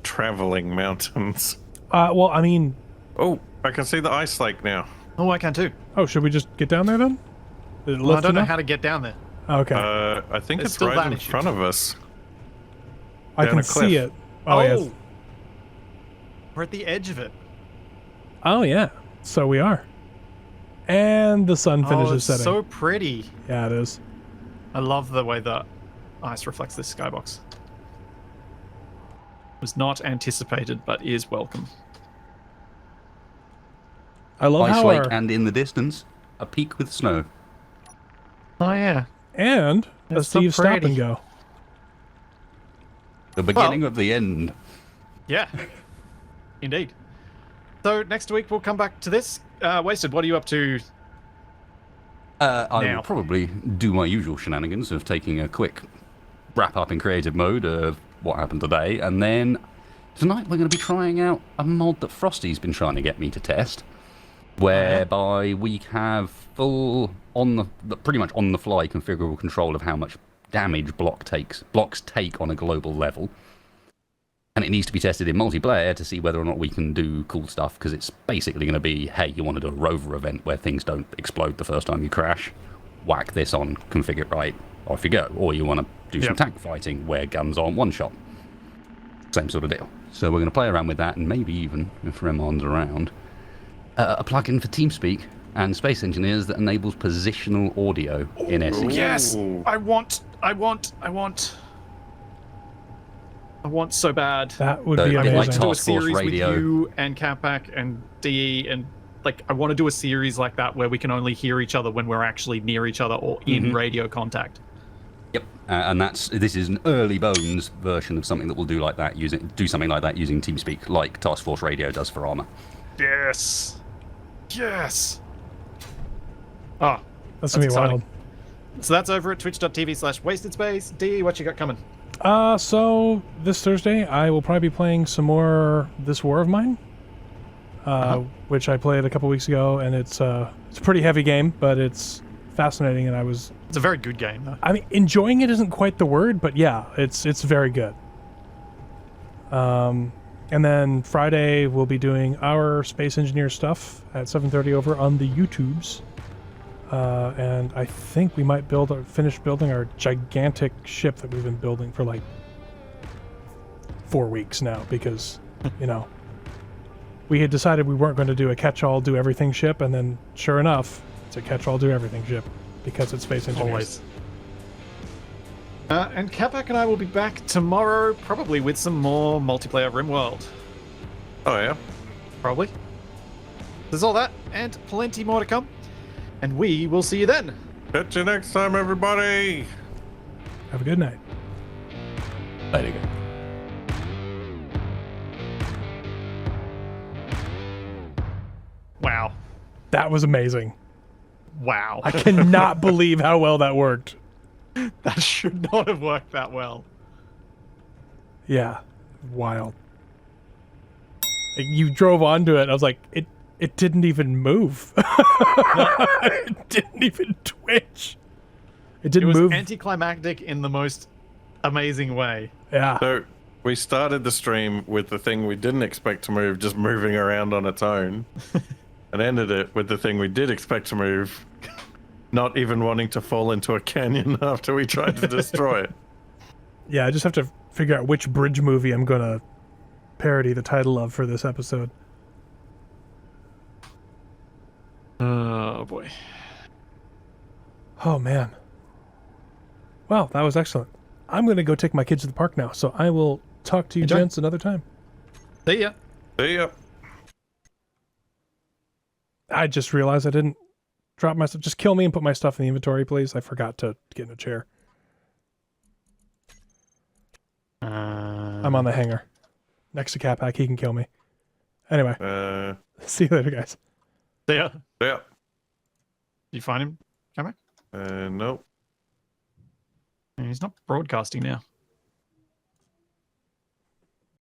B: traveling mountains.
C: Well, I mean,
B: Oh, I can see the ice lake now.
A: Oh, I can too.
C: oh, should we just get down there then? Is it
A: Well, I
C: lift
A: don't know
C: enough?
A: how to get down there.
C: Okay.
B: I think
A: There's
B: it's
A: still
B: right
A: that
B: in
A: issue.
B: front of us.
C: I
B: down
C: can
B: a cliff.
C: see it. Oh, yes.
A: We're at the edge of it.
C: Oh, yeah. So we are. And the sun
A: Oh,
C: finishes
A: it's
C: setting.
A: so pretty.
C: Yeah, it is.
A: I love the way the ice reflects this skybox. Was not anticipated, but is welcome.
C: I love
D: Ice
C: how
D: lake
C: our...
D: and in the distance, a peak with snow.
A: Oh yeah.
C: And a
A: It's so
C: Steve stop
A: pretty.
C: and go.
D: The beginning of the end.
A: Yeah. Indeed. So next week we'll come back to this. Wasted, what are you up to?
D: I
A: Now.
D: will probably do my usual shenanigans of taking a quick wrap up in creative mode of what happened today, and then tonight we're going to be trying out a mod that Frosty's been trying to get me to test, whereby we have full pretty much on the fly configurable control of how much damage blocks take on a global level. And it needs to be tested in multiplayer to see whether or not we can do cool stuff, because it's basically going to be, hey, you want to do a Rover event where things don't explode the first time you crash, whack this on, configure it right, off you go. Or you want to do some
A: Yep.
D: tank fighting where guns aren't one shot. Same sort of deal. So we're going to play around with that, and maybe even, if Remon's around, a plugin for TeamSpeak and Space Engineers that enables positional audio in SE.
A: Yes!
B: Ooh.
A: I want so bad.
C: That would
D: So
C: be
D: a bit
A: I'd
C: amazing.
A: like to do a
D: Task Force
A: series
D: Radio.
A: with you and Capac and DE and like I want to do a series like that where we can only hear each other when we're actually near each other or in radio contact.
D: Yep, and this is an early bones version of something that will do something like that using TeamSpeak, like Task Force Radio does for Armor.
A: Yes. Yes. Ah,
C: That's going to be
A: exciting.
C: wild.
A: so that's over at twitch.tv/wastedspace. DE, what you got coming?
C: So this Thursday, I will probably be playing some more This War of Mine, which I played a couple weeks ago, and it's a pretty heavy game, but it's fascinating, and
A: It's a very good game though.
C: I mean, enjoying it isn't quite the word, but yeah, it's very good. And then Friday we'll be doing our space engineer stuff at 7:30 over on the YouTubes. And I think we might finish building our gigantic ship that we've been building for like 4 weeks now because, you know, we had decided we weren't going to do a catch-all, do everything ship, and then sure enough, it's a catch-all, do everything ship because it's space engineers.
A: Always. And Capac and I will be back tomorrow, probably with some more multiplayer RimWorld.
B: Oh, yeah?
A: Probably. There's all that, and plenty more to come. And we will see you then.
B: Catch you next time, everybody.
C: Have a good night.
D: There you go.
A: Wow.
C: That was amazing.
A: Wow.
C: I cannot believe how well that worked.
A: That should not have worked that well.
C: Yeah, wild. You drove onto it. I was like, it didn't even move. It didn't even twitch. It
A: It
C: didn't
A: was
C: move.
A: anticlimactic in the most amazing way.
C: Yeah.
B: So we started the stream with the thing we didn't expect to move just moving around on its own, and ended it with the thing we did expect to move not even wanting to fall into a canyon after we tried to destroy it.
C: Yeah, I just have to figure out which bridge movie I'm going to parody the title of for this episode.
A: Oh, boy.
C: Oh, man. Well, that was excellent. I'm going to go take my kids to the park now, so I will talk to you
A: Enjoy.
C: gents another time.
A: See ya.
B: See ya.
C: I just realized I didn't drop my stuff. Just kill me and put my stuff in the inventory, please. I forgot to get in a chair. I'm on the hangar. Next to Capac, he can kill me. Anyway, see you later, guys.
A: See ya.
B: Yeah.
A: You find him, Capac?
B: Nope.
A: He's not broadcasting now.